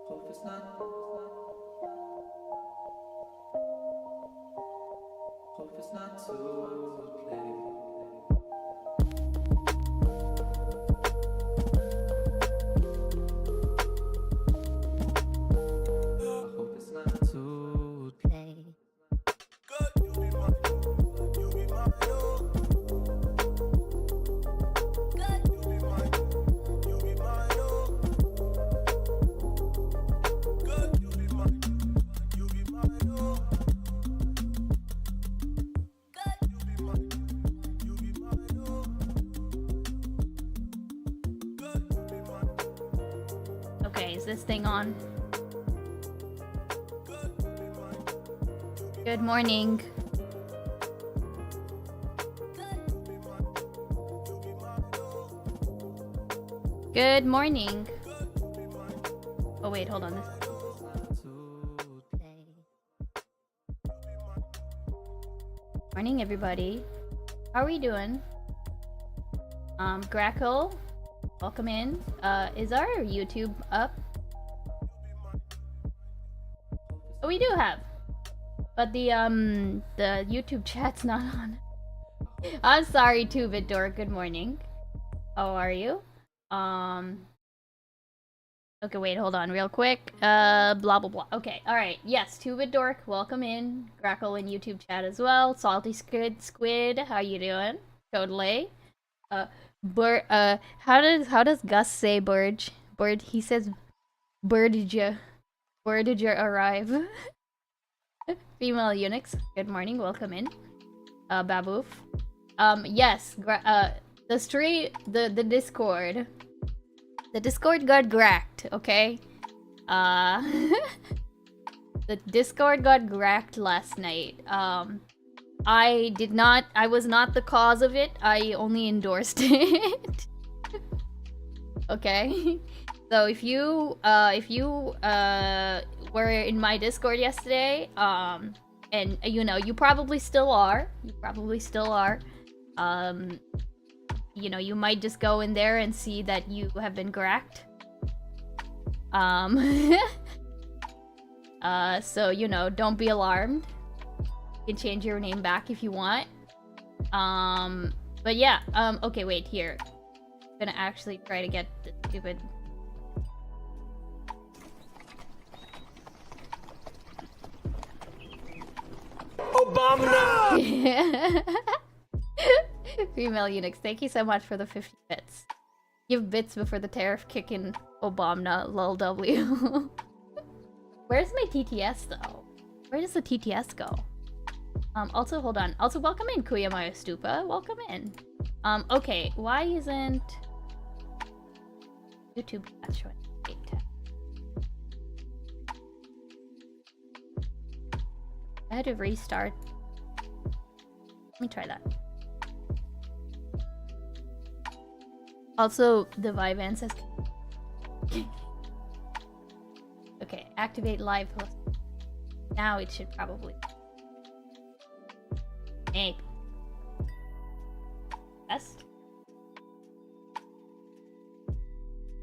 Hope it's not. Hope it's not too late. I hope it's not too late. Okay, is this thing on? Good morning. Good morning. Oh wait, hold on. This morning, everybody. How are we doing? Grackle, welcome in. Is our YouTube up? Oh, we do have, but the YouTube chat's not on. I'm sorry, 2-bit door. Good morning. How are you? Okay, wait, hold on real quick. Blah, blah, blah. Okay, alright. Yes, 2-bit dork, welcome in. Grackle in YouTube chat as well. Salty Squid, how you doing? Totally. How does Gus say Burge? Bird, he says Birdja. Birdja arrive. Female eunuchs, good morning, welcome in. Baboof. Yes, the street, the Discord. The Discord got gracked, okay? The Discord got gracked last night. I was not the cause of it. I only endorsed it. Okay? So if you were in my Discord yesterday, and you know, you probably still are. You know, you might just go in there and see that you have been gracked. So, you know, don't be alarmed. You can change your name back if you want. But yeah, okay, wait, here. I'm gonna actually try to get the stupid... Obama! Female eunuchs, thank you so much for the 50 bits. Give bits before the tariff kick in Obama, lol W. Where's my TTS though? Where does the TTS go? Also, hold on. Also, welcome in, Kuyamaya Stupa. Welcome in. Okay, why isn't YouTube not showing game tab? I had to restart. Let me try that. Also, the Vyvan says... Okay, activate live host. Now it should probably... Hey. Best.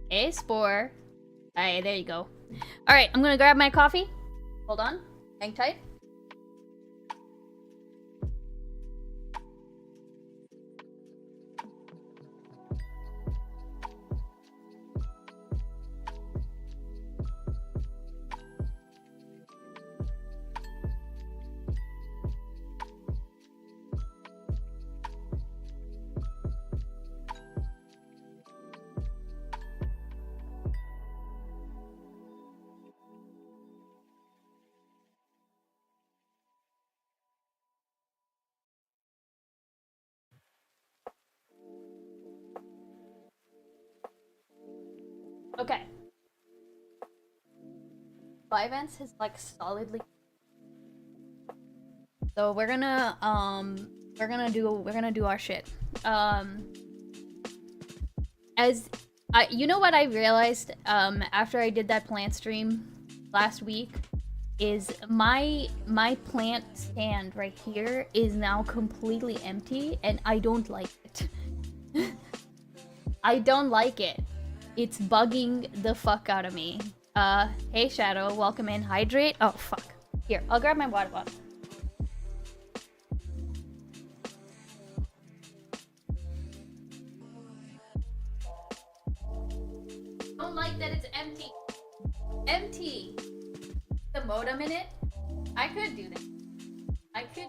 Hey, Spore. Alright, there you go. Alright, I'm gonna grab my coffee. Hold on. Hang tight. Okay. Vyvance is like solidly. So we're gonna do our shit. You know what I realized after I did that plant stream last week is my plant stand right here is now completely empty and I don't like it. I don't like it. It's bugging the fuck out of me. Hey Shadow, welcome in. Hydrate? Oh fuck. Here, I'll grab my water bottle. Don't like that it's empty. Empty. The modem in it? I could do that. I could.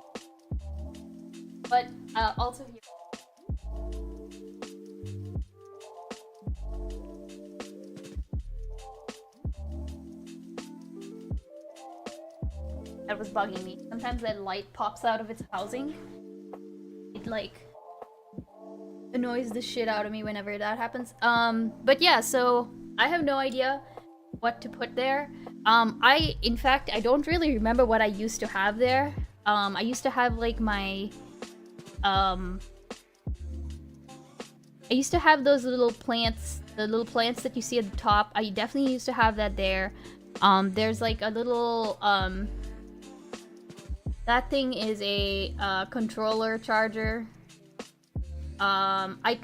But, also here. That was bugging me. Sometimes that light pops out of its housing. It, like, annoys the shit out of me whenever that happens. But yeah, so I have no idea what to put there. In fact, I don't really remember what I used to have there. I used to have, like, my, I used to have those little plants, the little plants that you see at the top. I definitely used to have that there. There's, like, a little, that thing is a, controller charger. I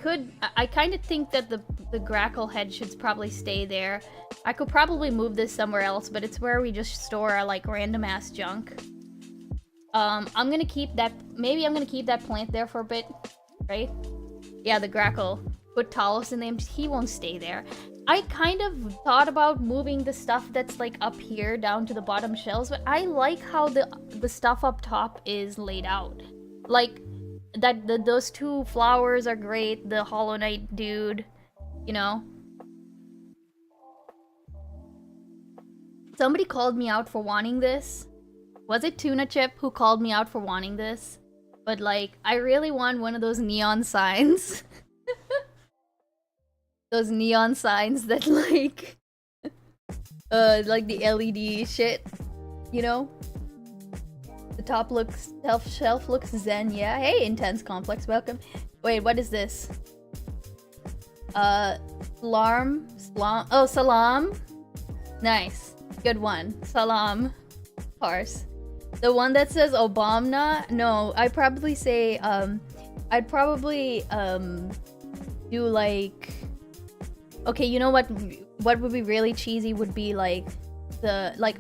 kind of think that the grackle head should probably stay there. I could probably move this somewhere else, but it's where we just store our, like, random ass junk. I'm gonna keep that, maybe I'm gonna keep that plant there for a bit, right? Yeah, the grackle. Put Talos in them, he won't stay there. I kind of thought about moving the stuff that's, like, up here down to the bottom shelves, but I like how the stuff up top is laid out. Like, those two flowers are great, the Hollow Knight dude, you know? Somebody called me out for wanting this. Was it Tuna Chip who called me out for wanting this? But, like, I really want one of those neon signs. Those neon signs that, like, like the LED shit, you know? The top looks, shelf looks zen, yeah. Hey, Intense Complex, welcome. Wait, what is this? Salam? Oh, salam? Nice. Good one. Salam. Parse. The one that says Obama? No, I'd probably say, I'd probably, do, like... Okay, you know what would be really cheesy would be, like, the, like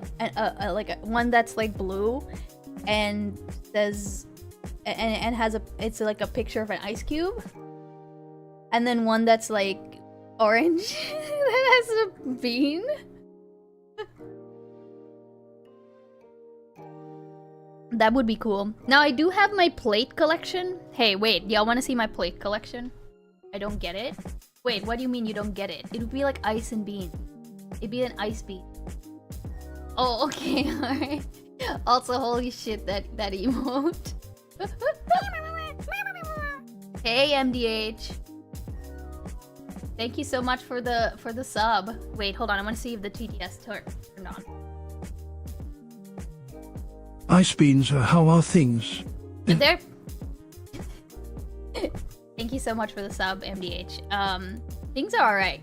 one that's, like, blue, and says, and has a, it's like a picture of an ice cube, and then one that's, like, orange, that has a bean. That would be cool. Now, I do have my plate collection. Hey, wait, y'all want to see my plate collection? I don't get it. Wait, what do you mean you don't get it? It would be like ice and bean. It'd be an ice bean. Oh, okay, alright. Also, holy shit, that emote. Hey, MDH. Thank you so much for the sub. Wait, hold on. I want to see if the TTS turned on. Icebeans, how are things? There. Thank you so much for the sub, MDH. Things are alright.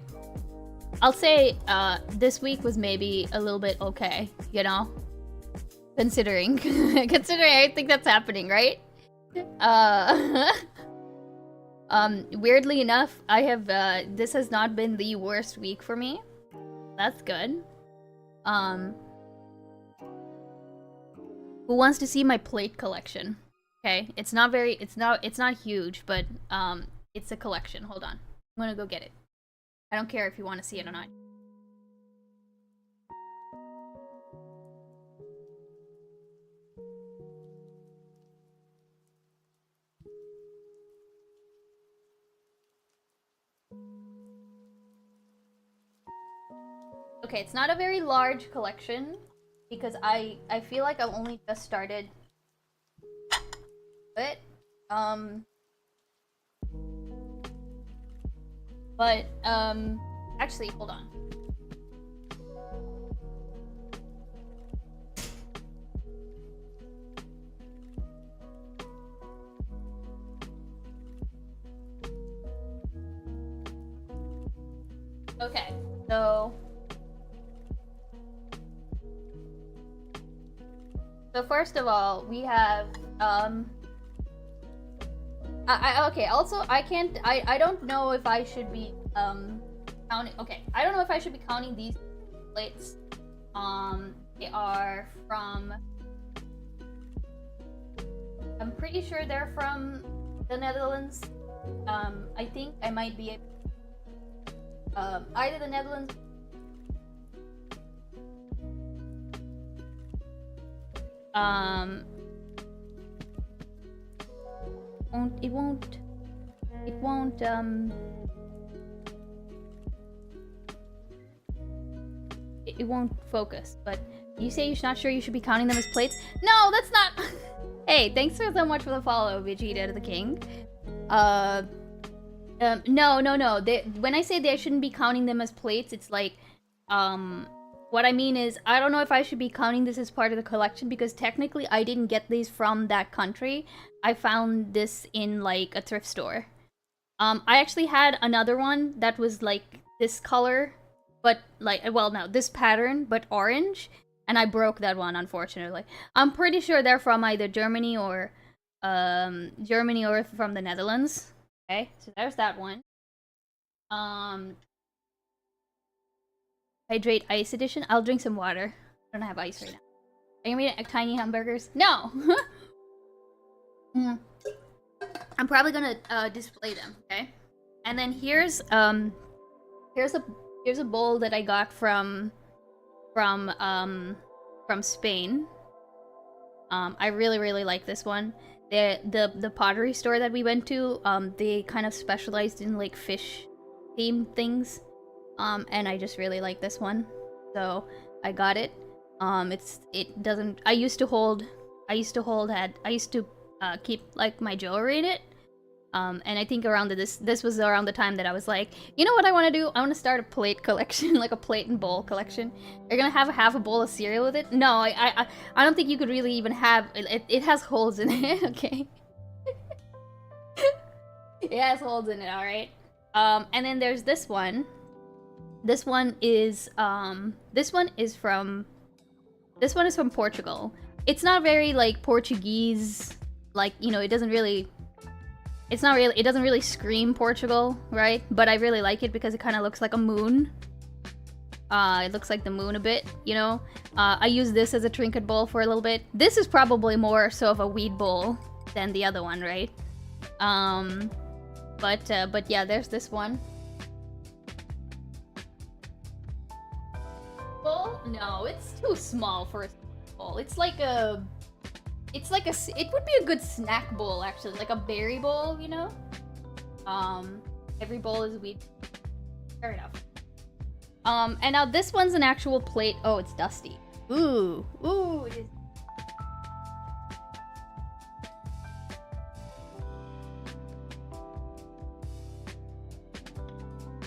I'll say, this week was maybe a little bit okay, you know? Considering everything that's happening, right? Weirdly enough, I have, this has not been the worst week for me. That's good. Who wants to see my plate collection? Okay, it's not huge, but, it's a collection. Hold on. I'm gonna go get it. I don't care if you want to see it or not. Okay, it's not a very large collection because I feel like I've only just started. But actually, hold on. Okay, so first of all, we have okay, also I don't know if I should be counting. Okay, I don't know if I should be counting these plates. They are from. I'm pretty sure they're from the Netherlands. I think I might be either the Netherlands. It won't it won't focus, but you say you're not sure you should be counting them as plates? No, that's not. Hey, thanks so much for the follow, Vegeta the King. No. When I say they shouldn't be counting them as plates, it's like, what I mean is, I don't know if I should be counting this as part of the collection, because technically I didn't get these from that country. I found this in, like, a thrift store. I actually had another one that was, like, this color, but, like, well, no, this pattern, but orange, and I broke that one, unfortunately. I'm pretty sure they're from either Germany or from the Netherlands. Okay, so there's that one. Hydrate Ice Edition. I'll drink some water. I don't have ice right now. Are you gonna eat tiny hamburgers? No! I'm probably gonna display them, okay? And then here's a bowl that I got from Spain. I really like this one. The pottery store that we went to, they kind of specialized in like fish themed things. And I just really like this one. So I got it. I used to keep like my jewelry in it. And I think around this was around the time that I was like, you know what I want to do? I want to start a plate collection, like a plate and bowl collection. You're gonna have half a bowl of cereal with it? No, I don't think you could really even have it. It has holes in it, okay? It has holes in it, all right. And then there's this one. This one is from Portugal. It's not very like Portuguese, like, you know, it doesn't really scream Portugal, right? But I really like it because it kind of looks like a moon. It looks like the moon a bit, you know? I use this as a trinket bowl for a little bit. This is probably more so of a weed bowl than the other one, right? But yeah, there's this one. Bowl? No, it's too small for a bowl. It would be a good snack bowl, actually, like a berry bowl, you know? Every bowl is weed. Fair enough. And now this one's an actual plate. Oh, it's dusty. Ooh, it is.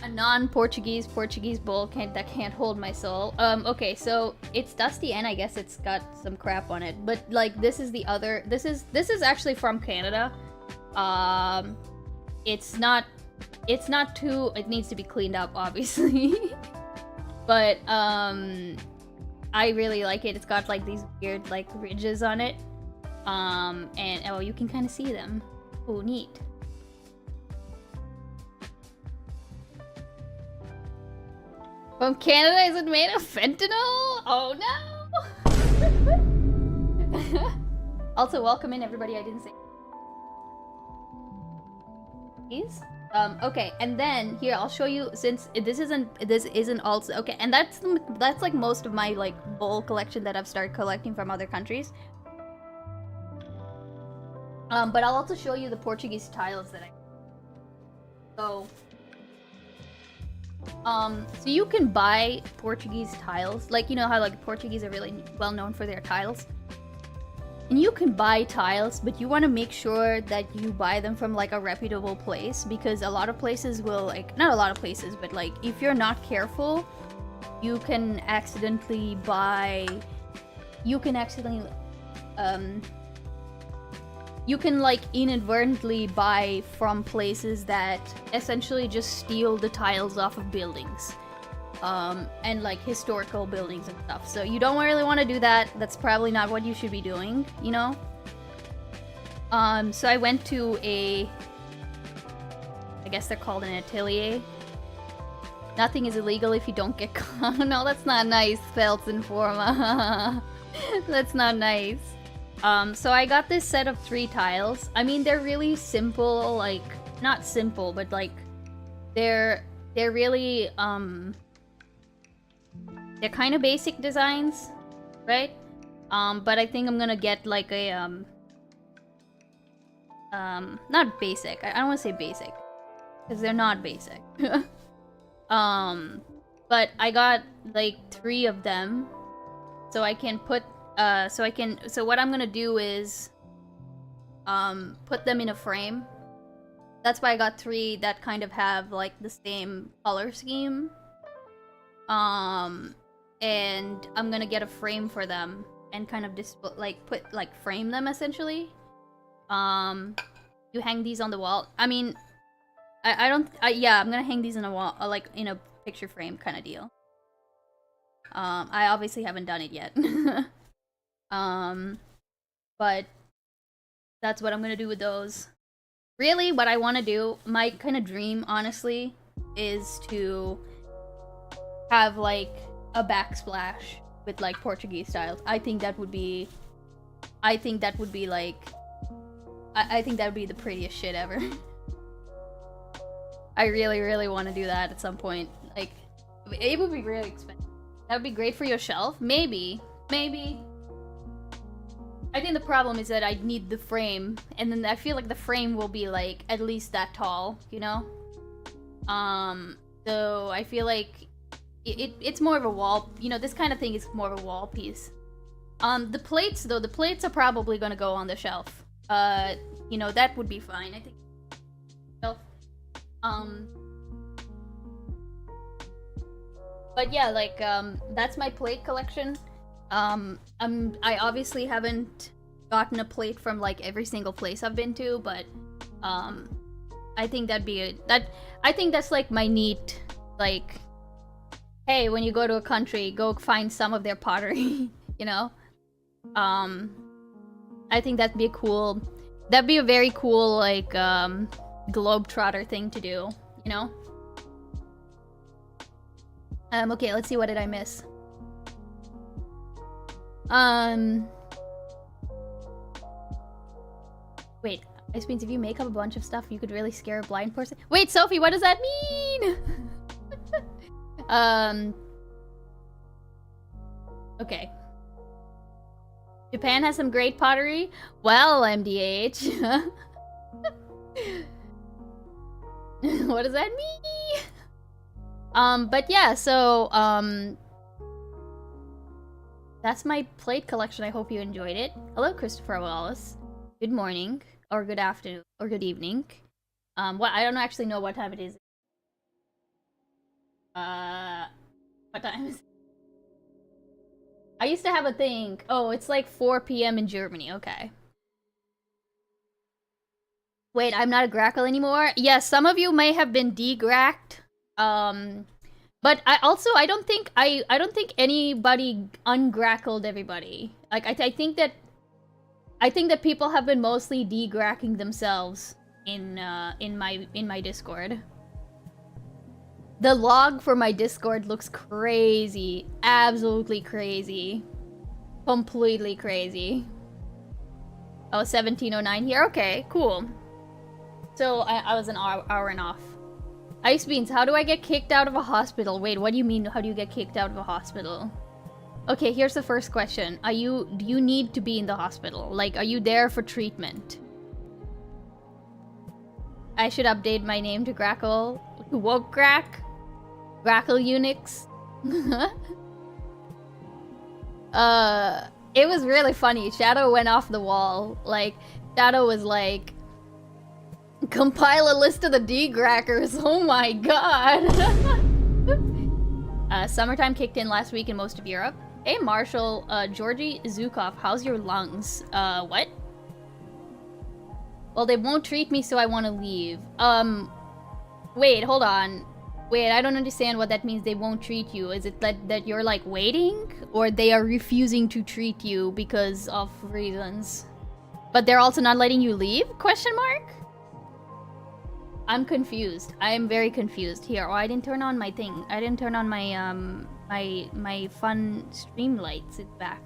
A non-Portuguese bowl that can't hold my soul. Okay, so it's dusty and I guess it's got some crap on it. But like this is actually from Canada. It's not too, it needs to be cleaned up obviously. But I really like it. It's got like these weird like ridges on it. And oh, you can kind of see them. Oh, neat. From Canada, is it made of fentanyl? Oh no! Also, welcome in everybody. I didn't say. Please. Okay, and then here I'll show you, since this isn't also okay, and that's like most of my like bowl collection that I've started collecting from other countries. But I'll also show you the Portuguese tiles that so you can buy Portuguese tiles, like, you know how like Portuguese are really well known for their tiles. And you can buy tiles, but you want to make sure that you buy them from like a reputable place, because a lot of places will, like, not a lot of places, but like if you're not careful, you can accidentally you can like inadvertently buy from places that essentially just steal the tiles off of buildings. And like historical buildings and stuff. So you don't really want to do that. That's probably not what you should be doing, you know? So I went to I guess they're called an atelier. Nothing is illegal if you don't get caught. No, that's not nice, Feltz and Forma. That's not nice. So I got this set of 3 tiles. I mean, they're really simple, like, not simple, but like, they're really, they're kind of basic designs, right? But I think I'm gonna get like a, not basic. I don't want to say basic, because they're not basic. But I got like 3 of them, so I can put, so what I'm gonna do is, put them in a frame. That's why I got 3 that kind of have like the same color scheme. And I'm gonna get a frame for them and kind of frame them essentially. You hang these on the wall. I mean, yeah, I'm gonna hang these in a wall, like in a picture frame kind of deal. I obviously haven't done it yet. But that's what I'm gonna do with those. Really, what I want to do, my kind of dream, honestly, is to have like a backsplash with like Portuguese styles. I think that would be like, I think that would be the prettiest shit ever. I really, really want to do that at some point. Like, it would be really expensive. That would be great for your shelf. Maybe. I think the problem is that I need the frame, and then I feel like the frame will be like at least that tall, you know? So I feel like it's more of a wall, you know, this kind of thing is more of a wall piece. The plates though, the plates are probably gonna go on the shelf. You know, that would be fine, I think. Shelf. But yeah, like, that's my plate collection. I obviously haven't gotten a plate from like every single place I've been to, but I think that'd be I think that's like my neat, like, hey, when you go to a country, go find some of their pottery, you know? I think that'd be a very cool, like, globetrotter thing to do, you know? Okay, let's see, what did I miss? Wait, icebeans, if you make up a bunch of stuff, you could really scare a blind person. Wait, Sophie, what does that mean? Okay. Japan has some great pottery? Well, MDH. What does that mean? But yeah, so, that's my plate collection. I hope you enjoyed it. Hello, Christopher Wallace. Good morning, or good afternoon, or good evening. Well, I don't actually know what time it is. What time is it? I used to have a thing. Oh, it's like 4 p.m. in Germany. Okay. Wait, I'm not a grackle anymore? Yes, some of you may have been degracked. But I don't think anybody ungrackled everybody. Like, I think that people have been mostly degracking themselves in my Discord. The log for my Discord looks crazy. Absolutely crazy. Completely crazy. Oh, 1709 here? Okay, cool. So, I was an hour and off. Icebeans, how do I get kicked out of a hospital? Wait, what do you mean, how do you get kicked out of a hospital? Okay, here's the first question. Do you need to be in the hospital? Like, are you there for treatment? I should update my name to Grackle. Woke Crack? Grackle Unix? It was really funny. Shadow went off the wall. Like, Shadow was like, compile a list of the degrackers. Oh my god. Summertime kicked in last week in most of Europe. Hey Marshall, Georgie Zukov, how's your lungs? What? Well, they won't treat me, so I want to leave. Wait, hold on. Wait, I don't understand what that means, they won't treat you. Is it that you're, like, waiting? Or they are refusing to treat you because of reasons? But they're also not letting you leave? Question mark? I'm confused. I am very confused. Here, oh, I didn't turn on my thing. I didn't turn on my my fun stream lights. It's back.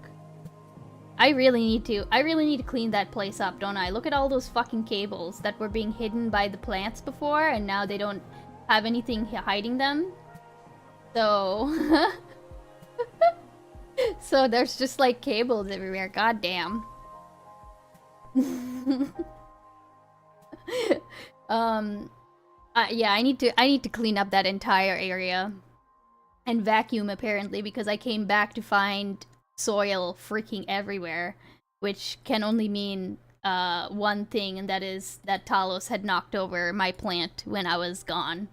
I really need to clean that place up, don't I? Look at all those fucking cables that were being hidden by the plants before, and now they don't have anything hiding them. So so there's just like cables everywhere. God damn. Yeah, I need to clean up that entire area and vacuum apparently, because I came back to find soil freaking everywhere, which can only mean one thing, and that is that Talos had knocked over my plant when I was gone.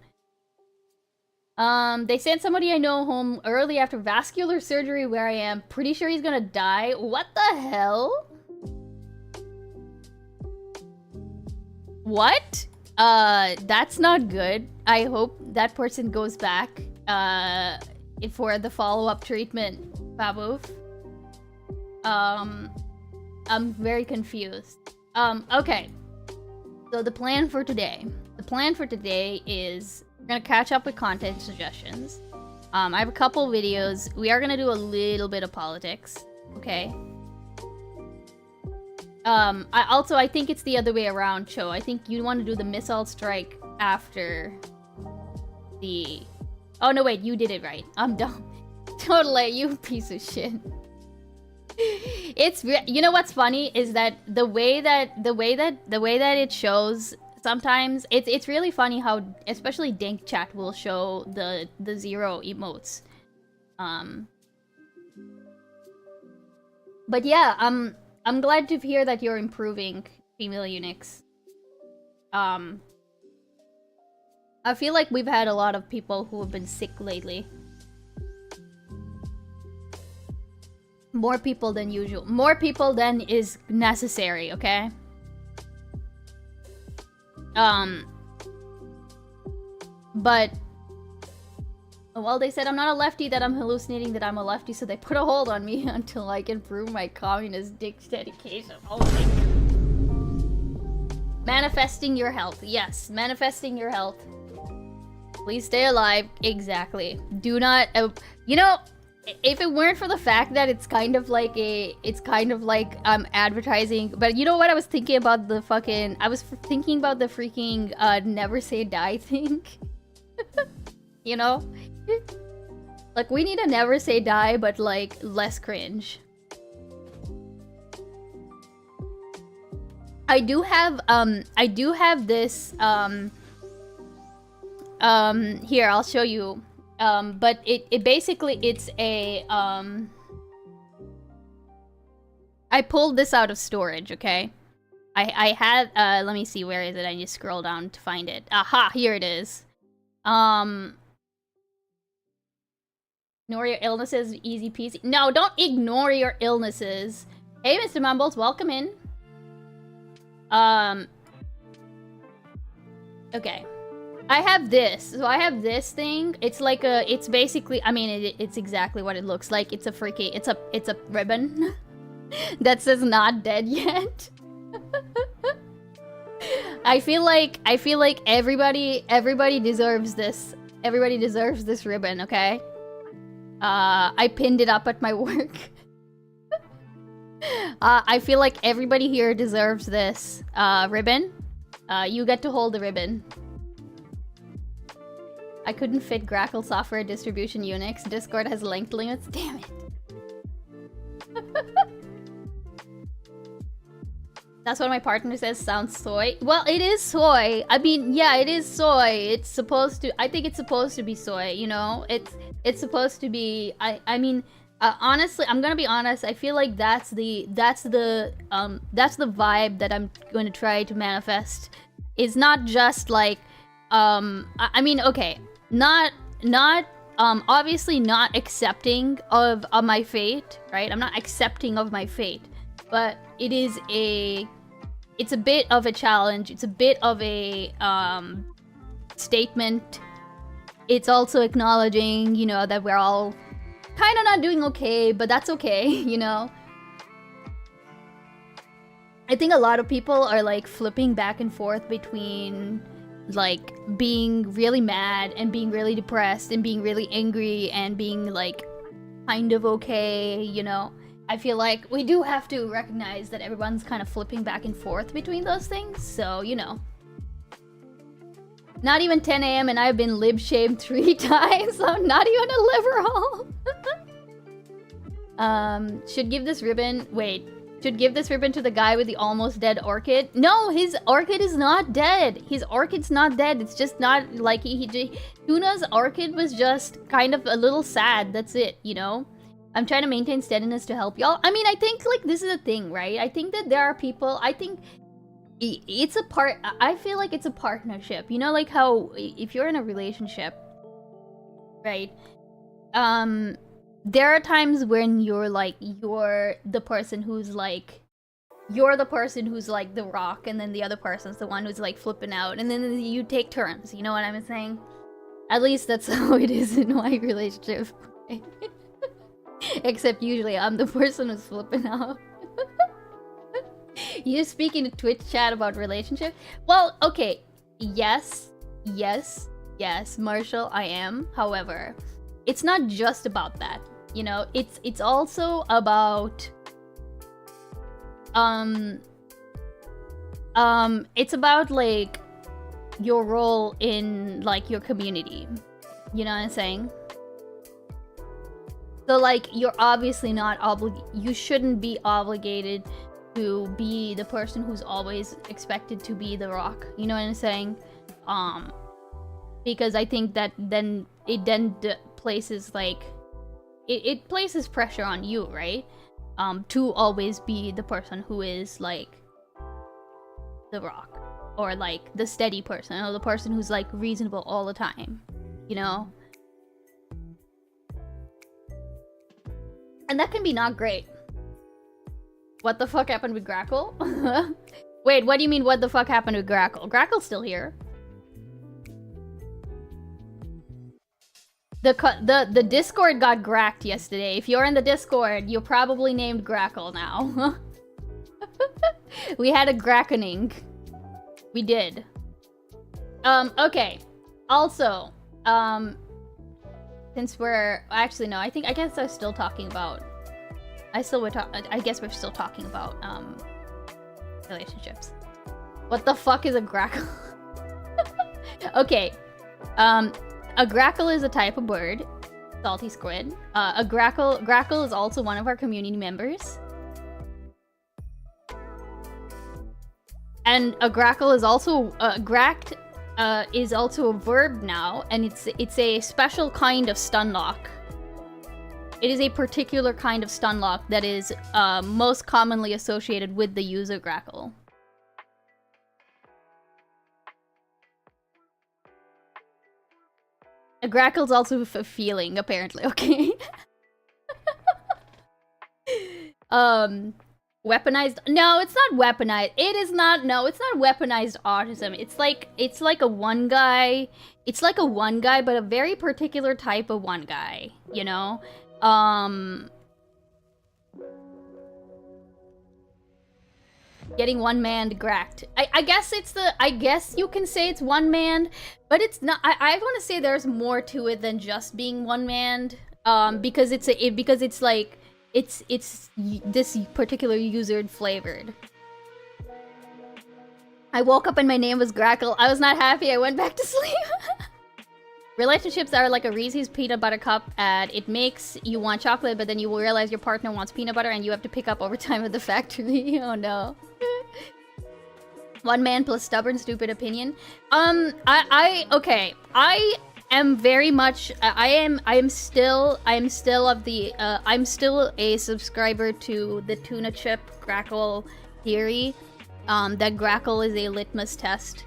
They sent somebody I know home early after vascular surgery where I am. Pretty sure he's gonna die. What the hell? What? That's not good. I hope that person goes back, for the follow-up treatment, Baboof. I'm very confused. Okay. So the plan for today. The plan for today is we're gonna catch up with content suggestions. I have a couple videos. We are gonna do a little bit of politics. Okay. I think it's the other way around, Cho. I think you want to do the missile strike after the... Oh, no, wait, you did it right. I'm dumb. Totally, you piece of shit. You know what's funny is that the way that it shows sometimes it's really funny how especially Dank Chat will show the zero emotes. But yeah, I'm glad to hear that you're improving, female Unix. I feel like we've had a lot of people who have been sick lately. More people than usual. More people than is necessary, okay? But... Well, they said I'm not a lefty, that I'm hallucinating that I'm a lefty, so they put a hold on me until I can prove my communist dick's dedication. Oh my god. Manifesting your health. Yes, manifesting your health. Please stay alive. Exactly. Do not... you know... If it weren't for the fact that it's kind of like advertising, but you know what I was thinking about the fucking, I was thinking about the freaking never say die thing. You know? Like we need a never say die, but like less cringe. I do have this, here, I'll show you. But it basically, it's a, I pulled this out of storage, okay? I had, let me see, where is it? I just scroll down to find it. Aha, here it is. Ignore your illnesses, easy peasy. No, don't ignore your illnesses. Hey, Mr. Mumbles, welcome in. Okay. I have this. So I have this thing. It's like a, it's basically, I mean, it's exactly what it looks like. It's a freaky, it's a ribbon that says not dead yet. I feel like everybody deserves this. Everybody deserves this ribbon, okay? I pinned it up at my work. I feel like everybody here deserves this ribbon. You get to hold the ribbon. I couldn't fit Grackle software distribution Unix. Discord has length limits. Damn it. That's what my partner says. Sounds soy. Well, it is soy. I mean, yeah, it is soy. It's supposed to. I think it's supposed to be soy. You know, it's supposed to be. I mean, honestly, I'm gonna be honest. I feel like that's the vibe that I'm going to try to manifest. It's not just like, I mean, okay. Not obviously not accepting of my fate, right? I'm not accepting of my fate, but it's a bit of a challenge. It's a bit of a statement. It's also acknowledging, you know, that we're all kind of not doing okay, but that's okay, you know. I think a lot of people are like flipping back and forth between like being really mad and being really depressed and being really angry and being like kind of okay, you know. I feel like we do have to recognize that everyone's kind of flipping back and forth between those things, so you know. Not even 10 a.m. and I've been lib shamed 3 times. I'm not even a liberal. Should give this ribbon. Wait. Should give this ribbon to the guy with the almost dead orchid. No, his orchid is not dead. His orchid's not dead. It's just not like Tuna's orchid was just kind of a little sad. That's it, you know? I'm trying to maintain steadiness to help y'all. I mean, I think like this is a thing, right? I think that there are people. I think it's a part. I feel like it's a partnership. You know, like how if you're in a relationship, right? There are times when you're the person who's like the rock, and then the other person's the one who's like flipping out, and then you take turns. You know what I'm saying? At least that's how it is in my relationship. Except usually I'm the person who's flipping out. You speaking to Twitch chat about relationship? Well, okay. Yes, Marshall, I am. However, it's not just about that. You know, it's also about it's about like your role in like your community. You know what I'm saying? So like you're obviously not you shouldn't be obligated to be the person who's always expected to be the rock. You know what I'm saying? Because I think that then places like it places pressure on you, right? To always be the person who is like the rock, or like the steady person, or the person who's like reasonable all the time, you know? And that can be not great. What the fuck happened with Grackle? Wait, what do you mean what the fuck happened with Grackle? Grackle's still here. The Discord got gracked yesterday. If you're in the Discord, you're probably named Grackle now. We had a grackening. We did. Okay. Also, since we're actually no, I guess I'm still talking about. I guess we're still talking about relationships. What the fuck is a grackle? Okay. A grackle is a type of bird, salty squid. A grackle is also one of our community members. And a grackle is also gracked is also a verb now, and it's a special kind of stun lock. It is a particular kind of stun lock that is most commonly associated with the user grackle. A grackle's also a feeling, apparently. Okay. Weaponized? No, it's not weaponized. It is not. No, it's not weaponized autism. It's like a one guy. It's like a one guy, but a very particular type of one guy. You know. Getting one-manned gracked. I guess it's I guess you can say it's one-manned, but it's not. I want to say there's more to it than just being one-manned. Because it's this particular user flavored. I woke up and my name was Grackle. I was not happy. I went back to sleep. Relationships are like a Reese's peanut butter cup ad. It makes you want chocolate, but then you will realize your partner wants peanut butter and you have to pick up over time at the factory. Oh no. One man plus stubborn, stupid opinion. Okay. I am very much. I'm still a subscriber to the tuna chip Grackle theory. That Grackle is a litmus test.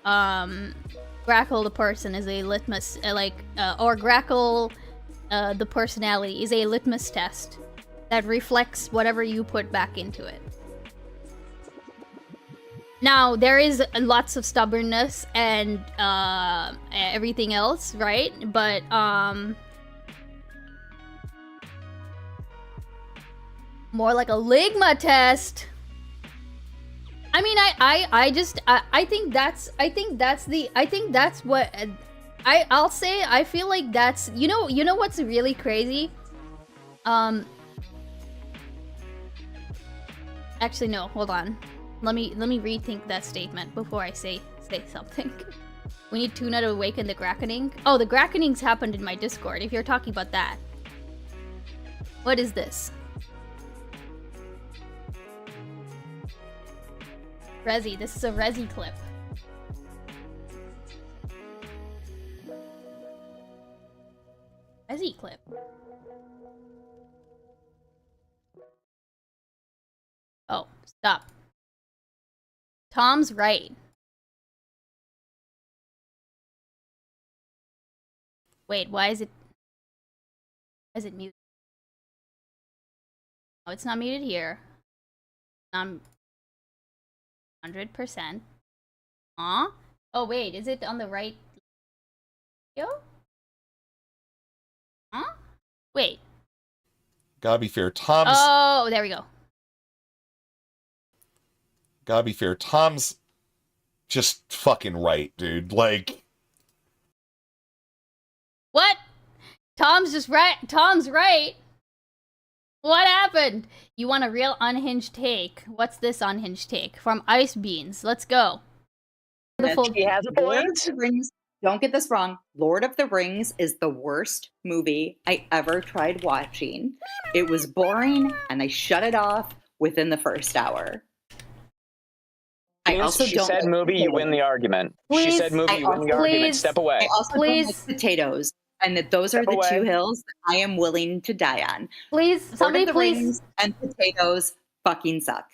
Grackle the person is a litmus, or Grackle the personality is a litmus test that reflects whatever you put back into it. Now, there is lots of stubbornness and everything else, right? But, more like a ligma test. I mean, I think that's what I'll say. I feel like that's, you know what's really crazy? Actually, no, hold on. Let me rethink that statement before I say something. We need tuna to awaken the Krakening. Oh, the Krakenings happened in my Discord, if you're talking about that. What is this? Resi. This is a Resi clip. Resi clip. Oh, stop. Tom's right. Wait, why is it muted? Oh, it's not muted here. 100%. Aw? Oh, wait, is it on the right? Yo? Huh? Wait. Gotta be fair. Tom's. Oh, there we go. Gotta be fair. Tom's just fucking right, dude. Like. What? Tom's just right. Tom's right. What happened? You want a real unhinged take? What's this unhinged take? From Icebeans. Let's go. She has a Lord of point. the Rings, don't get this wrong. Lord of the Rings is the worst movie I ever tried watching. It was boring, and I shut it off within the first hour. I also She don't said like movie, you win the argument. She Please, said movie, you win the I also- argument. please, Step away. I also don't Please. like potatoes, and that those are Step the away. two hills that I am willing to die on. Please, Lord somebody of the please. Rings and potatoes fucking suck.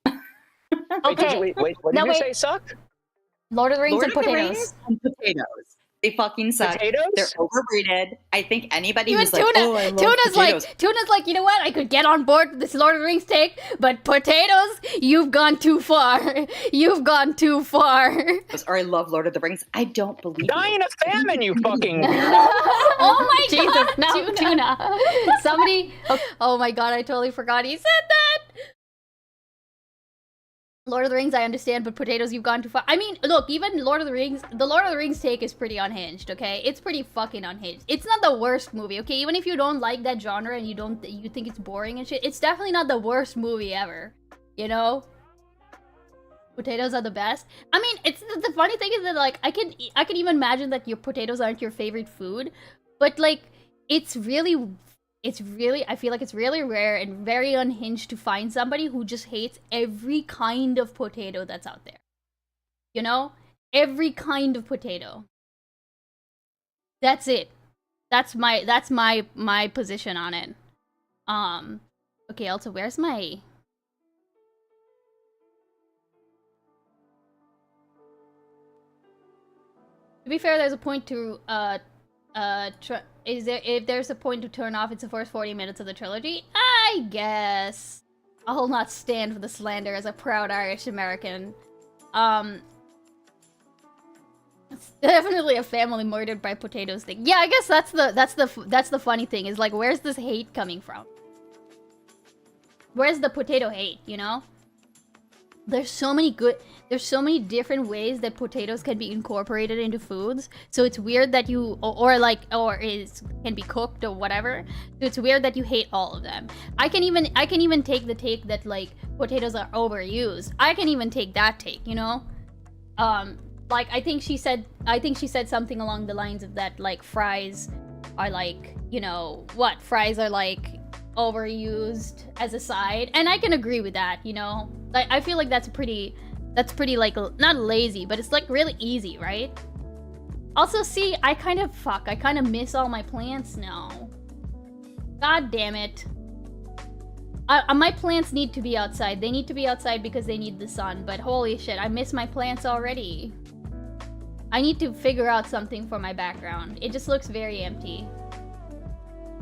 Wait, Okay. wait, what No, did you wait. say suck? Lord of the Rings Lord and of the potatoes. Rings and potatoes. They fucking suck. Potatoes? They're overrated. I think anybody Even who's like, tuna. oh, I love Tuna's potatoes. like, you know what? I could get on board with this Lord of the Rings take, but potatoes, you've gone too far. You've gone too far. Or I love Lord of the Rings. I don't believe Dying you. of famine, you fucking weirdo. Oh my Jesus, god, no, tuna. Somebody. Oh my god, I totally forgot he said that. Lord of the Rings, I understand, but potatoes, you've gone too far. I mean, look, even Lord of the Rings, the Lord of the Rings take is pretty unhinged, okay? It's pretty fucking unhinged. It's not the worst movie, okay? Even if you don't like that genre and you think it's boring and shit, it's definitely not the worst movie ever. You know? Potatoes are the best. I mean, it's the funny thing is that like I can even imagine that your potatoes aren't your favorite food, but like it's really I feel like it's really rare and very unhinged to find somebody who just hates every kind of potato that's out there. You know? Every kind of potato. That's it. That's my position on it. Okay, also where's my To be fair, there's a point to if there's a point to turn off, it's the first 40 minutes of the trilogy. I guess I'll not stand for the slander as a proud Irish American. It's definitely a family murdered by potatoes thing. Yeah, I guess that's the funny thing is like, where's this hate coming from? Where's the potato hate? You know? There's so many different ways that potatoes can be incorporated into foods. So it's weird that you can be cooked or whatever. So it's weird that you hate all of them. I can even take the take that like potatoes are overused. I can even take that take, you know? Like I think she said something along the lines of that like fries are like, you know, what? Fries are like overused as a side, and I can agree with that, you know? Like I feel like that's pretty like not lazy, but it's like really easy, right? Also, see, I kind of miss all my plants now. God damn it. My plants need to be outside. They need to be outside because they need the sun, but holy shit, I miss my plants already. I need to figure out something for my background. It just looks very empty.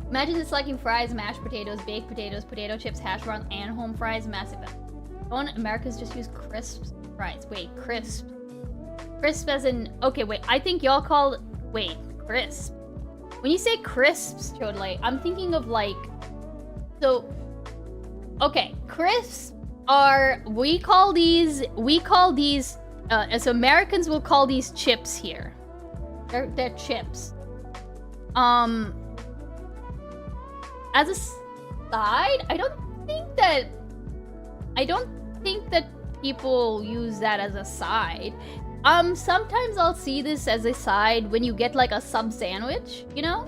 Imagine disliking fries, mashed potatoes, baked potatoes, potato chips, hash browns, and home fries. Massive. Don't Americans just use crisps fries? Wait, crisp. Crisp as in... Okay, wait. I think y'all call... Wait, crisp. When you say crisps, Chodley, I'm thinking of like... So... Okay, crisps we call these as Americans will call these chips here. They're chips. As a side, I don't think that people use that as a side. Sometimes I'll see this as a side when you get like a sub sandwich, you know?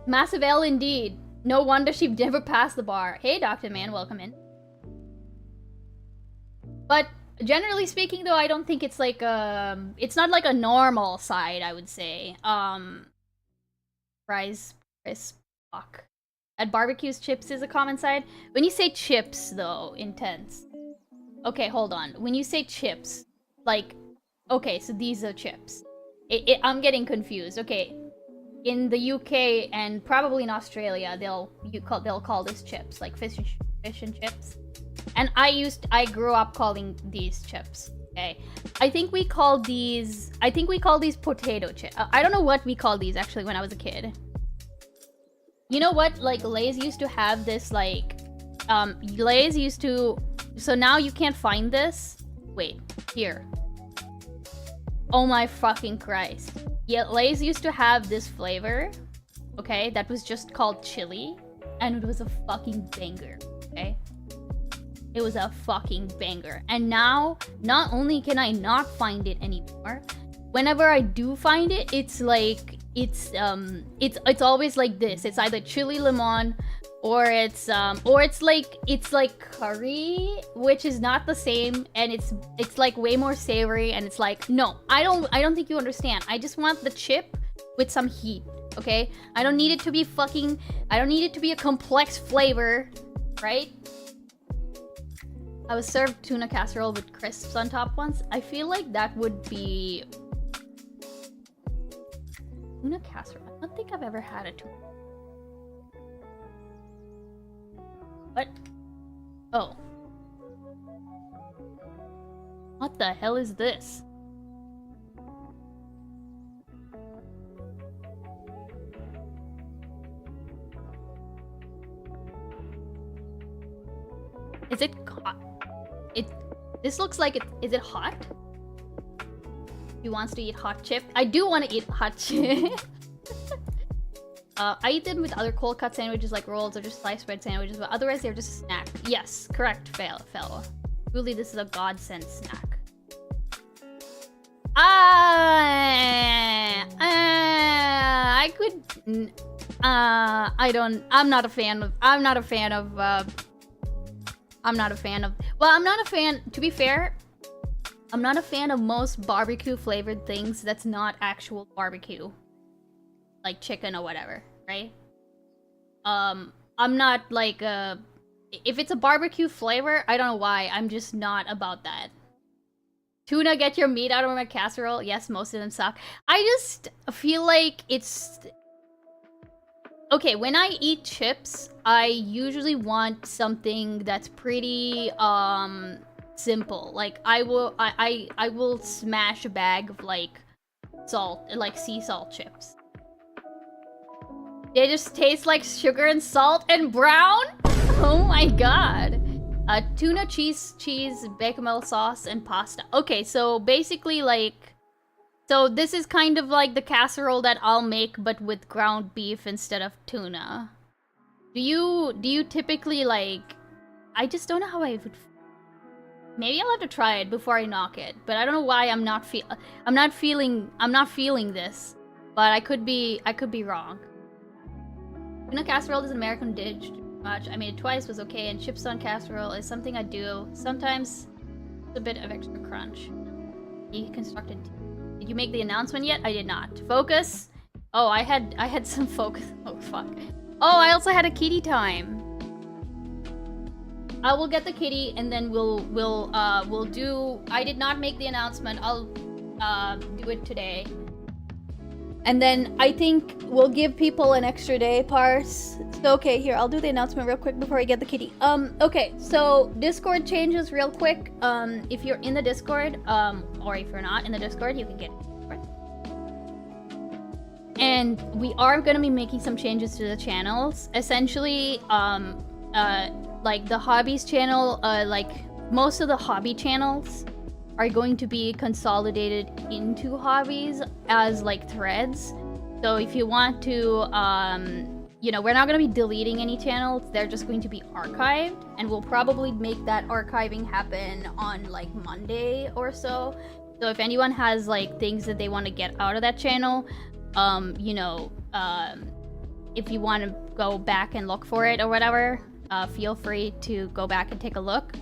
Massive L indeed. No wonder she never passed the bar. Hey, Dr. Man, welcome in. But generally speaking, though, I don't think it's like it's not like a normal side, I would say. Fries, crisp, fuck. At barbecues, chips is a common side. When you say chips, though, intense. Okay, hold on. When you say chips, like, okay, so these are chips. I'm getting confused. Okay, in the UK and probably in Australia, they'll call this chips, like fish and chips. And I grew up calling these chips. Okay, I think we call these potato chips. I don't know what we called these actually when I was a kid. You know what? Like Lay's used to have this like, Lay's used to. So now you can't find this. Wait, here. Oh my fucking Christ. Yeah, Lay's used to have this flavor, okay, that was just called chili, and it was a fucking banger, okay? It was a fucking banger. And now, not only can I not find it anymore, whenever I do find it, it's like, it's always like this. It's either chili lemon, or it's like curry, which is not the same, and it's like way more savory, and it's like, no, I don't think you understand. I just want the chip with some heat, okay? I don't need it to be a complex flavor, right? I was served tuna casserole with crisps on top once. I feel like that would be tuna casserole. I don't think I've ever had a tuna. What? Oh. What the hell is this? Is it hot? This looks like it. Is it hot? He wants to eat hot chip. I do want to eat hot chip. I eat them with other cold cut sandwiches like rolls or just sliced bread sandwiches, but otherwise they're just a snack. Yes, correct, fellow. Truly, this is a godsend snack. I could. I'm not a fan of. To be fair, I'm not a fan of most barbecue flavored things that's not actual barbecue, like chicken or whatever, right? I'm not like if it's a barbecue flavor, I don't know why, I'm just not about that. Tuna, get your meat out of my casserole. Yes, most of them suck. I just feel like it's okay. When I eat chips, I usually want something that's pretty simple. Like I will smash a bag of like sea salt chips. They just taste like sugar and salt and brown? Oh my god. Tuna, cheese, bechamel sauce, and pasta. Okay, so basically like... So this is kind of like the casserole that I'll make, but with ground beef instead of tuna. Do you typically like... I just don't know how I would... Maybe I'll have to try it before I knock it. But I don't know why I'm not feeling this. But I could be wrong. Tuna casserole is an American dish. Much. I made it twice, was okay, and chips on casserole is something I do. Sometimes it's a bit of extra crunch. Deconstructed. Did you make the announcement yet? I did not. Focus. Oh, I had some focus. Oh fuck. Oh, I also had a kitty time. I will get the kitty, and then we'll do. I did not make the announcement. I'll do it today. And then I think we'll give people an extra day, Parse. So, okay, here, I'll do the announcement real quick before I get the kitty. Okay, so Discord changes real quick. If you're in the Discord, or if you're not in the Discord, you can get it. And we are gonna be making some changes to the channels. Essentially, like the hobbies channel, like most of the hobby channels are going to be consolidated into hobbies as like threads. So if you want to, you know, we're not going to be deleting any channels. They're just going to be archived, and we'll probably make that archiving happen on like Monday or so. So if anyone has like things that they want to get out of that channel, you know, if you want to go back and look for it or whatever, feel free to go back and take a look.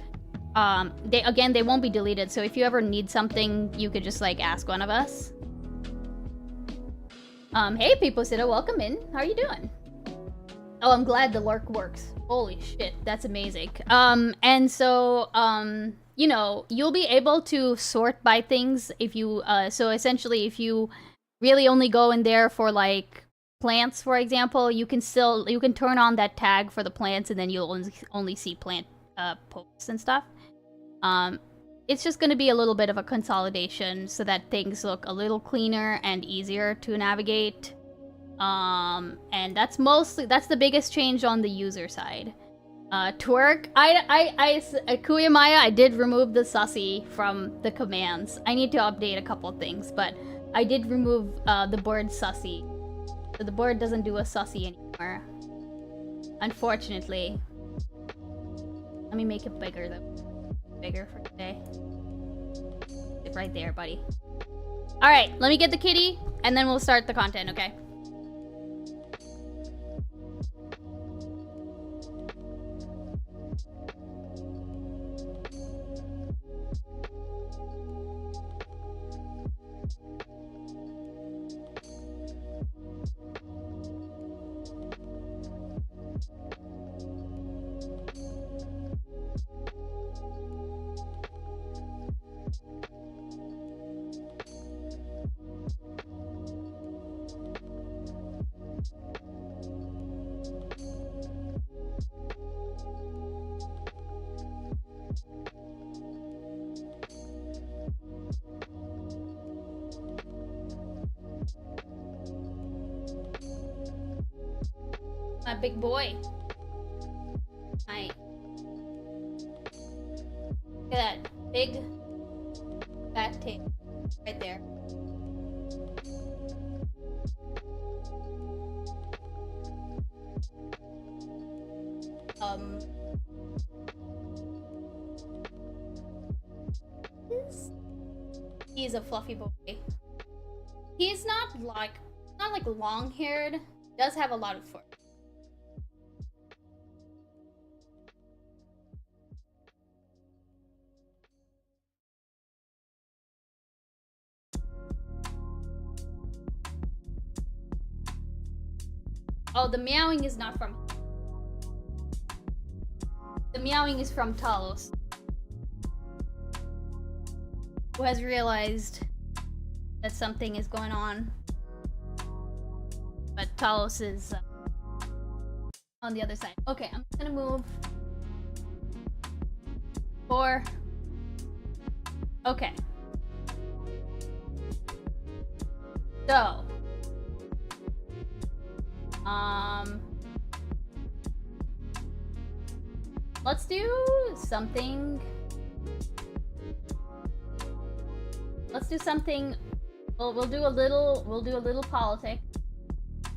They won't be deleted, so if you ever need something, you could just like ask one of us. Hey People Sitter, welcome in. How are you doing? Oh, I'm glad the lurk works. Holy shit, that's amazing. And so, you know, you'll be able to sort by things if you, so essentially if you really only go in there for like plants, for example, you can turn on that tag for the plants, and then you'll only see plant posts and stuff. It's just going to be a little bit of a consolidation so that things look a little cleaner and easier to navigate. And that's the biggest change on the user side. Twerk, Kuyamaya, I did remove the sussy from the commands. I need to update a couple things, but I did remove the bird sussy. So the bird doesn't do a sussy anymore. Unfortunately. Let me make it bigger though. Bigger for today. It's right there, buddy. Alright, let me get the kitty, and then we'll start the content, okay? My big boy. Hi. Look at that big fat tail right there. He's a fluffy boy. He's not like long haired. Does have a lot of fur. Oh, the meowing is not from... The meowing is from Talos, who has realized that something is going on. But Talos is on the other side. Okay, I'm gonna move 4. Okay. So, let's do something. Let's do something. We'll do a little politics.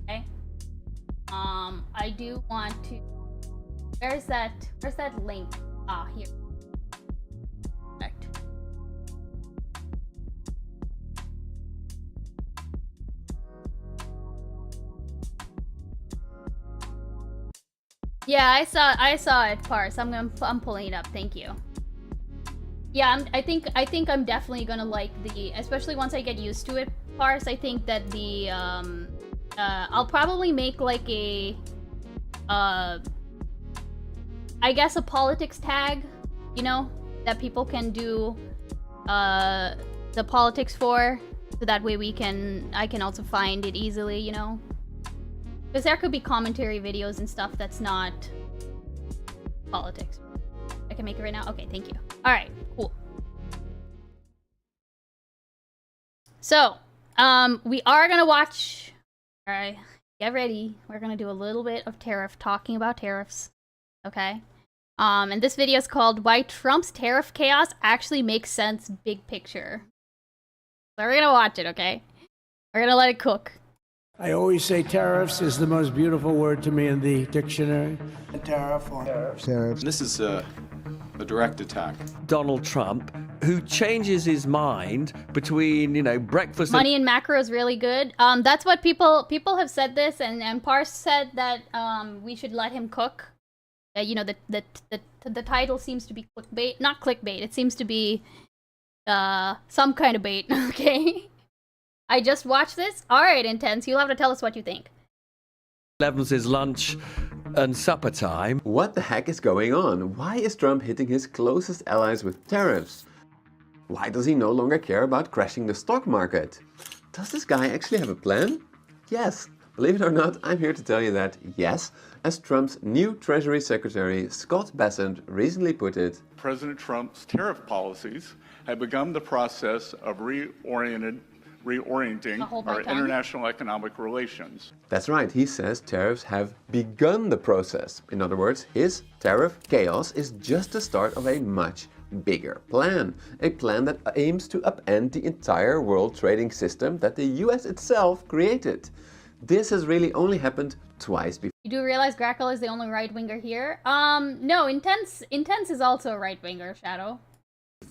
Okay. I do want to. Where's that link? Ah, here. Perfect. Yeah, I saw it parse. I'm pulling it up. Thank you. Yeah, I think I'm definitely gonna like the, especially once I get used to it, parse. I think that the I'll probably make like a I guess a politics tag, you know, that people can do the politics for, so that way I can also find it easily, you know. Because there could be commentary videos and stuff that's not politics. I can make it right now? Okay, thank you. Alright, cool. So, we are gonna watch... Alright, get ready. We're gonna do a little bit of talking about tariffs. Okay? And this video is called Why Trump's Tariff Chaos Actually Makes Sense Big Picture. So we're gonna watch it, okay? We're gonna let it cook. I always say tariffs is the most beautiful word to me in the dictionary. Tariff. This is a direct attack. Donald Trump, who changes his mind between, breakfast Money and macro is really good. That's what people have said this, and Pars said that we should let him cook. The title seems to be clickbait, not clickbait. It seems to be some kind of bait. Okay, I just watched this. All right, Intense, you'll have to tell us what you think. levels his lunch and supper time. What the heck is going on? Why is Trump hitting his closest allies with tariffs? Why does he no longer care about crashing the stock market? Does this guy actually have a plan? Yes, believe it or not, I'm here to tell you that yes, as Trump's new Treasury Secretary Scott Bessent recently put it, President Trump's tariff policies have begun the process of reorienting our international economic relations. That's right, he says tariffs have begun the process. In other words, his tariff chaos is just the start of a much bigger plan. A plan that aims to upend the entire world trading system that the US itself created. This has really only happened twice before. You do realize Grackle is the only right-winger here? No, Intense is also a right-winger, Shadow.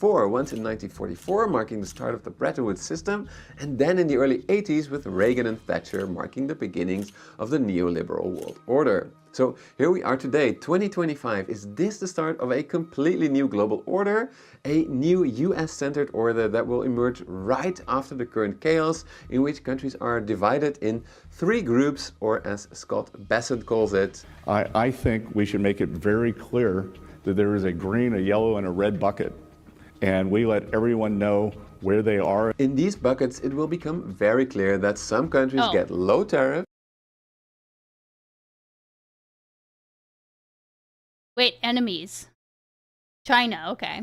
Once in 1944, marking the start of the Bretton Woods system, and then in the early 80s with Reagan and Thatcher marking the beginnings of the neoliberal world order. So here we are today, 2025. Is this the start of a completely new global order? A new US-centered order that will emerge right after the current chaos, in which countries are divided in 3 groups, or as Scott Bessent calls it. I think we should make it very clear that there is a green, a yellow, and a red bucket. And we let everyone know where they are. In these buckets, it will become very clear that some countries get low tariff. Wait, enemies. China, okay.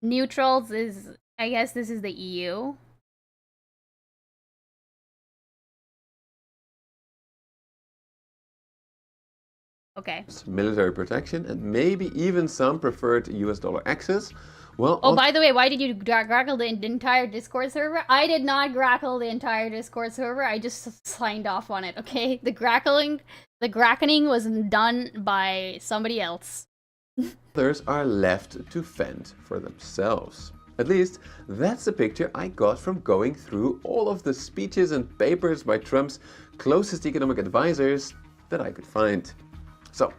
Neutrals is, I guess this is the EU. Okay. Military protection and maybe even some preferred US dollar access. Well, oh, by the way, why did you grackle the entire Discord server? I did not grackle the entire Discord server. I just signed off on it, okay? The grackening was done by somebody else. Others are left to fend for themselves. At least, that's the picture I got from going through all of the speeches and papers by Trump's closest economic advisors that I could find. So,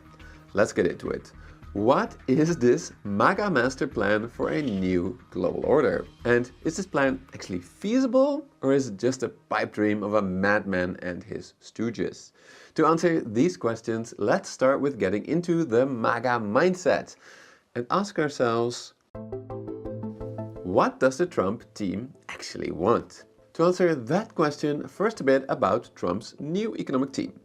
let's get into it. What is this MAGA master plan for a new global order? And is this plan actually feasible, or is it just a pipe dream of a madman and his stooges? To answer these questions, let's start with getting into the MAGA mindset and ask ourselves, what does the Trump team actually want? To answer that question, first a bit about Trump's new economic team.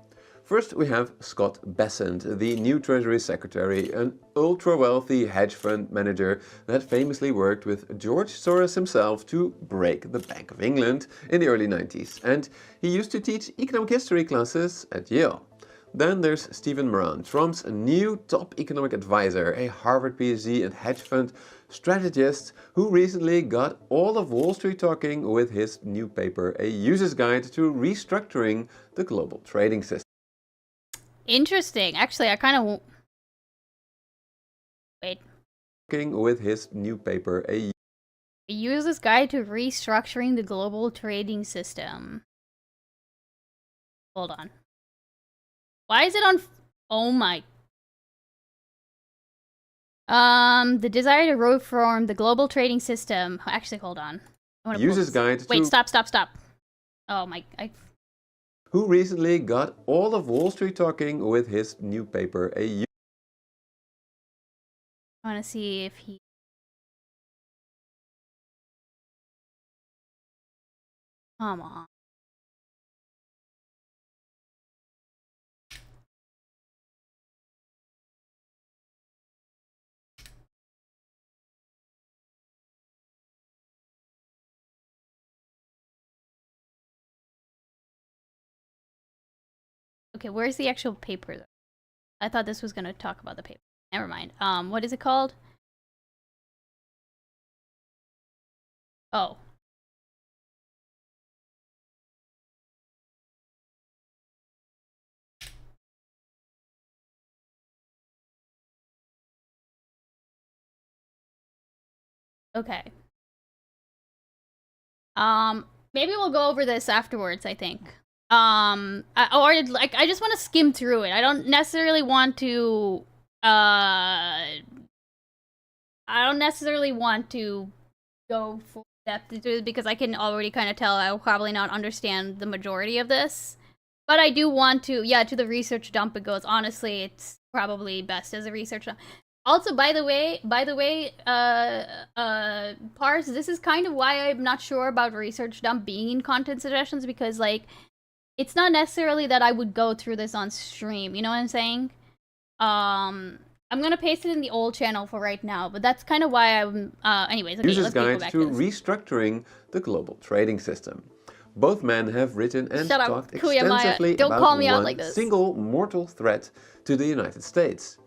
First, we have Scott Bessent, the new Treasury Secretary, an ultra-wealthy hedge fund manager that famously worked with George Soros himself to break the Bank of England in the early 90s. And he used to teach economic history classes at Yale. Then there's Stephen Moran, Trump's new top economic advisor, a Harvard PhD and hedge fund strategist who recently got all of Wall Street talking with his new paper, A User's Guide to Restructuring the Global Trading System. Interesting. Actually, I kind of... Wait. With his new paper, A User's Guide to Restructuring the Global Trading System. Hold on. Why is it on... Oh my... the desire to reform the global trading system. Actually, hold on. User's Guide to... Wait, stop. Oh my... Who recently got all of Wall Street talking with his new paper, I want to see if he... Come on. Okay, where's the actual paper though? I thought this was going to talk about the paper. Never mind. What is it called? Oh. Okay. Maybe we'll go over this afterwards, I think. I just want to skim through it. I don't necessarily want to, I don't necessarily want to go full depth into it because I can already kind of tell I will probably not understand the majority of this. But I do want to, yeah, to the research dump it goes. Honestly, it's probably best as a research dump. Also, by the way, Pars, this is kind of why I'm not sure about research dump being in content suggestions, because, like, it's not necessarily that I would go through this on stream, you know what I'm saying? I'm gonna paste it in the old channel for right now, but that's kind of why I'm, anyways, okay, User's let's go Guide back to to this. Restructuring the Global Trading System. Both men have written and Shut up, talked Kuyamaya. extensively Don't about call me out one like this. single mortal threat to the United States: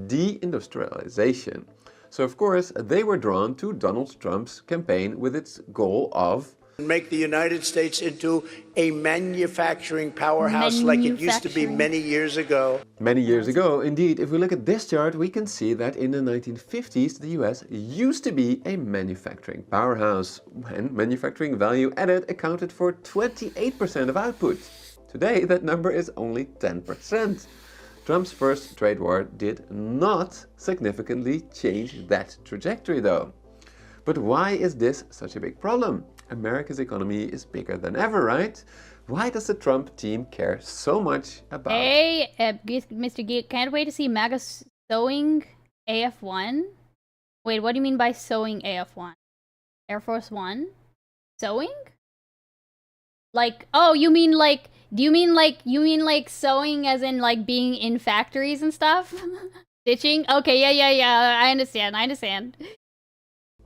deindustrialization. So of course they were drawn to Donald Trump's campaign with its goal of make the United States into a manufacturing powerhouse like it used to be many years ago. Many years ago, indeed. If we look at this chart, we can see that in the 1950s, the US used to be a manufacturing powerhouse, and manufacturing value added accounted for 28% of output. Today, that number is only 10%. Trump's first trade war did not significantly change that trajectory, though. But why is this such a big problem? America's economy is bigger than ever, right? Why does the Trump team care so much about... Hey, Mr. Geek, can't wait to see MAGA sewing AF1. Wait, what do you mean by sewing AF1? Air Force One? Sewing? Like, oh, you mean like, you mean like sewing as in like being in factories and stuff? Stitching? Okay, yeah, I understand.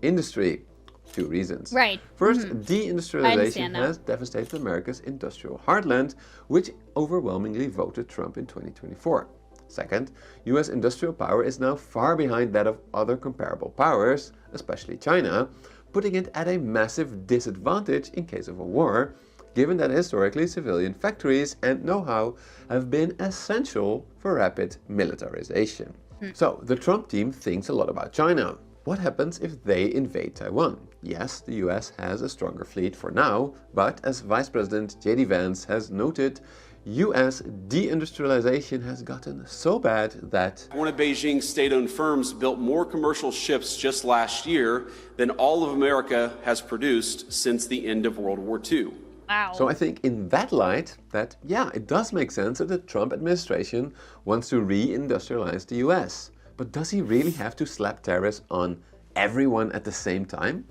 Industry. Two reasons. Right. First, deindustrialization has devastated America's industrial heartland, which overwhelmingly voted Trump in 2024. Second, US industrial power is now far behind that of other comparable powers, especially China, putting it at a massive disadvantage in case of a war, given that historically civilian factories and know-how have been essential for rapid militarization. So, the Trump team thinks a lot about China. What happens if they invade Taiwan? Yes, the US has a stronger fleet for now, but as Vice President J.D. Vance has noted, US deindustrialization has gotten so bad that one of Beijing's state-owned firms built more commercial ships just last year than all of America has produced since the end of World War II. Wow. So I think in that light, that yeah, it does make sense that the Trump administration wants to reindustrialize the US. But does he really have to slap tariffs on everyone at the same time?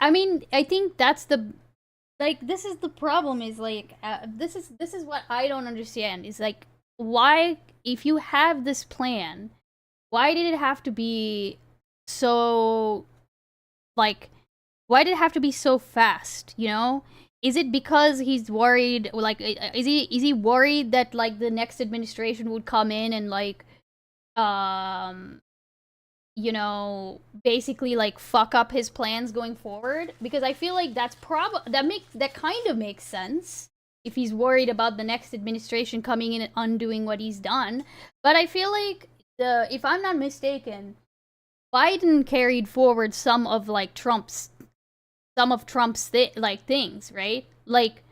I mean, I think that's the, like, this is the problem, is like, this is what I don't understand, is like, why, if you have this plan, why did it have to be so, like, why did it have to be so fast, you know? Is it because he's worried, like, is he worried that, like, the next administration would come in and, like, you know, basically like fuck up his plans going forward? Because I feel like that's that kind of makes sense if he's worried about the next administration coming in and undoing what he's done. But I feel like if I'm not mistaken, Biden carried forward some of Trump's things, right? Like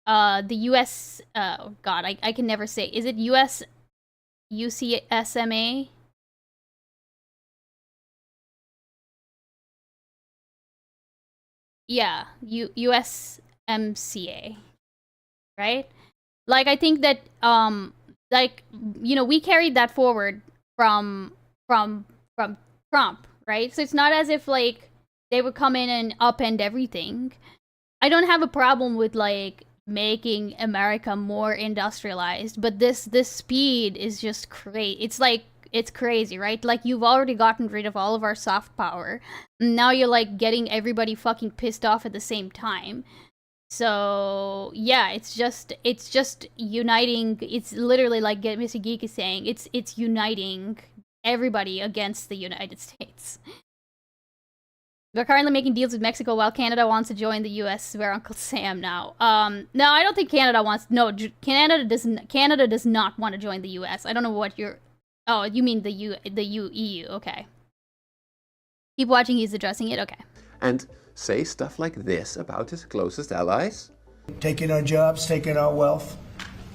the US God, I can never say. Is it US UCSMA? Yeah, USMCA, right? Like, I think that like, you know, we carried that forward from Trump, right? So it's not as if like they would come in and upend everything. I don't have a problem with like making America more industrialized, but this speed is just crazy. It's like, it's crazy, right? Like, you've already gotten rid of all of our soft power. Now you're like getting everybody fucking pissed off at the same time. So yeah, it's just uniting. It's literally like Mr. Geek is saying, it's uniting everybody against the United States. We're currently making deals with Mexico while Canada wants to join the U.S. Where Uncle Sam now. No, I don't think Canada wants. No, Canada does not want to join the U.S. I don't know what you're. Oh, you mean the EU? Okay. Keep watching. He's addressing it. Okay. And say stuff like this about his closest allies. Taking our jobs, taking our wealth,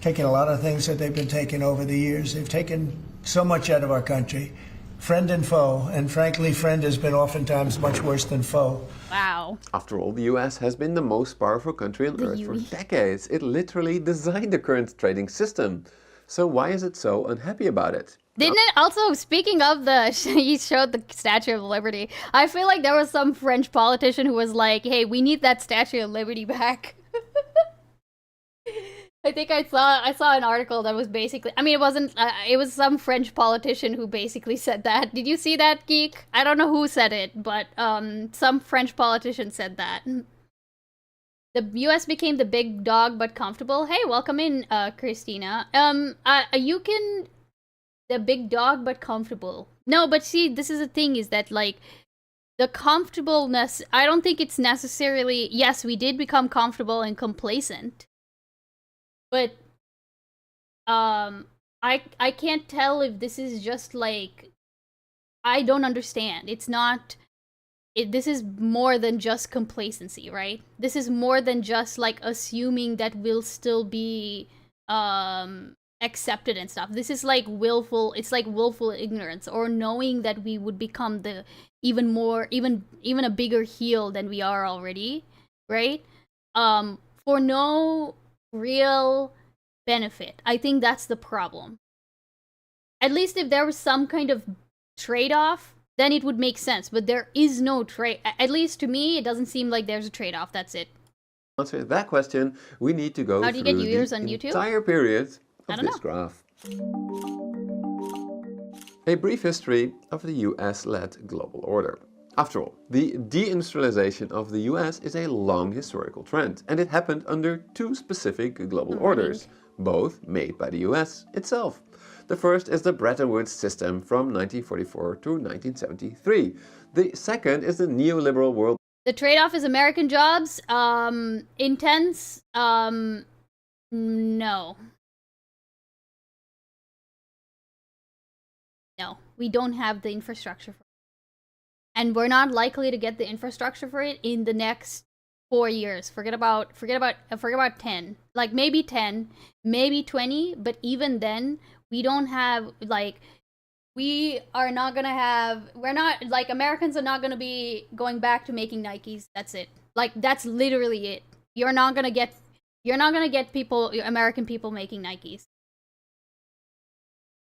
taking a lot of things that they've been taking over the years. They've taken so much out of our country. Friend and foe, and frankly, friend has been oftentimes much worse than foe. Wow. After all, the US has been the most powerful country on Earth for decades. It literally designed the current trading system. So why is it so unhappy about it? Didn't it also, speaking of the, he showed the Statue of Liberty. I feel like there was some French politician who was like, hey, we need that Statue of Liberty back. I think I saw an article that was basically, I mean, it wasn't, it was some French politician who basically said that. Did you see that, Geek? I don't know who said it, but some French politician said that. The US became the big dog but comfortable. Hey, welcome in, Christina. You can, the big dog but comfortable. No, but see, this is the thing, is that, like, the comfortableness, I don't think it's necessarily, yes, we did become comfortable and complacent. But I can't tell if this is just like, I don't understand. It's not, this is more than just complacency, right? This is more than just like assuming that we'll still be accepted and stuff. This is like willful, it's like willful ignorance, or knowing that we would become the even a bigger heel than we are already, right? For no real benefit. I think that's the problem. At least if there was some kind of trade-off, then it would make sense. But there is no trade. At least to me, it doesn't seem like there's a trade-off. That's it. To answer that question, we need to go How do you get through viewers the on YouTube? entire period of this know. graph. A brief history of the US-led global order. After all, the deindustrialization of the US is a long historical trend, and it happened under two specific global orders, both made by the US itself. The first is the Bretton Woods system from 1944 to 1973. The second is the neoliberal world. The trade-off is American jobs. Intense. No. No, we don't have the infrastructure for it. And we're not likely to get the infrastructure for it in the next 4 years. Forget about 10. Like maybe 10, maybe 20, but even then, we don't have, like, we're not, like, Americans are not gonna be going back to making Nikes. That's it. Like, that's literally it. You're not gonna get American people making Nikes.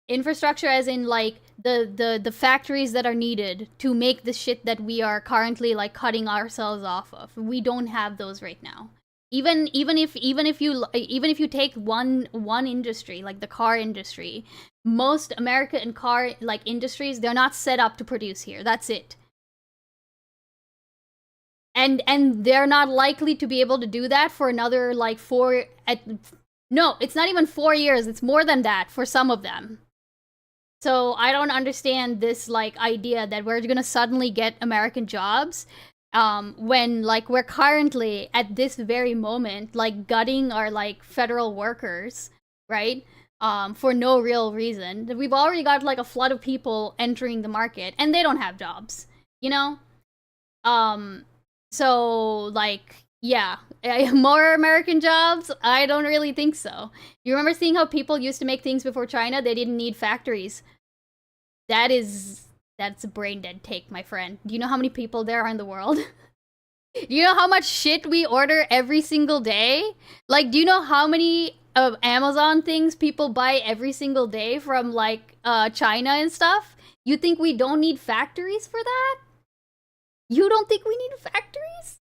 Infrastructure as in, like, the factories that are needed to make the shit that we are currently, like, cutting ourselves off of. We don't have those right now. Even if you take one industry, like the car industry, most American car, like, industries, they're not set up to produce here. That's it. And they're not likely to be able to do that for another, like, no, it's not even 4 years. It's more than that for some of them. So I don't understand this, like, idea that we're gonna suddenly get American jobs when, like, we're currently at this very moment, like, gutting our, like, federal workers, right? For no real reason. We've already got, like, a flood of people entering the market, and they don't have jobs, you know? So, like, yeah, more American jobs? I don't really think so. You remember seeing how people used to make things before China? They didn't need factories. That's a brain dead take, my friend. Do you know how many people there are in the world? Do you know how much shit we order every single day? Like, do you know how many Amazon things people buy every single day from, like, China and stuff? You think we don't need factories for that? You don't think we need factories?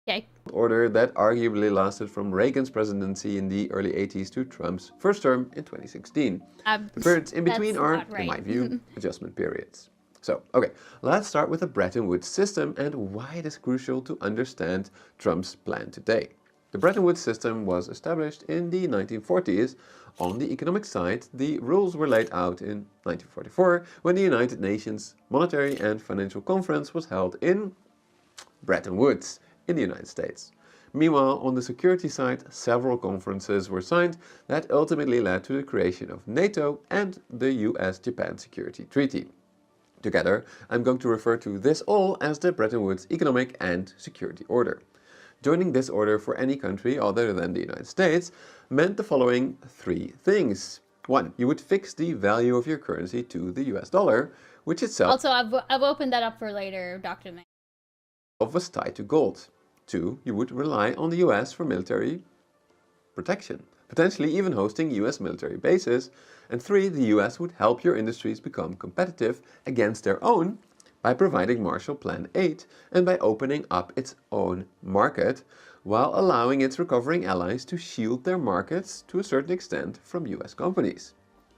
Okay. Order that arguably lasted from Reagan's presidency in the early 80s to Trump's first term in 2016. The periods in between are, right. in my view, adjustment periods. So, okay, let's start with the Bretton Woods system and why it is crucial to understand Trump's plan today. The Bretton Woods system was established in the 1940s. On the economic side, the rules were laid out in 1944 when the United Nations Monetary and Financial Conference was held in Bretton Woods in the United States. Meanwhile, on the security side, several conferences were signed that ultimately led to the creation of NATO and the US-Japan Security Treaty. Together, I'm going to refer to this all as the Bretton Woods Economic and Security Order. Joining this order for any country other than the United States meant the following three things. 1. You would fix the value of your currency to the US dollar, which itself Also, I've opened that up for later, Dr. May. Was tied to gold. 2. You would rely on the US for military protection, potentially even hosting US military bases. And 3. The US would help your industries become competitive against their own by providing Marshall Plan 8 and by opening up its own market, while allowing its recovering allies to shield their markets to a certain extent from US companies.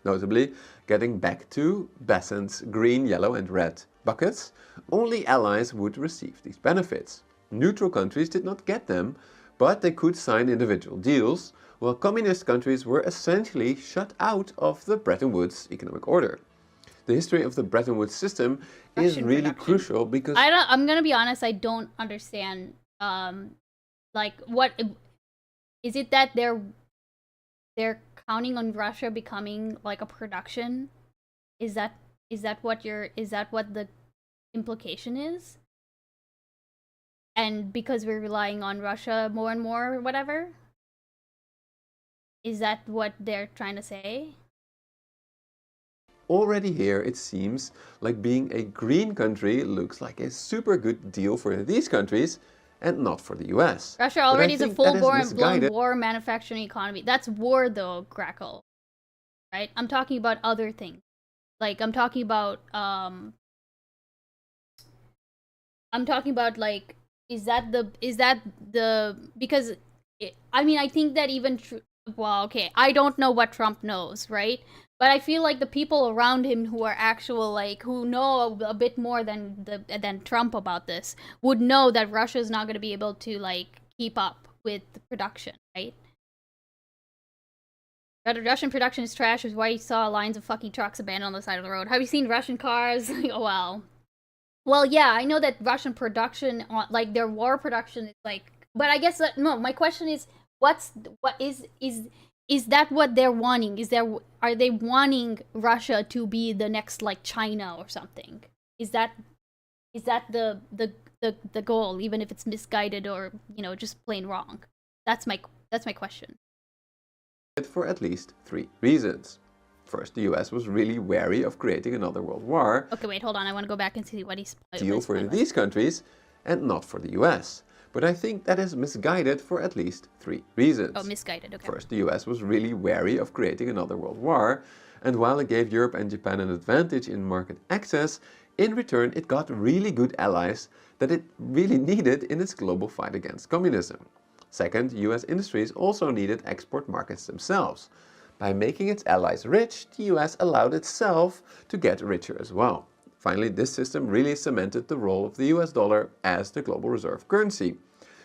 Notably, getting back to Besant's green, yellow and red buckets, only allies would receive these benefits. Neutral countries did not get them, but they could sign individual deals, while communist countries were essentially shut out of the Bretton Woods economic order. The history of the Bretton Woods system is really crucial because I'm gonna be honest, I don't understand. Like, what is it that they're counting on Russia becoming like a production? Is that what the implication is? And because we're relying on Russia more and more, or whatever? Is that what they're trying to say? already here it seems like being a green country looks like a super good deal for these countries and not for the US. Russia already is a full-blown war manufacturing economy. That's war though, Grackle. Right? I'm talking about other things. Like, I'm talking about like, because I mean, I think that even well, okay, I don't know what Trump knows, right? But I feel like the people around him who are actual, like, who know a bit more than Trump about this would know that Russia is not going to be able to, like, keep up with the production, right? Russian production is trash, is why you saw lines of fucking trucks abandoned on the side of the road. Have you seen Russian cars? Oh, wow. Well, yeah, I know that Russian production, like, their war production is, like, but I guess that, no, my question is, is that what they're wanting? Are they wanting Russia to be the next, like, China or something? Is that the goal, even if it's misguided or, you know, just plain wrong? That's my question. For at least 3 reasons. First, the US was really wary of creating another world war. Okay, wait, hold on. I want to go back and see what he's... Deal for these countries and not for the US. But I think that is misguided for at least 3 reasons. Oh, misguided, okay. First, the US was really wary of creating another world war, and while it gave Europe and Japan an advantage in market access, in return it got really good allies that it really needed in its global fight against communism. Second, US industries also needed export markets themselves. By making its allies rich, the US allowed itself to get richer as well. Finally, this system really cemented the role of the US dollar as the global reserve currency.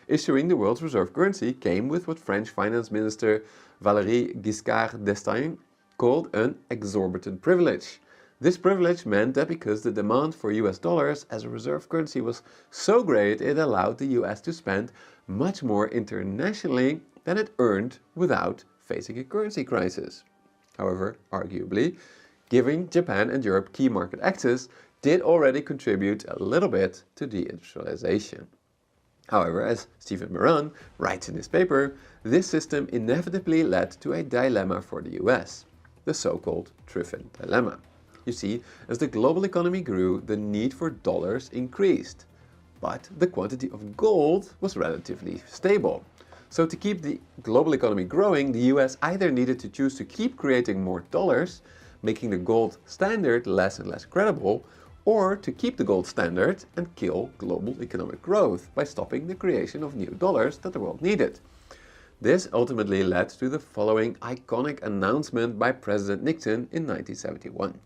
Issuing the world's reserve currency came with what French Finance Minister Valéry Giscard d'Estaing called an exorbitant privilege. This privilege meant that because the demand for US dollars as a reserve currency was so great, it allowed the US to spend much more internationally than it earned without facing a currency crisis. However, arguably, giving Japan and Europe key market access did already contribute a little bit to deindustrialization. However, as Stephen Moran writes in his paper, this system inevitably led to a dilemma for the US, the so-called Triffin dilemma. You see, as the global economy grew, the need for dollars increased, but the quantity of gold was relatively stable. So to keep the global economy growing, the US either needed to choose to keep creating more dollars, making the gold standard less and less credible, or to keep the gold standard and kill global economic growth by stopping the creation of new dollars that the world needed. This ultimately led to the following iconic announcement by President Nixon in 1971.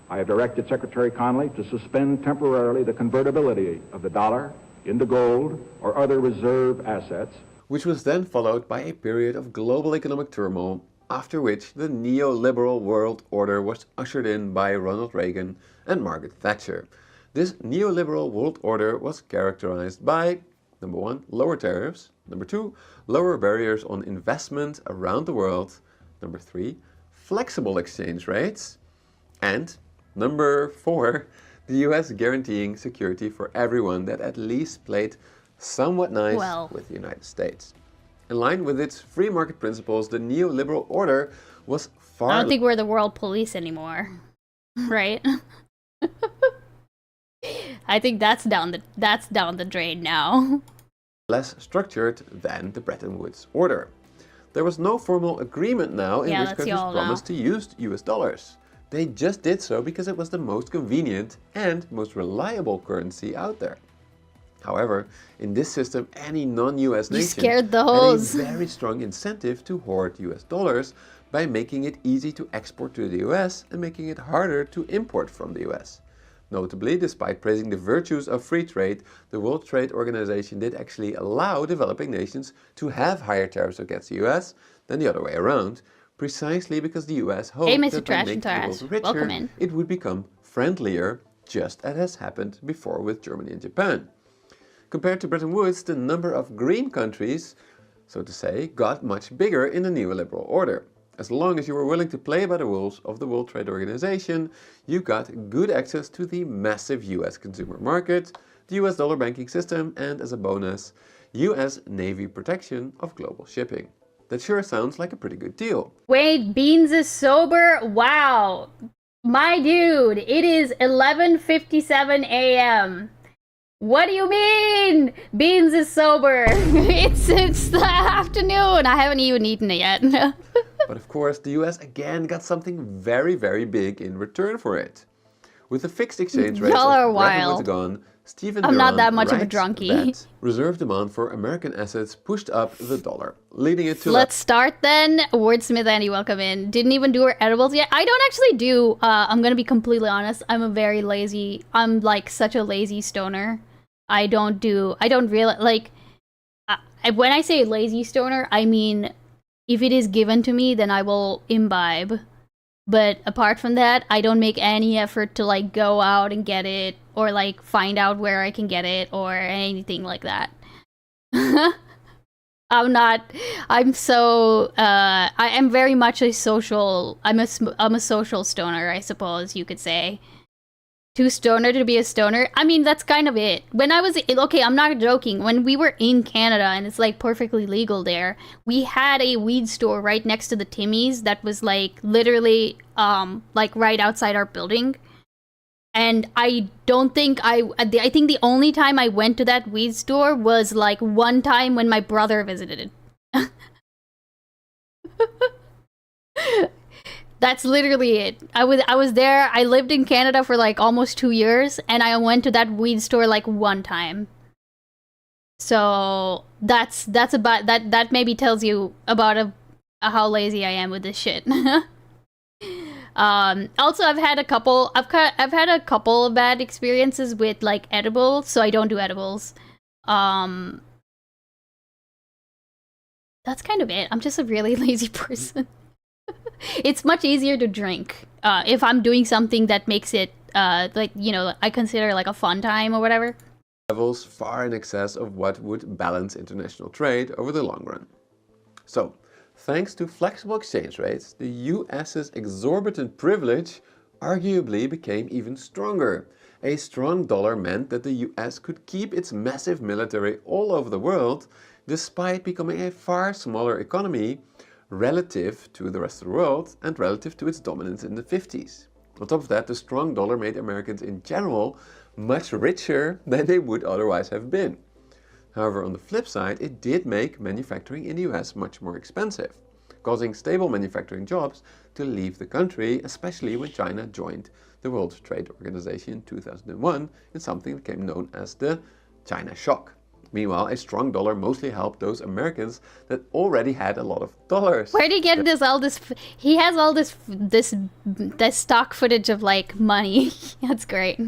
I have directed Secretary Connally to suspend temporarily the convertibility of the dollar into gold or other reserve assets. which was then followed by a period of global economic turmoil, after which the neoliberal world order was ushered in by Ronald Reagan and Margaret Thatcher. This neoliberal world order was characterized by, number 1, lower tariffs, number 2, lower barriers on investment around the world, number 3, flexible exchange rates, and number 4, the US guaranteeing security for everyone that at least played somewhat nice with the United States. In line with its free market principles, the neoliberal order was far... I don't think we're the world police anymore, right? I think that's down the drain now. Less structured than the Bretton Woods order. There was no formal agreement now in which countries promised to use US dollars. They just did so because it was the most convenient and most reliable currency out there. However, in this system, any non-US nation had a very strong incentive to hoard US dollars by making it easy to export to the US and making it harder to import from the US. Notably, despite praising the virtues of free trade, the World Trade Organization did actually allow developing nations to have higher tariffs against the US than the other way around, precisely because the US hoped that by making the world richer, it would become friendlier, just as has happened before with Germany and Japan. Compared to Bretton Woods, the number of green countries, so to say, got much bigger in the neoliberal order. As long as you were willing to play by the rules of the World Trade Organization, you got good access to the massive US consumer market, the US dollar banking system, and as a bonus, US Navy protection of global shipping. That sure sounds like a pretty good deal. Wait, Beans is sober? Wow. My dude, it is 11:57 a.m. What do you mean? Beans is sober. It's the afternoon. I haven't even eaten it yet. But of course, the US again got something very, very big in return for it. With the fixed exchange rate of Bretton Woods gone, Stephen I'm not Duran that much of a writes drunkie. that reserve demand for American assets pushed up the dollar, leading it to... Let's start then. Wordsmith Andy, welcome in. Didn't even do our edibles yet. I don't actually do, I'm gonna be completely honest, I'm like such a lazy stoner. I don't really, like, when I say lazy stoner, I mean, if it is given to me, then I will imbibe. But apart from that, I don't make any effort to, like, go out and get it, or, like, find out where I can get it, or anything like that. I am very much a social, I'm a social stoner, I suppose you could say. Too stoner to be a stoner? I mean, that's kind of it. When I was, okay, I'm not joking. When we were in Canada, and it's like perfectly legal there, we had a weed store right next to the Timmy's that was like literally, like right outside our building. And I think the only time I went to that weed store was like one time when my brother visited it. That's literally it. I was there. I lived in Canada for like almost 2 years, and I went to that weed store like one time. So that's about that. That maybe tells you about how lazy I am with this shit. Also, I've had a couple of bad experiences with like edibles, so I don't do edibles. That's kind of it. I'm just a really lazy person. It's much easier to drink if I'm doing something that makes it like, you know, I consider like a fun time or whatever. Levels far in excess of what would balance international trade over the long run. So, thanks to flexible exchange rates, the US's exorbitant privilege arguably became even stronger. A strong dollar meant that the US could keep its massive military all over the world, despite becoming a far smaller economy relative to the rest of the world and relative to its dominance in the 50s. On top of that, the strong dollar made Americans in general much richer than they would otherwise have been. However, on the flip side, it did make manufacturing in the US much more expensive, causing stable manufacturing jobs to leave the country, especially when China joined the World Trade Organization in 2001 in something that became known as the China Shock. Meanwhile, a strong dollar mostly helped those Americans that already had a lot of dollars. Where did he get he has all this stock footage of like money. That's great.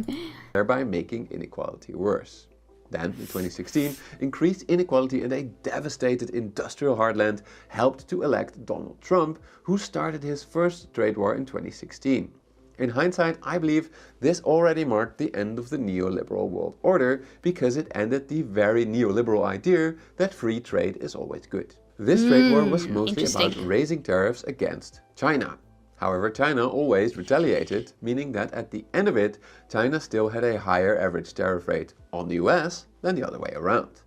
Thereby making inequality worse. then, in 2016, increased inequality and a devastated industrial heartland helped to elect Donald Trump, who started his first trade war in 2016. In hindsight, I believe this already marked the end of the neoliberal world order because it ended the very neoliberal idea that free trade is always good. This trade war was mostly about raising tariffs against China. However, China always retaliated, meaning that at the end of it, China still had a higher average tariff rate on the US than the other way around.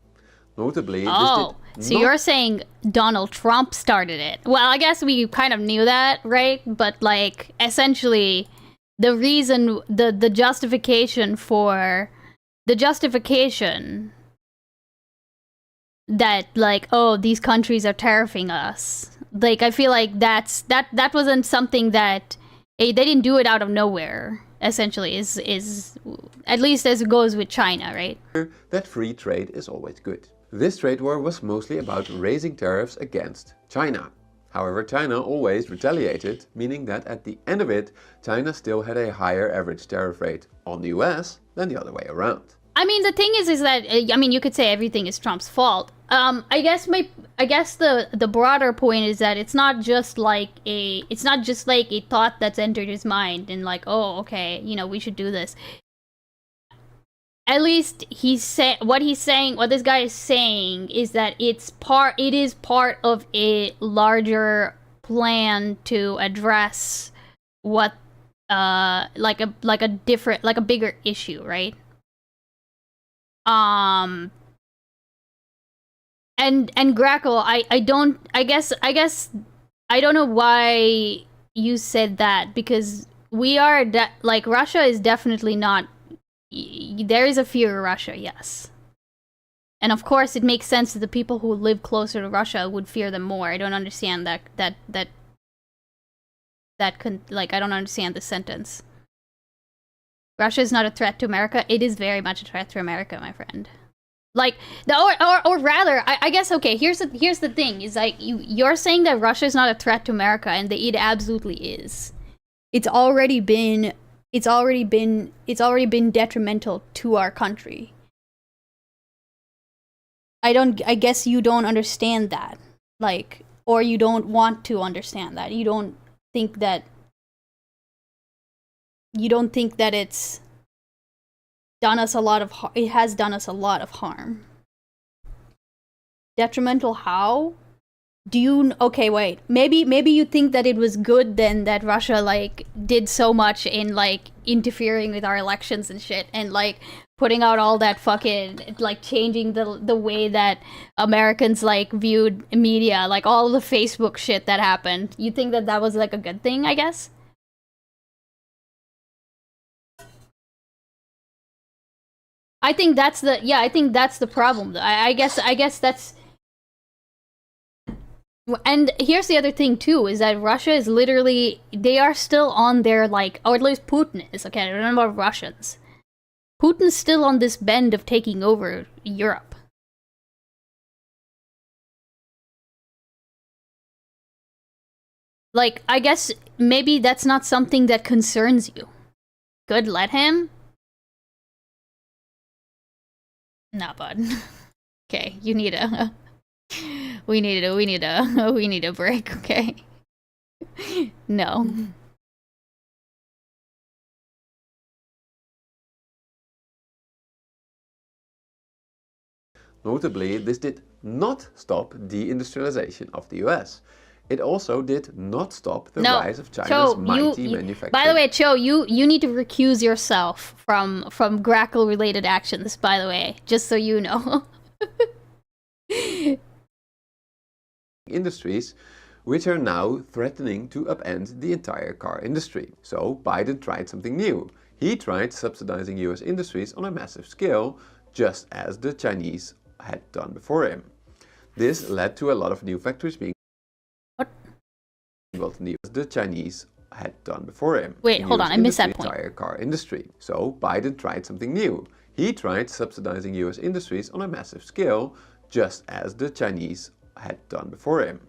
Notably, so you're saying Donald Trump started it. Well, I guess we kind of knew that, right? But like, essentially, the reason, the justification that like, oh, these countries are tariffing us. Like, I feel like that wasn't something that they didn't do it out of nowhere. Essentially, is at least as it goes with China, right? That free trade is always good. This trade war was mostly about raising tariffs against China. However, China always retaliated, meaning that at the end of it, China still had a higher average tariff rate on the US than the other way around. I mean, the thing is that, I mean, you could say everything is Trump's fault. I guess the broader point is that it's not just like a thought that's entered his mind and like, oh, okay, you know, we should do this. At least what this guy is saying is that it is part of a larger plan to address what like a bigger issue, right? And Grackle, I don't know why you said that, because we are like, Russia is definitely not, there is a fear of Russia, yes. And of course it makes sense that the people who live closer to Russia would fear them more. I don't understand I don't understand this sentence. Russia is not a threat to America. It is very much a threat to America, my friend. Like, or rather, I guess, okay, here's the thing, is like, you're saying that Russia is not a threat to America, and it absolutely is. It's already been detrimental to our country. I guess you don't understand that. Like, or you don't want to understand that. You don't think that it's done us a lot of it has done us a lot of harm. Detrimental how? Do you, okay, wait, maybe you think that it was good then that Russia like did so much in like interfering with our elections and shit, and like putting out all that fucking, like changing the way that Americans like viewed media, like all the Facebook shit that happened. You think that was like a good thing, I guess? I think that's the problem. I guess that's. And here's the other thing too, is that Russia is literally, they are still on their like, or at least Putin is, okay, I don't know about Russians. Putin's still on this bend of taking over Europe. Like, I guess maybe that's not something that concerns you. Good, let him. Nah, bud. Okay, you need a... we need a break, okay? No. Notably, this did not stop deindustrialization of the US. It also did not stop the rise of China's mighty manufacturing. By the way, Cho, you need to recuse yourself from Grackle-related actions, by the way, just so you know. Industries which are now threatening to upend the entire car industry. So Biden tried something new. He tried subsidizing US industries on a massive scale, just as the Chinese had done before him. This led to a lot of new factories being built in the Chinese had done before him. Wait, hold on, I missed that point. Entire car industry. So Biden tried something new. He tried subsidizing US industries on a massive scale, just as the Chinese had done before him.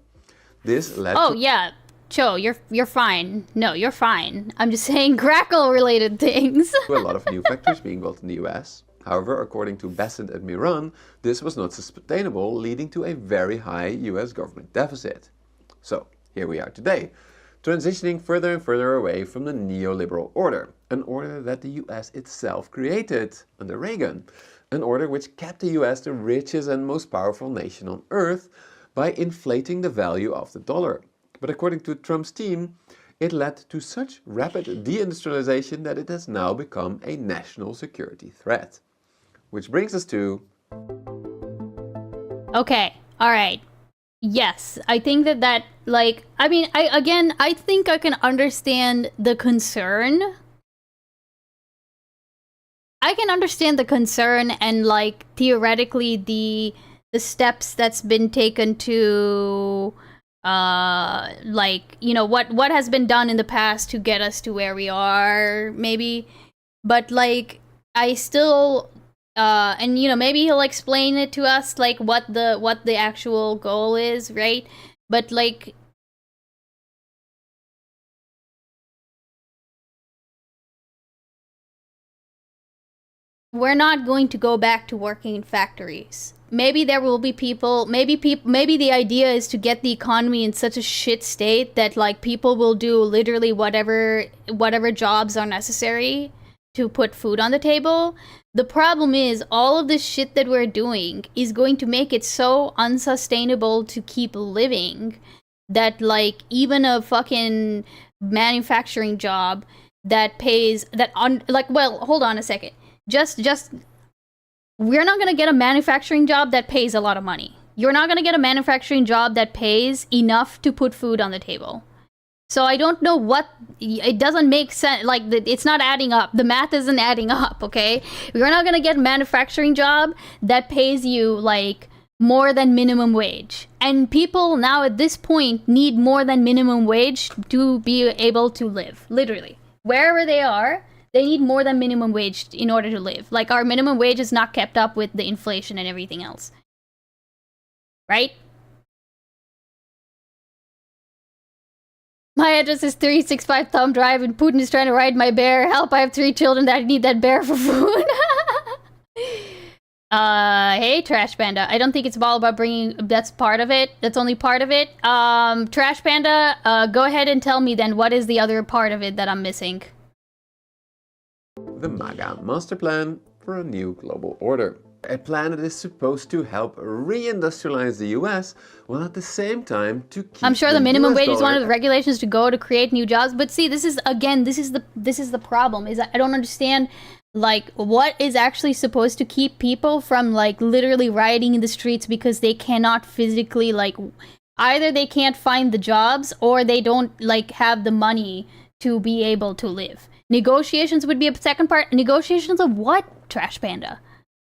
This led to... yeah, Cho, you're fine. No, you're fine. I'm just saying Grackle-related things. to a lot of new factories being built in the US. However, according to Bassett and Miran, this was not sustainable, leading to a very high US government deficit. So, here we are today, transitioning further and further away from the neoliberal order, an order that the US itself created under Reagan, an order which kept the US the richest and most powerful nation on earth by inflating the value of the dollar. But according to Trump's team, it led to such rapid deindustrialization that it has now become a national security threat. Which brings us to... Okay, alright. Yes, I think that like, I mean, I think I can understand the concern. I can understand the concern and like theoretically the steps that's been taken to like, you know, what has been done in the past to get us to where we are, maybe. But like, I still and you know, maybe he'll explain it to us, like what the actual goal is, right? But like, we're not going to go back to working in factories. Maybe there will be people, maybe the idea is to get the economy in such a shit state that like people will do literally whatever jobs are necessary to put food on the table. The problem is all of this shit that we're doing is going to make it so unsustainable to keep living that like even a fucking manufacturing job that pays well, hold on a second. Just we're not going to get a manufacturing job that pays a lot of money. You're not going to get a manufacturing job that pays enough to put food on the table. So I don't know it doesn't make sense, like, it's not adding up. The math isn't adding up, okay? You're not gonna get a manufacturing job that pays you, like, more than minimum wage. And people now at this point need more than minimum wage to be able to live, literally. Wherever they are, they need more than minimum wage in order to live. Like, our minimum wage is not kept up with the inflation and everything else. Right? My address is 365 Thumb Drive and Putin is trying to ride my bear. Help, I have 3 children that need that bear for food. Hey, Trash Panda. I don't think it's all about bringing... That's part of it. That's only part of it. Trash Panda, go ahead and tell me then what is the other part of it that I'm missing. The MAGA Master Plan for a New Global Order. A plan that is supposed to help reindustrialize the US, while at the same time to keep I'm sure the minimum wage is one of the regulations to go to create new jobs. But see, this is the problem. Is I don't understand, like, what is actually supposed to keep people from, like, literally rioting in the streets because they cannot physically, like, either they can't find the jobs or they don't, like, have the money to be able to live. Negotiations would be a second part. Negotiations of what, Trash Panda?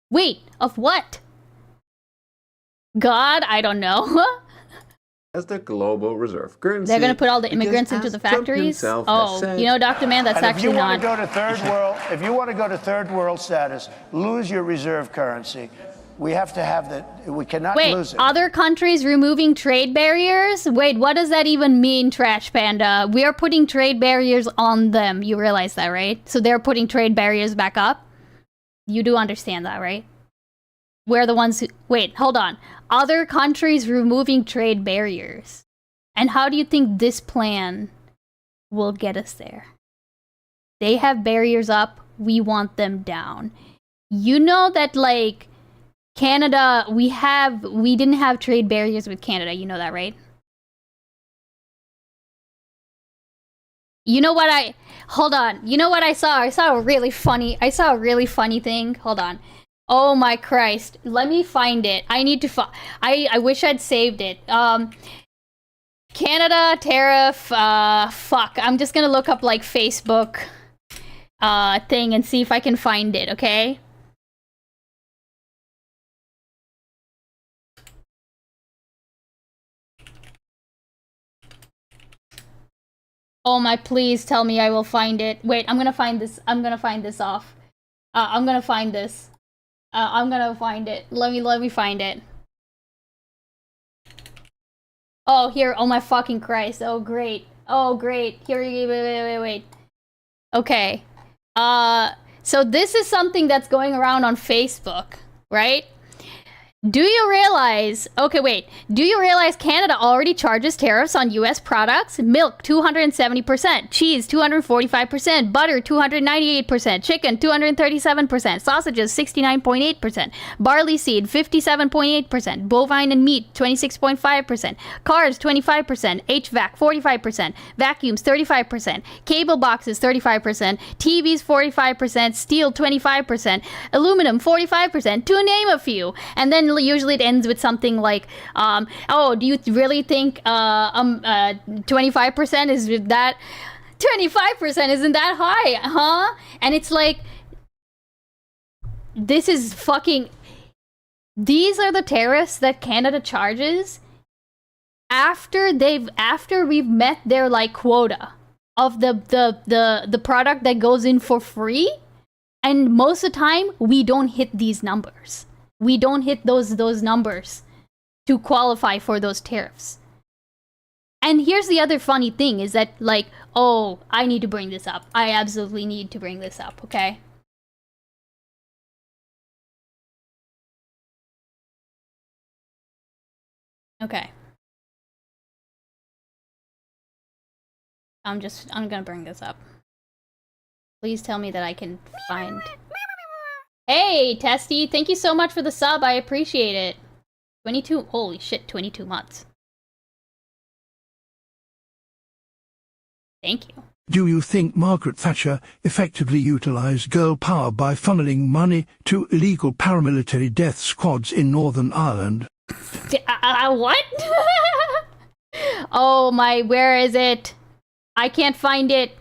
Wait, of what? God, I don't know. As the global reserve currency. They're going to put all the immigrants into the factories? Oh, said, you know, Dr. Man, that's actually not. If you want to go to third world status, lose your reserve currency. We have to have that. We cannot lose it. Wait, other countries removing trade barriers? Wait, what does that even mean, Trash Panda? We are putting trade barriers on them. You realize that, right? So they're putting trade barriers back up? You do understand that, right? We're the ones who... Wait, hold on. Other countries removing trade barriers. And how do you think this plan will get us there? They have barriers up. We want them down. You know that, like, Canada, we didn't have trade barriers with Canada. You know that, right? You know what hold on. You know what I saw? I saw a really funny thing. Hold on. Oh my Christ. Let me find it. I need to I wish I'd saved it. Canada tariff, fuck. I'm just gonna look up, like, Facebook, thing and see if I can find it, okay? Oh my, please tell me I will find it. Wait, I'm gonna find this. I'm gonna find this off. I'm gonna find this. I'm gonna find it. Let me find it. Oh, here. Oh my fucking Christ. Oh, great. Oh, great. Here, wait. Okay. So this is something that's going around on Facebook, right? Do you realize, okay, wait, do you realize Canada already charges tariffs on US products? Milk, 270%, cheese, 245%, butter, 298%, chicken, 237%, sausages, 69.8%, barley seed, 57.8%, bovine and meat, 26.5%, cars, 25%, HVAC, 45%, vacuums, 35%, cable boxes, 35%, TVs, 45%, steel, 25%, aluminum, 45%, to name a few. And then usually it ends with something like, oh, do you really think 25% is that 25% isn't that high, huh? And it's like, this is fucking, these are the tariffs that Canada charges after we've met their like quota of the product that goes in for free. And most of the time we don't hit these numbers. We don't hit those numbers to qualify for those tariffs. And here's the other funny thing is that, like, oh, I need to bring this up. I absolutely need to bring this up, okay? Okay. I'm gonna bring this up. Please tell me that I can find... Hey, Testy, thank you so much for the sub. I appreciate it. 22, holy shit, 22 months. Thank you. Do you think Margaret Thatcher effectively utilised girl power by funneling money to illegal paramilitary death squads in Northern Ireland? What? Oh my, where is it? I can't find it.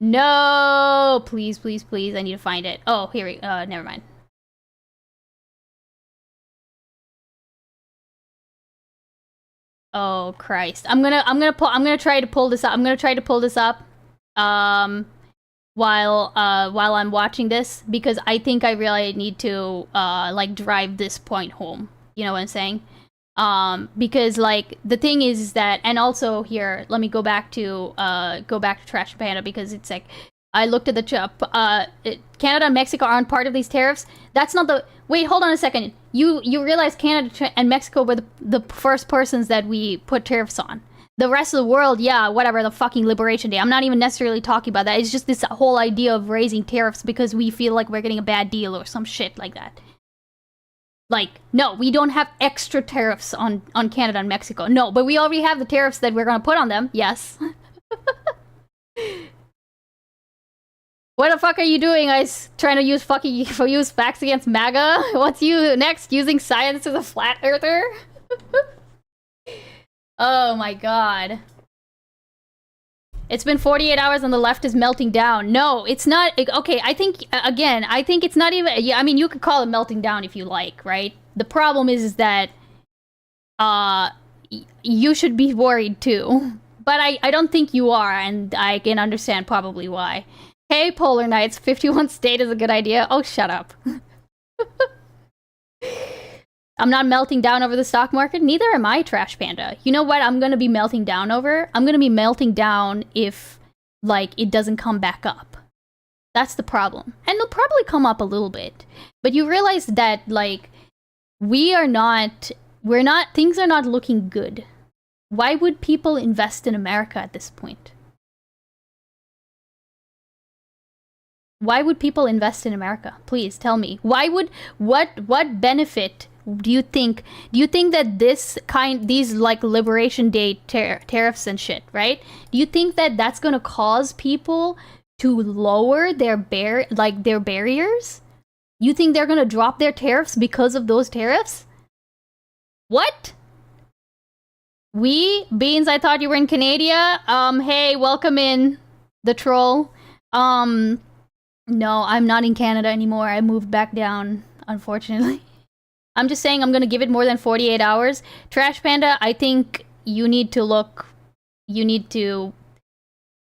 No, please, please, please. I need to find it. Oh, here we never mind. Oh Christ. I'm gonna try to pull this up. I'm gonna try to pull this up while I'm watching this, because I think I really need to like drive this point home. You know what I'm saying? Because like the thing is that, and also here, let me go back to Trash Panda, because it's like, I looked at the Canada and Mexico aren't part of these tariffs. That's not the, wait, hold on a second. You realize Canada and Mexico were the first persons that we put tariffs on. The rest of the world, yeah, whatever, the fucking Liberation Day. I'm not even necessarily talking about that. It's just this whole idea of raising tariffs because we feel like we're getting a bad deal or some shit like that. Like, no, we don't have extra tariffs on Canada and Mexico. No, but we already have the tariffs that we're gonna put on them. Yes. What the fuck are you doing, guys? Trying to use facts against MAGA? What's you next? Using science as a flat earther? Oh my god. It's been 48 hours and the left is melting down. No, it's not. Okay, I think, again, I think it's not even... Yeah, I mean, you could call it melting down if you like, right? The problem is that you should be worried too. But I don't think you are, and I can understand probably why. Hey, Polar Knights, 51 state is a good idea. Oh, shut up. I'm not melting down over the stock market. Neither am I, Trash Panda. You know what I'm going to be melting down over? I'm going to be melting down if, like, it doesn't come back up. That's the problem. And it'll probably come up a little bit. But you realize that, like, things are not looking good. Why would people invest in America at this point? Why would people invest in America? Please tell me. Why would, what benefit do you think that these like Liberation Day tariffs and shit, right? Do you think that that's gonna cause people to lower their barriers? You think they're gonna drop their tariffs because of those tariffs? What? Beans, I thought you were in Canada. Hey, welcome in, the troll. No, I'm not in Canada anymore. I moved back down, unfortunately. I'm just saying I'm gonna give it more than 48 hours. Trash Panda, I think you need to look a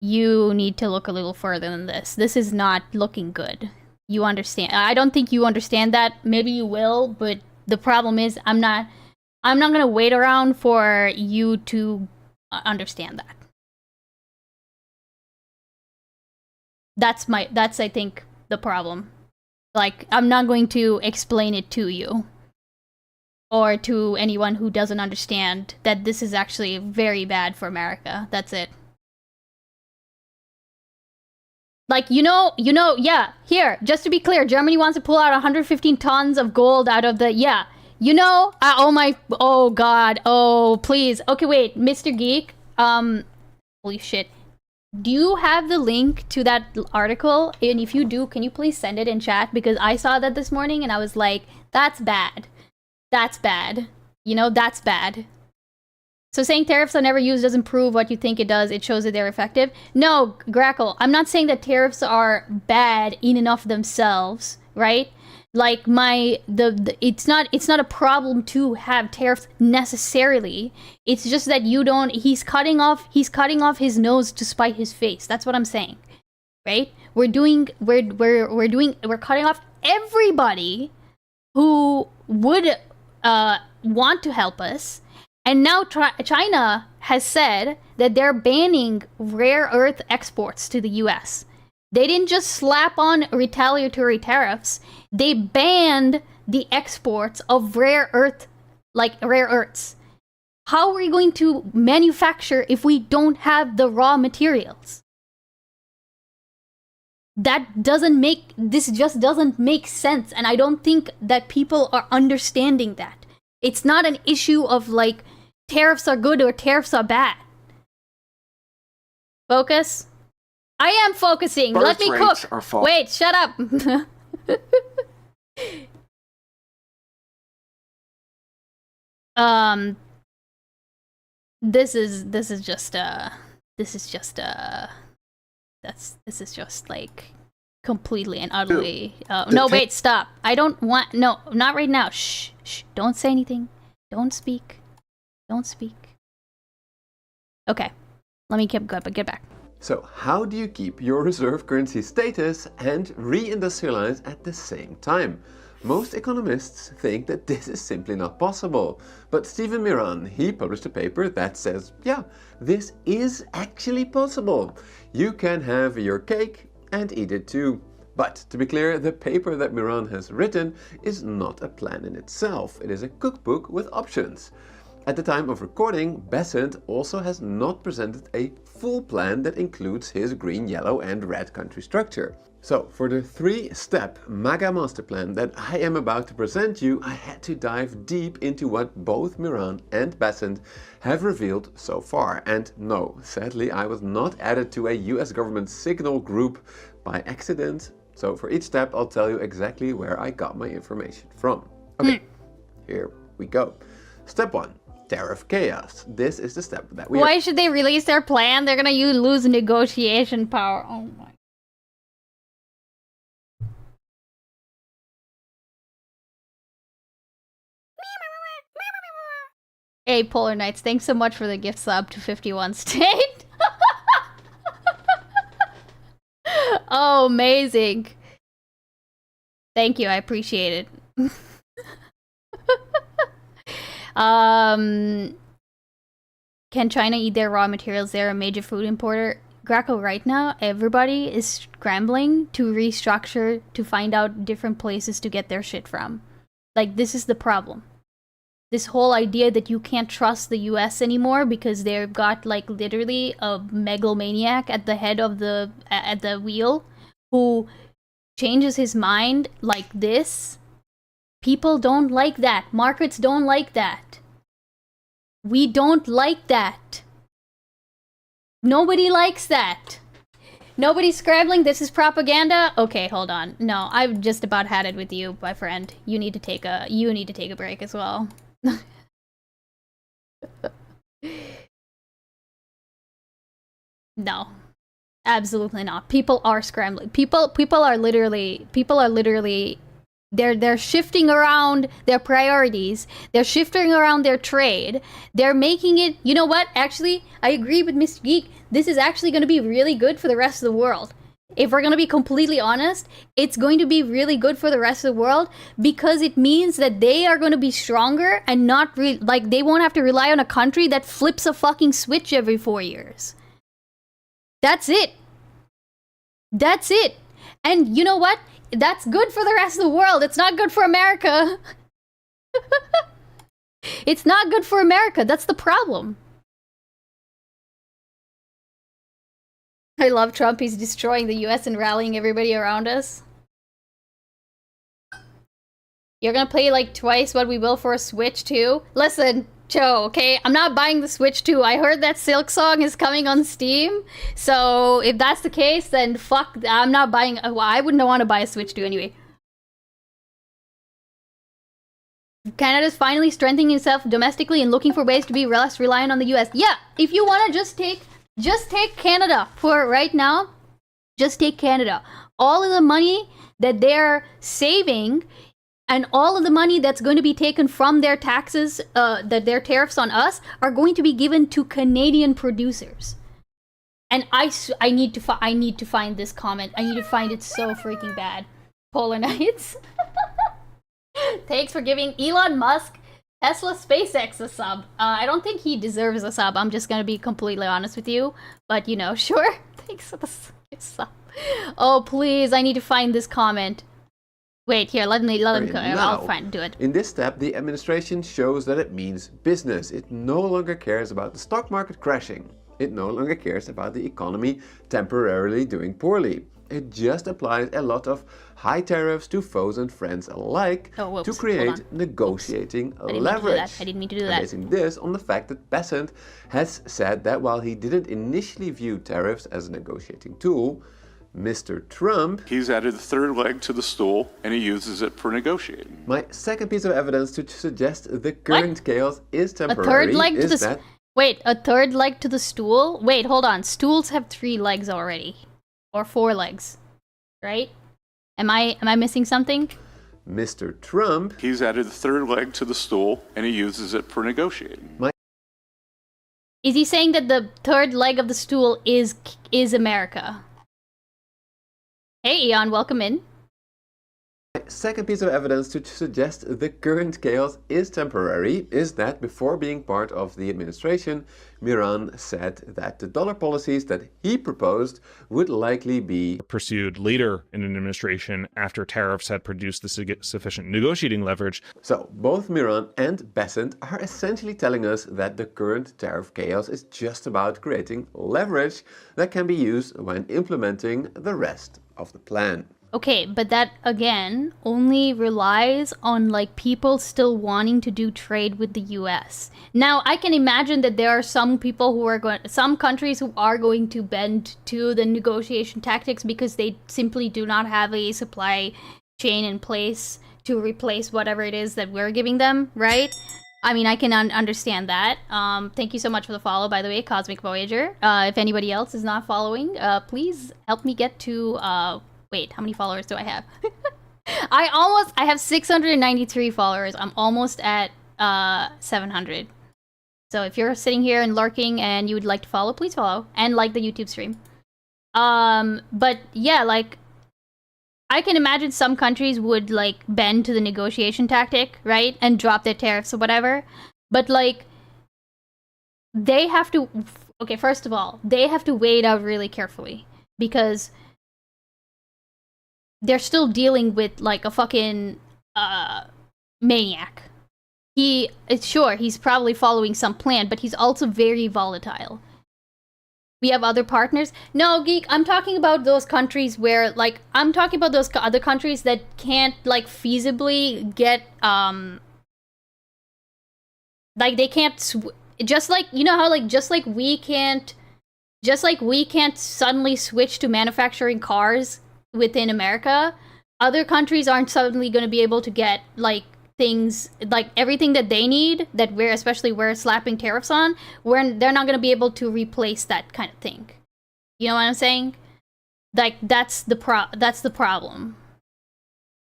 little further than this. This is not looking good. You understand? I don't think you understand that. Maybe you will, but the problem is I'm not gonna wait around for you to understand that. That's I think the problem. Like, I'm not going to explain it to you. Or to anyone who doesn't understand that this is actually very bad for America. That's it. Like, yeah, here, just to be clear, Germany wants to pull out 115 tons of gold out of the, oh god, oh, please. Okay, wait, Mr. Geek, holy shit. Do you have the link to that article? And if you do, can you please send it in chat? Because I saw that this morning and I was like, that's bad. That's bad. That's bad. So saying tariffs are never used doesn't prove what you think it does. It shows that they're effective. No, Grackle, I'm not saying that tariffs are bad in and of themselves, right? Like it's not a problem to have tariffs necessarily. It's just that he's cutting off his nose to spite his face. That's what I'm saying. Right? We're cutting off everybody who would want to help us. And now China has said that they're banning rare earth exports to the US. They didn't just slap on retaliatory tariffs. They banned the exports of rare earths. How are we going to manufacture if we don't have the raw materials? This just doesn't make sense. And I don't think that people are understanding that. It's not an issue of like, tariffs are good or tariffs are bad. Focus. I am focusing. Let me cook. Wait, shut up. This is just like completely and utterly. No, wait, stop. I don't want. No, not right now. Shh. Don't say anything. Don't speak. Okay, let me get back. So how do you keep your reserve currency status and reindustrialize at the same time? Most economists think that this is simply not possible. But Stephen Miran, he published a paper that says, yeah, this is actually possible. You can have your cake and eat it too. But to be clear, the paper that Miran has written is not a plan in itself. It is a cookbook with options. At the time of recording, Besant also has not presented a full plan that includes his green, yellow and red country structure. So for the 3-step MAGA master plan that I am about to present you, I had to dive deep into what both Miran and Besant have revealed so far. And no, sadly I was not added to a US government signal group by accident. So for each step I'll tell you exactly where I got my information from. Okay, here we go. Step 1. Tariff chaos. This is the step that we Why should they release their plan? They're gonna lose negotiation power. Oh my. Hey, Polar Knights, thanks so much for the gift sub to 51 State. Oh, amazing. Thank you, I appreciate it. Can China eat their raw materials? They're a major food importer. Graco, right now, everybody is scrambling to restructure to find out different places to get their shit from. Like, this is the problem. This whole idea that you can't trust the US anymore because they've got, like, literally a megalomaniac at the head of at the wheel who changes his mind like this. People don't like that. Markets don't like that. We don't like that. Nobody likes that. Nobody's scrambling. This is propaganda. Okay, hold on. No, I've just about had it with you, my friend. You need to take a break as well. No. Absolutely not. People are scrambling. People are literally they're shifting around their priorities. They're shifting around their trade. They're making it, you know what? Actually, I agree with Mr. Geek. This is actually going to be really good for the rest of the world. If we're going to be completely honest, it's going to be really good for the rest of the world because it means that they are going to be stronger and not like they won't have to rely on a country that flips a fucking switch every 4 years. That's it. That's it. And you know what? That's good for the rest of the world. It's not good for America. It's not good for America. That's the problem. I love Trump. He's destroying the US and rallying everybody around us. You're gonna play like twice what we will for a Switch too? Listen, Joe, okay? I'm not buying the Switch 2. I heard that Silk Song is coming on Steam. So if that's the case, then fuck, I'm not buying. Well, I wouldn't want to buy a Switch 2 anyway. Canada's finally strengthening itself domestically and looking for ways to be less reliant on the US. Yeah, if you want to just take Canada for right now. Just take Canada. All of the money that they're saving and all of the money that's going to be taken from their taxes, their tariffs on us, are going to be given to Canadian producers. And I need to find this comment. I need to find it so freaking bad. Polar Knights. Thanks for giving Elon Musk Tesla SpaceX a sub. I don't think he deserves a sub. I'm just gonna be completely honest with you. But you know, sure. Thanks for the sub. Oh please, I need to find this comment. Wait, here, let him go. I'll do it. In this step, the administration shows that it means business. It no longer cares about the stock market crashing. It no longer cares about the economy temporarily doing poorly. It just applies a lot of high tariffs to foes and friends alike to create negotiating leverage. I didn't mean to do that. Basing this on the fact that Besant has said that while he didn't initially view tariffs as a negotiating tool, Mr. Trump... He's added the third leg to the stool, and he uses it for negotiating. My second piece of evidence to suggest the current chaos is temporary a third leg to the Wait, a third leg to the stool? Wait, hold on. Stools have 3 legs already. Or 4 legs. Right? Am I missing something? Mr. Trump... He's added the third leg to the stool, and he uses it for negotiating. Is he saying that the third leg of the stool is America? Hey, Eon, welcome in. My second piece of evidence to suggest the current chaos is temporary is that before being part of the administration, Miran said that the dollar policies that he proposed would likely be pursued later in an administration after tariffs had produced the sufficient negotiating leverage. So both Miran and Besant are essentially telling us that the current tariff chaos is just about creating leverage that can be used when implementing the rest of the plan. Okay, but that, again, only relies on, like, people still wanting to do trade with the US. Now, I can imagine that there are some people who are some countries who are going to bend to the negotiation tactics because they simply do not have a supply chain in place to replace whatever it is that we're giving them, right? I mean, I can understand that. Thank you so much for the follow, by the way, Cosmic Voyager. If anybody else is not following, please help me get to... Wait, how many followers do I have? I have 693 followers. I'm almost at 700. So if you're sitting here and lurking and you would like to follow, please follow and like the YouTube stream. But yeah, like I can imagine some countries would like bend to the negotiation tactic, right? And drop their tariffs or whatever. But like they have to, okay, first of all, they have to weigh it out really carefully because they're still dealing with like a fucking maniac. He's probably following some plan, but he's also very volatile. We have other partners. No, Geek, I'm talking about those countries where, like, I'm talking about those other countries that can't, like, feasibly get, like, they can't, just like, you know how, like, just like we can't suddenly switch to manufacturing cars within America, other countries aren't suddenly going to be able to get like things like everything that they need that we're slapping tariffs on. They're not going to be able to replace that kind of thing. You know what I'm saying? Like that's the problem.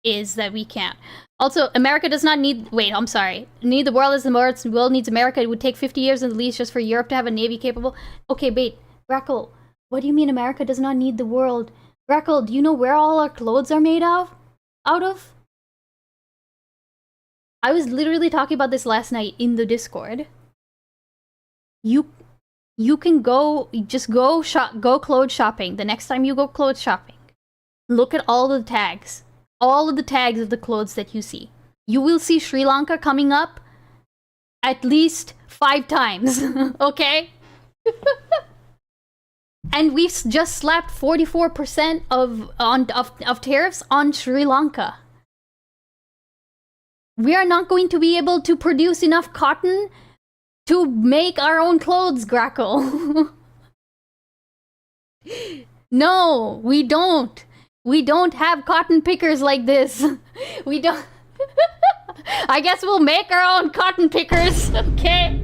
Is that we can't. Also, America does not need. Wait, I'm sorry. Need the world as the world needs America. It would take 50 years at least just for Europe to have a navy capable. Okay, wait, Rackle. What do you mean America does not need the world? Rackle, do you know where all our clothes are made out of? I was literally talking about this last night in the Discord. You can go clothes shopping the next time you go clothes shopping. look at all the tags. All of the tags of the clothes that you see. You will see Sri Lanka coming up at least 5 times, okay? And we've just slapped 44% of tariffs on Sri Lanka. We are not going to be able to produce enough cotton to make our own clothes, Grackle. No, we don't. We don't have cotton pickers like this. We don't. I guess we'll make our own cotton pickers, okay?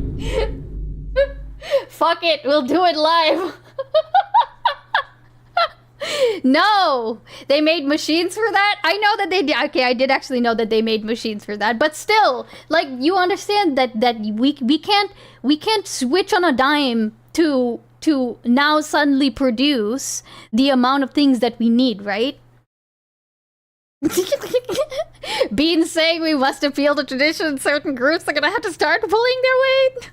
Fuck it, we'll do it live. No, they made machines for that. I know that they did. Okay, I did actually know that they made machines for that. But still, like, you understand that we can't switch on a dime to now suddenly produce the amount of things that we need, right? Bean saying we must appeal to tradition. Certain groups are gonna have to start pulling their weight.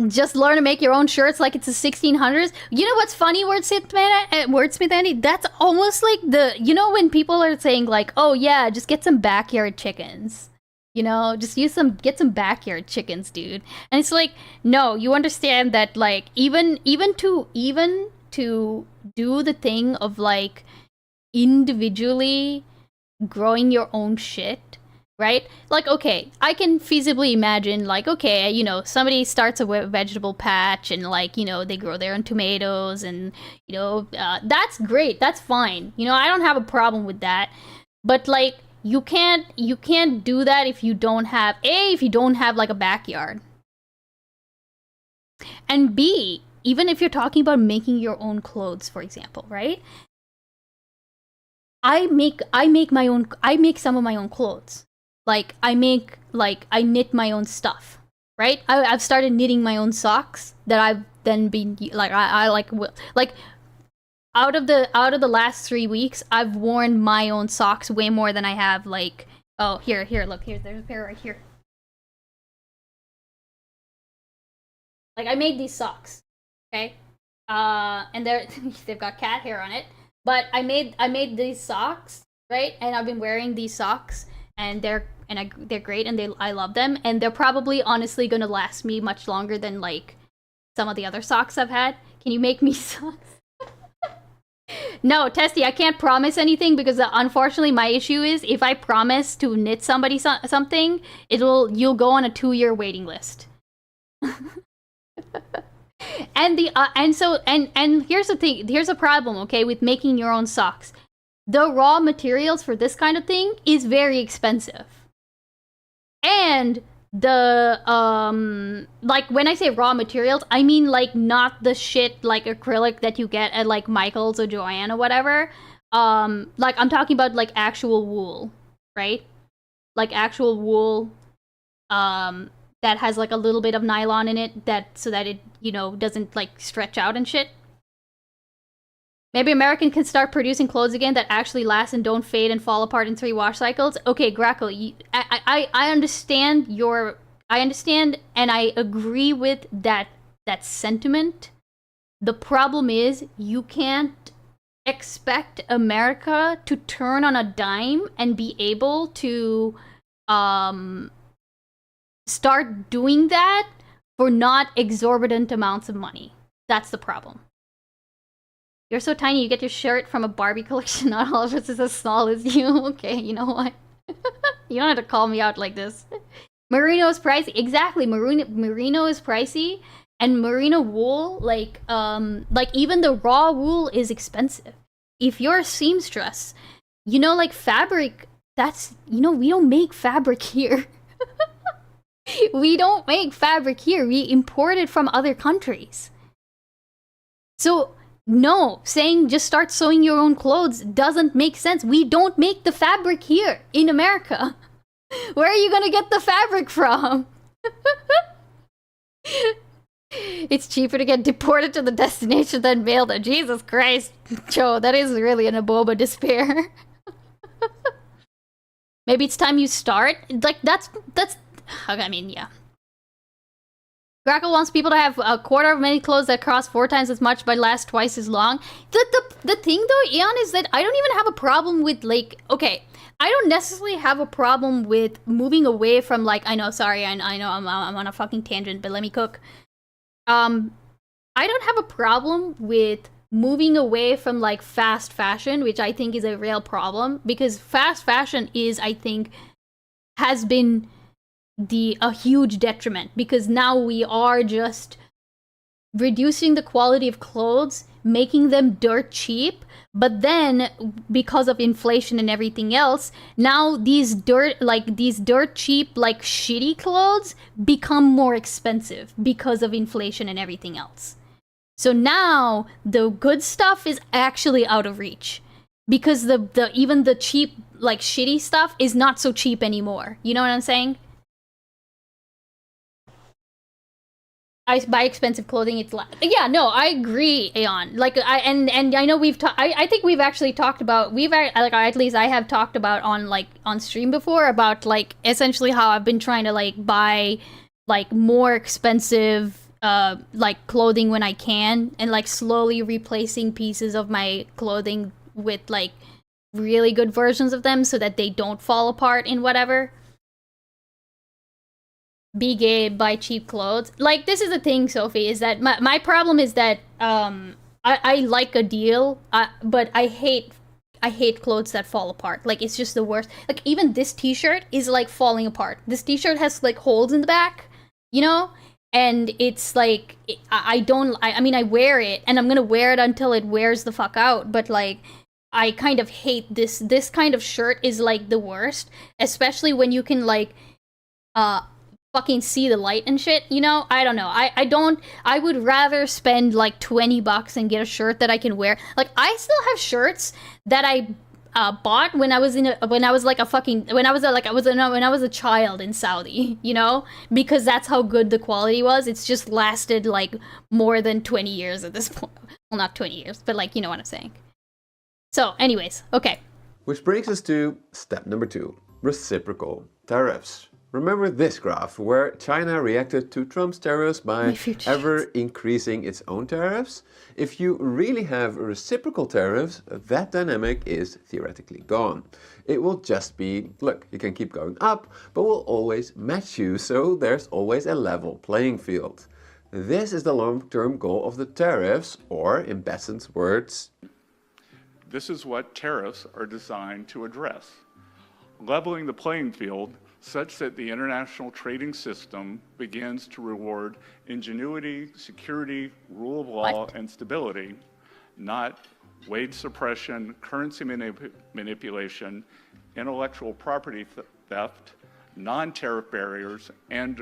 Just learn to make your own shirts like it's the 1600s. You know what's funny, Wordsmith Andy? That's almost like you know when people are saying like, oh yeah, just get some backyard chickens. You know, just get some backyard chickens, dude. And it's like, no, you understand that like even to do the thing of like individually growing your own shit, right? Like, okay, I can feasibly imagine, like, okay, you know, somebody starts a vegetable patch and, like, you know, they grow their own tomatoes and, you know, that's great. That's fine. You know, I don't have a problem with that. But, like, you can't do that if you don't have, if you don't have, like, a backyard. And B, even if you're talking about making your own clothes, for example, right? I make some of my own clothes. Like, I knit my own stuff, right? I've started knitting my own socks that I've then been, like, I out of the last 3 weeks, I've worn my own socks way more than I have, like, oh, here, look, there's a pair right here. Like, I made these socks, okay? And they've got cat hair on it, but I made these socks, right? And I've been wearing these socks, and they're great, and I love them, and they're probably honestly gonna last me much longer than like some of the other socks I've had. Can you make me socks? No, Testy, I can't promise anything because unfortunately my issue is if I promise to knit somebody something, you'll go on a 2-year waiting list. And here's the thing, here's a problem, okay, with making your own socks. The raw materials for this kind of thing is very expensive. And the, like, when I say raw materials, I mean, like, not the shit, like, acrylic that you get at, like, Michael's or Joann or whatever. Like, I'm talking about, like, actual wool, right? Like, actual wool, that has, like, a little bit of nylon in it, so that it, you know, doesn't, like, stretch out and shit. Maybe American can start producing clothes again that actually last and don't fade and fall apart in 3 wash cycles. Okay, Grackle, I understand I understand and I agree with that sentiment. The problem is you can't expect America to turn on a dime and be able to start doing that for not exorbitant amounts of money. That's the problem. You're so tiny, you get your shirt from a Barbie collection. Not all of us is as small as you. Okay, you know what? You don't have to call me out like this. Merino is pricey. Exactly, merino is pricey. And merino wool, like even the raw wool is expensive. If you're a seamstress, you know, like fabric, that's, you know, we don't make fabric here. We don't make fabric here. We import it from other countries. So, no, saying just start sewing your own clothes doesn't make sense. We don't make the fabric here in America. Where are you gonna get the fabric from? It's cheaper to get deported to the destination than mail there. Jesus Christ, Joe, that is really an aboba despair. Maybe it's time you start. Like, that's, I mean, yeah. Grackle wants people to have a quarter of many clothes that cost 4 times as much but last twice as long. The thing though, Eon, is that I don't even have a problem with like, okay, I don't necessarily have a problem with moving away from like, I know I'm on a fucking tangent, but let me cook. I don't have a problem with moving away from like fast fashion, which I think is a real problem, because fast fashion is, I think, has been a huge detriment, because now we are just reducing the quality of clothes, making them dirt cheap, but then because of inflation and everything else, now these dirt cheap like shitty clothes become more expensive because of inflation and everything else. So now the good stuff is actually out of reach, because the even the cheap like shitty stuff is not so cheap anymore. You know what I'm saying? I buy expensive clothing. It's yeah, no, I agree, Aeon. Like and I know we've I think we've actually talked about at least I have talked about on stream before about like essentially how I've been trying to like buy like more expensive like clothing when I can, and like slowly replacing pieces of my clothing with like really good versions of them so that they don't fall apart in whatever. Be gay, buy cheap clothes. Like, this is the thing, Sophie, is that my problem is that I like a deal, but I hate clothes that fall apart. Like, it's just the worst. Like, even this t-shirt is like falling apart. This t-shirt has like holes in the back, you know? And it's like, I mean, I wear it, and I'm gonna wear it until it wears the fuck out, but like, I kind of hate this kind of shirt is like the worst, especially when you can like fucking see the light and shit, you know? I don't know. I would rather spend like $20 and get a shirt that I can wear. Like, I still have shirts that I bought when I was a child in Saudi, you know? Because that's how good the quality was. It's just lasted like more than 20 years at this point. Well, not 20 years, but like, you know what I'm saying. So, anyways, okay. Which brings us to step number 2, reciprocal tariffs. Remember this graph where China reacted to Trump's tariffs by ever increasing its own tariffs? If you really have reciprocal tariffs, that dynamic is theoretically gone. It will just be, look, you can keep going up, but we'll always match you, so there's always a level playing field. This is the long-term goal of the tariffs, or in Besant's words, this is what tariffs are designed to address. Leveling the playing field such that the international trading system begins to reward ingenuity, security, rule of law, and stability, not wage suppression, currency manipulation, intellectual property theft, non-tariff barriers, and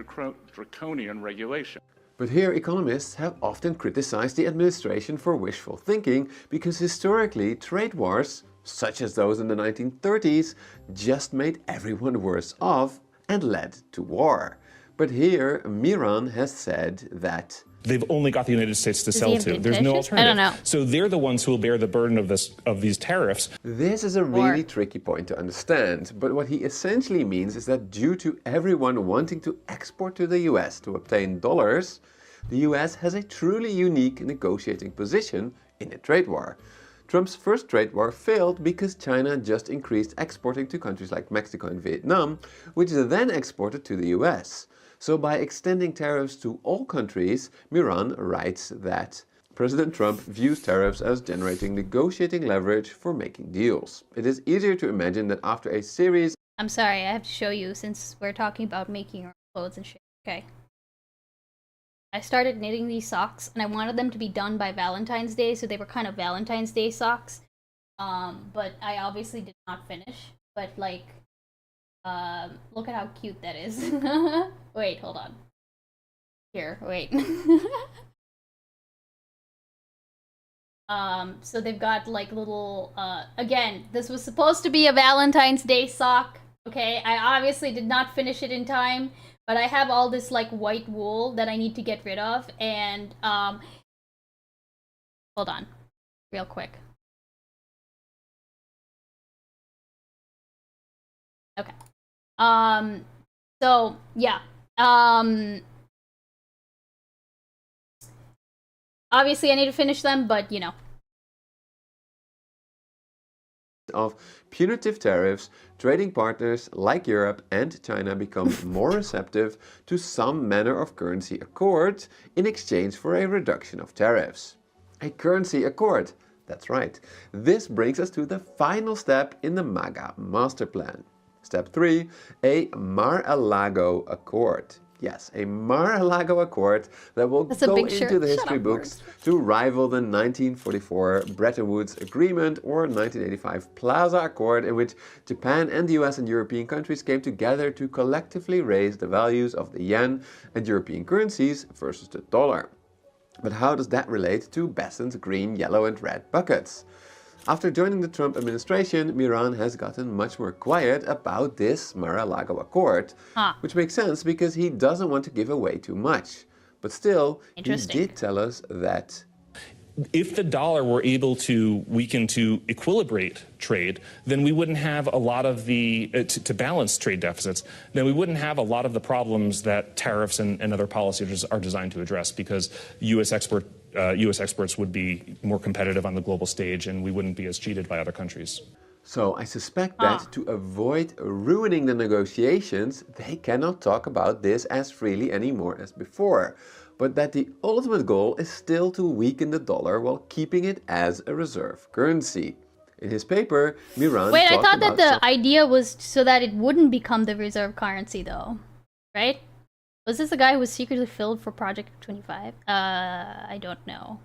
draconian regulation. But here economists have often criticized the administration for wishful thinking, because historically trade wars, such as those in the 1930s, just made everyone worse off and led to war. But here Miran has said that they've only got the United States to sell to. There's no alternative. I don't know. So they're the ones who will bear the burden of these tariffs. This is a really tricky point to understand, but what he essentially means is that due to everyone wanting to export to the US to obtain dollars, the US has a truly unique negotiating position in a trade war. Trump's first trade war failed because China just increased exporting to countries like Mexico and Vietnam, which then exported to the US. So by extending tariffs to all countries, Miran writes that President Trump views tariffs as generating negotiating leverage for making deals. It is easier to imagine that after a series... I'm sorry, I have to show you since we're talking about making our clothes and shit. Okay. I started knitting these socks, and I wanted them to be done by Valentine's Day, so they were kind of Valentine's Day socks. But I obviously did not finish. But, like, look at how cute that is. Wait, hold on. Here, wait. So they've got, like, little, again, this was supposed to be a Valentine's Day sock, okay? I obviously did not finish it in time. But I have all this, like, white wool that I need to get rid of, and, hold on, real quick. Okay. So, yeah, Obviously, I need to finish them, but you know. Of punitive tariffs, trading partners like Europe and China become more receptive to some manner of currency accord in exchange for a reduction of tariffs. A currency accord, that's right. This brings us to the final step in the MAGA master plan. Step 3, a Mar-a-Lago Accord. Yes, a Mar-a-Lago Accord that will go into the history books to rival the 1944 Bretton Woods Agreement or 1985 Plaza Accord, in which Japan and the US and European countries came together to collectively raise the values of the yen and European currencies versus the dollar. But how does that relate to Besson's green, yellow and red buckets? After joining the Trump administration, Miran has gotten much more quiet about this Mar-a-Lago Accord, which makes sense because he doesn't want to give away too much. But still, he did tell us that if the dollar were able to weaken to equilibrate trade, then we wouldn't have a lot of the, to balance trade deficits, then we wouldn't have a lot of the problems that tariffs and other policies are designed to address, because U.S. exports would be more competitive on the global stage and we wouldn't be as cheated by other countries. So I suspect that to avoid ruining the negotiations, they cannot talk about this as freely anymore as before. But that the ultimate goal is still to weaken the dollar while keeping it as a reserve currency. In his paper, Miran Wait, I thought that the idea was so that it wouldn't become the reserve currency though, right? Was this the guy who was secretly filled for Project 25? I don't know.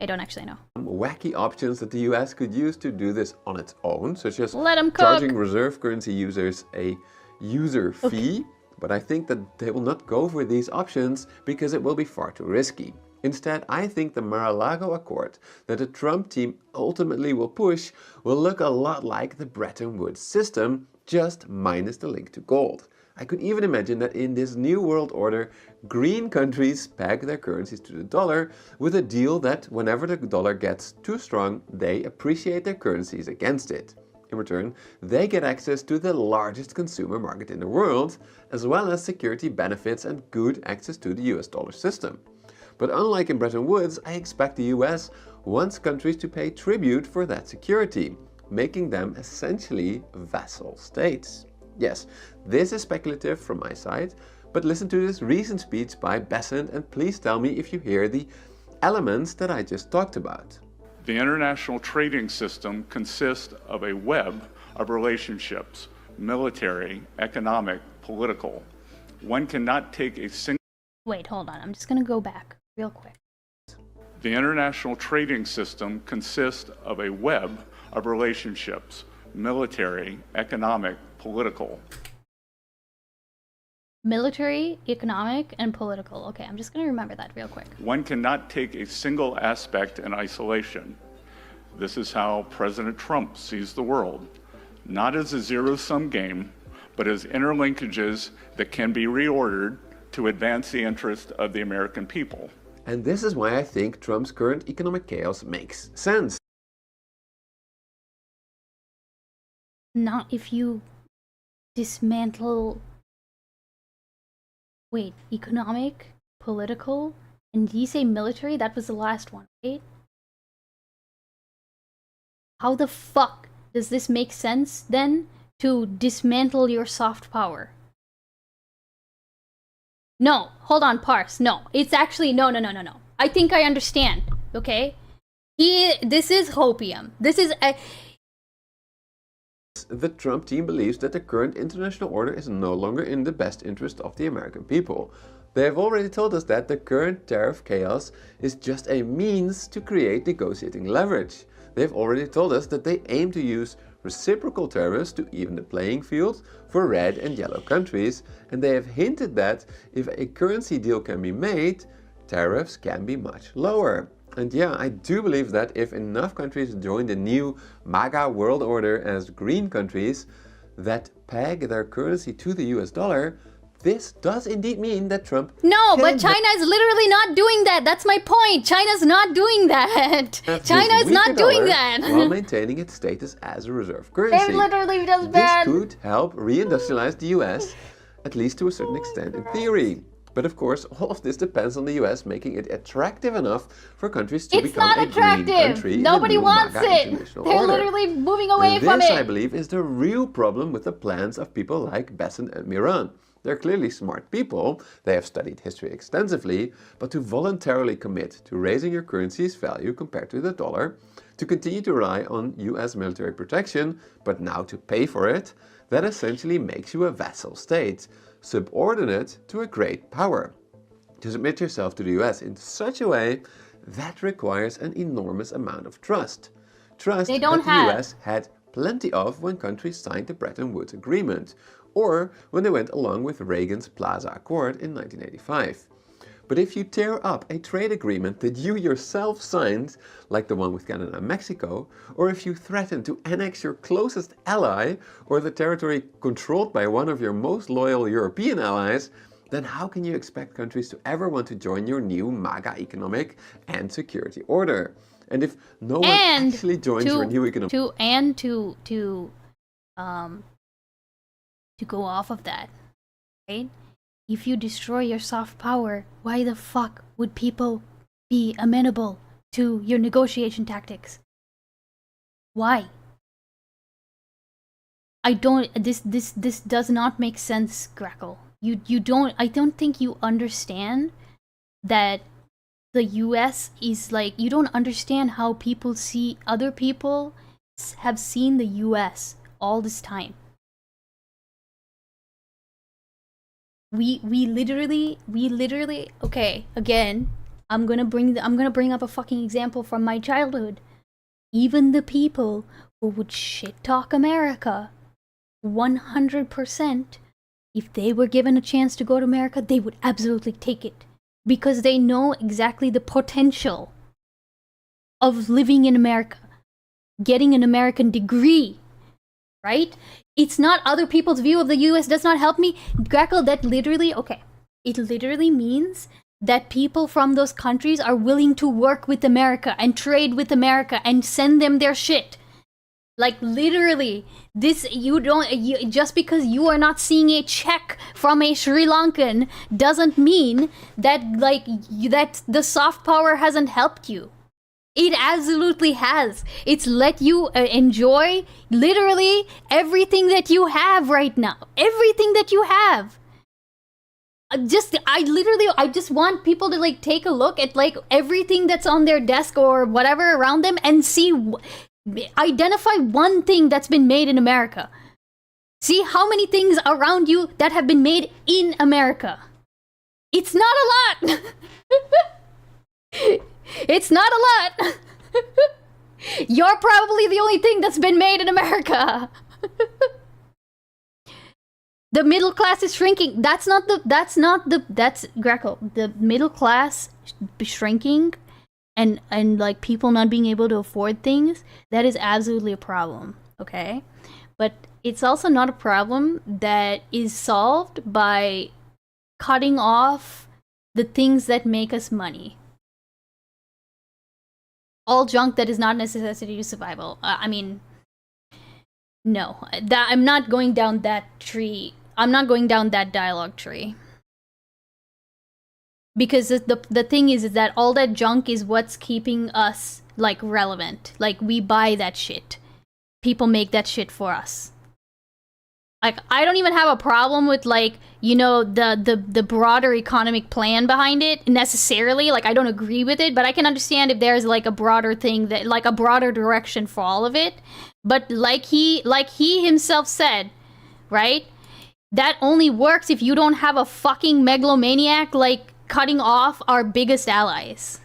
I don't actually know. Wacky options that the US could use to do this on its own, such as Let 'em cook. charging reserve currency users a user fee. But I think that they will not go for these options because it will be far too risky. Instead, I think the Mar-a-Lago Accord that the Trump team ultimately will push will look a lot like the Bretton Woods system, just minus the link to gold. I could even imagine that in this new world order, green countries peg their currencies to the dollar with a deal that whenever the dollar gets too strong, they appreciate their currencies against it. In return, they get access to the largest consumer market in the world, as well as security benefits and good access to the US dollar system. But unlike in Bretton Woods, I expect the US wants countries to pay tribute for that security, making them essentially vassal states. Yes, this is speculative from my side, but listen to this recent speech by Besant and please tell me if you hear the elements that I just talked about. The international trading system consists of a web of relationships, military, economic, political. One cannot take a single... Wait, hold on. I'm just gonna go back real quick. The international trading system consists of a web of relationships, military, economic, political. Military, economic, and political. Okay, I'm just gonna remember that real quick. One cannot take a single aspect in isolation. This is how President Trump sees the world, not as a zero-sum game, but as interlinkages that can be reordered to advance the interest of the American people. And this is why I think Trump's current economic chaos makes sense. Not if you dismantle... Wait, economic, political, and did you say military? That was the last one, right? How the fuck does this make sense, then, to dismantle your soft power? No, hold on, Parse. No, it's actually... No. I think I understand, okay? This is hopium. This is... The Trump team believes that the current international order is no longer in the best interest of the American people. They have already told us that the current tariff chaos is just a means to create negotiating leverage. They have already told us that they aim to use reciprocal tariffs to even the playing field for red and yellow countries, and they have hinted that if a currency deal can be made, tariffs can be much lower. And yeah, I do believe that if enough countries join the new MAGA world order as green countries that peg their currency to the US dollar, this does indeed mean that Trump... No, but China is literally not doing that. That's my point. China's not doing that. China is not doing that. While maintaining its status as a reserve currency. They literally does that. This could help reindustrialize the US, at least to a certain extent in theory. But of course, all of this depends on the US making it attractive enough for countries to It's become not a green attractive. country in the Nobody new wants MAGA it. international They're order. literally moving away from This, it. I believe, is the real problem with the plans of people like Besant and Miran. They're clearly smart people, they have studied history extensively, but to voluntarily commit to raising your currency's value compared to the dollar, to continue to rely on US military protection, but now to pay for it, that essentially makes you a vassal state, subordinate to a great power. To submit yourself to the US in such a way, that requires an enormous amount of trust. Trust They don't that the have. US had plenty of when countries signed the Bretton Woods Agreement, or when they went along with Reagan's Plaza Accord in 1985. But if you tear up a trade agreement that you yourself signed, like the one with Canada and Mexico, or if you threaten to annex your closest ally or the territory controlled by one of your most loyal European allies, then how can you expect countries to ever want to join your new MAGA economic and security order? And if no one actually joins your new economic... To go off of that, right? If you destroy your soft power, why the fuck would people be amenable to your negotiation tactics? Why? I don't. This does not make sense, Grackle. You don't. I don't think you understand that the U.S. is like. You don't understand how people see other people have seen the U.S. all this time. We literally okay, again, I'm gonna bring up a fucking example from my childhood. Even the people who would shit talk America 100%, if they were given a chance to go to America, they would absolutely take it. Because they know exactly the potential of living in America, getting an American degree, right? It's not other people's view of the US does not help me. Grackle, that literally, okay. It literally means that people from those countries are willing to work with America and trade with America and send them their shit. Like literally, this, just because you are not seeing a check from a Sri Lankan doesn't mean that that the soft power hasn't helped you. It absolutely has. It's let you enjoy literally everything that you have right now. Everything that you have. I just want people to like take a look at like everything that's on their desk or whatever around them and see, identify one thing that's been made in America. See how many things around you that have been made in America. It's not a lot. It's not a lot. You're probably the only thing that's been made in America. The middle class is shrinking. That's Greco. The middle class shrinking and like people not being able to afford things, that is absolutely a problem, okay? But it's also not a problem that is solved by cutting off the things that make us money. All junk that is not a necessity to survival. I mean, no. I'm not going down that tree. I'm not going down that dialogue tree. Because the thing is that all that junk is what's keeping us, like, relevant. Like, we buy that shit. People make that shit for us. Like, I don't even have a problem with, like, you know, the broader economic plan behind it, necessarily. Like, I don't agree with it, but I can understand if there's, like, a broader thing, that, like, a broader direction for all of it. But like he himself said, right? That only works if you don't have a fucking megalomaniac, like, cutting off our biggest allies.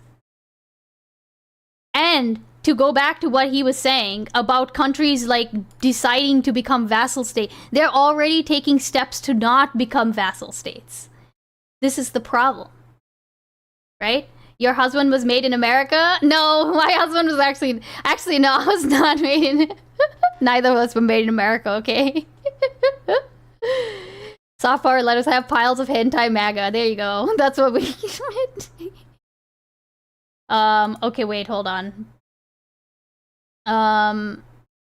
And to go back to what he was saying about countries like deciding to become vassal state, they're already taking steps to not become vassal states. This is the problem, right? Your husband was made in America? No, my husband was actually no, I was not made in. Neither of us were made in America, okay? Soft power let us have piles of hentai MAGA. There you go. That's what we okay, wait, hold on.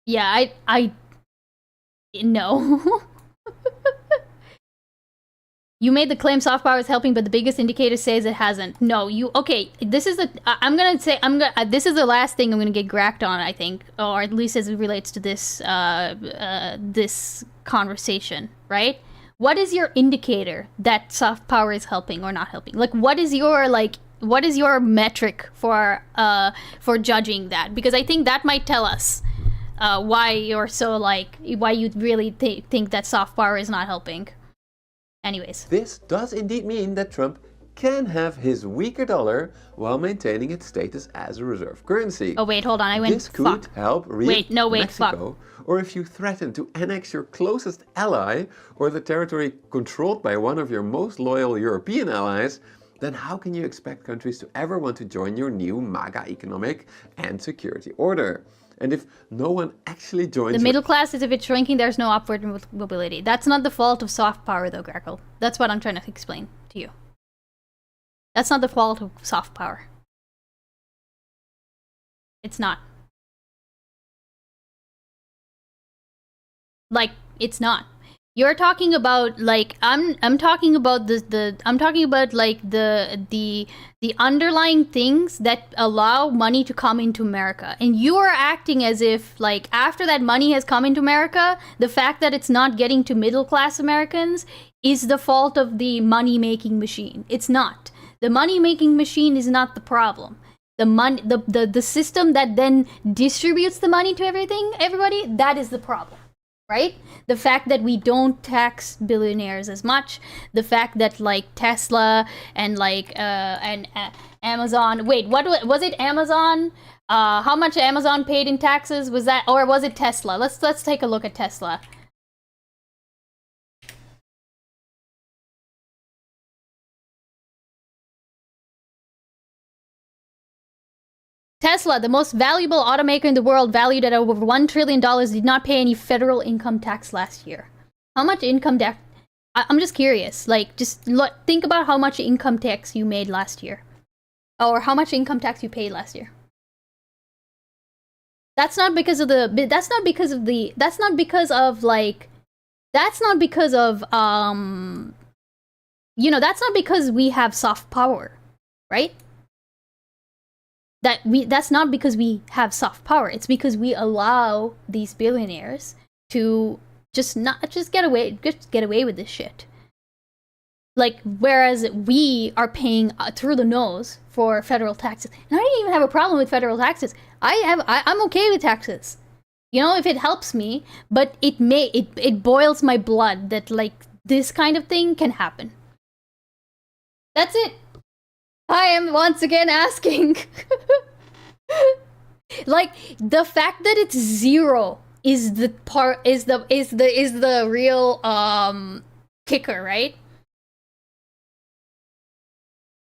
Yeah, no. You made the claim soft power is helping, but the biggest indicator says it hasn't. No, okay, this is this is the last thing I'm gonna get gracked on, I think, or at least as it relates to this, this conversation, right? What is your indicator that soft power is helping or not helping? Like, what is your metric for judging that? Because I think that might tell us why you're so why you really think that soft power is not helping. Anyways. This does indeed mean that Trump can have his weaker dollar while maintaining its status as a reserve currency. Oh wait, hold on, I went This could help Mexico, or if you threaten to annex your closest ally or the territory controlled by one of your most loyal European allies, then how can you expect countries to ever want to join your new MAGA economic and security order? And if no one actually joins... The middle class is if it's shrinking, there's no upward mobility. That's not the fault of soft power, though, Grackle. That's what I'm trying to explain to you. That's not the fault of soft power. It's not. Like, it's not. You're talking about I'm talking about the underlying things that allow money to come into America, and you are acting as if after that money has come into America, the fact that it's not getting to middle class Americans is the fault of the money making machine. It's not. The money making machine is not the problem. The system that then distributes the money to everybody, that is the problem. Right? The fact that we don't tax billionaires as much, the fact that Tesla and Amazon. Wait, what was it? Amazon? How much Amazon paid in taxes? Was that, or was it Tesla? Let's take a look at Tesla. Tesla, the most valuable automaker in the world, valued at over $1 trillion, did not pay any federal income tax last year. How much income tax? I'm just curious. Think about how much income tax you made last year. Or how much income tax you paid last year. That's not because of that's not because of we have soft power, right? That's not because we have soft power. It's because we allow these billionaires to just get away with this shit. Whereas we are paying through the nose for federal taxes. And I don't even have a problem with federal taxes. I'm okay with taxes. If it helps me, but it boils my blood that this kind of thing can happen. That's it. I am once again asking. The fact that it's zero is the real kicker, right?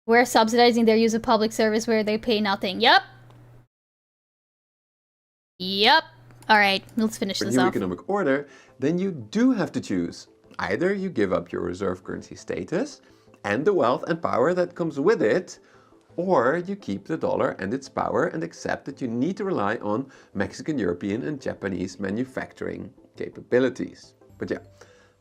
We're subsidizing their use of public service where they pay nothing. Yep. All right, let's finish this off. New economic order, then you do have to choose. Either you give up your reserve currency status and the wealth and power that comes with it, or you keep the dollar and its power and accept that you need to rely on Mexican, European and Japanese manufacturing capabilities. But yeah,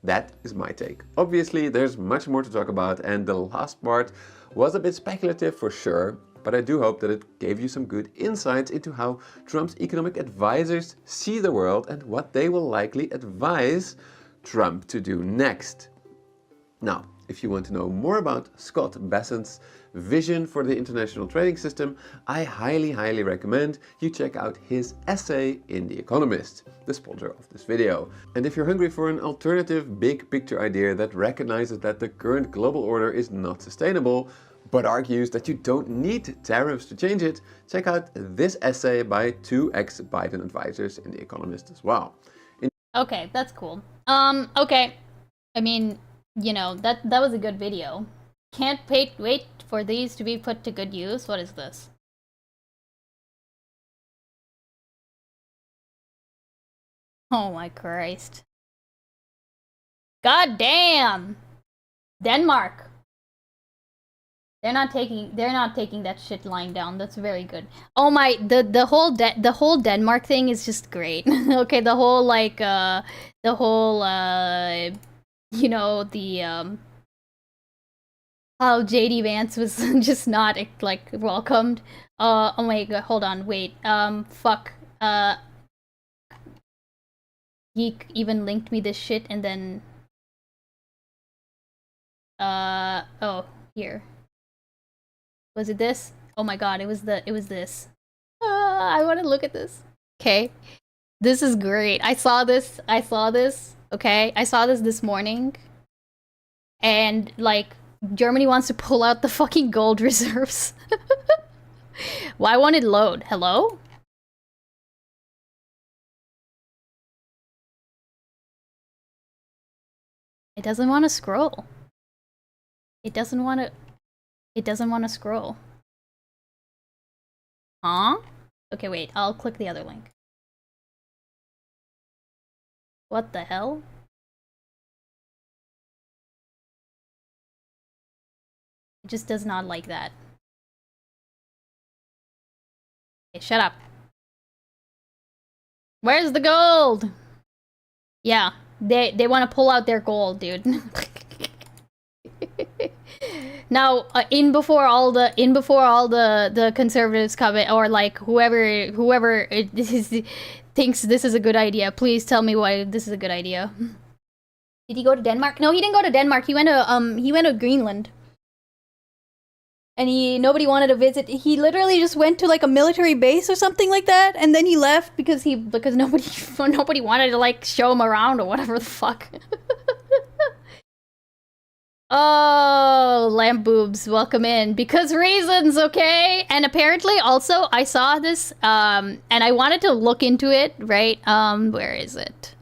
that is my take. Obviously, there's much more to talk about, and the last part was a bit speculative for sure, but I do hope that it gave you some good insights into how Trump's economic advisors see the world and what they will likely advise Trump to do next. Now, if you want to know more about Scott Bessent's vision for the international trading system, I highly recommend you check out his essay in The Economist, the sponsor of this video. And if you're hungry for an alternative big picture idea that recognizes that the current global order is not sustainable, but argues that you don't need tariffs to change it, check out this essay by two ex-Biden advisors in The Economist as well. Okay, that's cool. Okay. I mean, that was a good video. Can't wait for these to be put to good use. What is this? Oh my Christ. God damn! Denmark. They're not taking that shit lying down. That's very good. Oh my, the whole Denmark thing is just great. Okay, the whole how JD Vance was just not like welcomed. Oh my god, hold on, wait. Fuck. Geek even linked me this shit and then oh, here. Was it this? Oh my god, it was this. I want to look at this. Okay. This is great. I saw this. Okay? I saw this morning. And like Germany wants to pull out the fucking gold reserves. Why won't it load? Hello? It doesn't want to scroll. It doesn't want to scroll. Huh? Okay, wait. I'll click the other link. What the hell? It just does not like that. Okay, shut up. Where's the gold? Yeah, they want to pull out their gold, dude. Now, in before all the conservatives come in, or like whoever thinks this is a good idea, please tell me why this is a good idea. Did he go to Denmark? No, he didn't go to Denmark. He went to Greenland. And nobody wanted to visit. He literally just went to like a military base or something like that, and then he left because nobody wanted to like show him around or whatever the fuck. Oh, lamp boobs, welcome in. Because reasons, okay? And apparently also I saw this and I wanted to look into it, right? Where is it?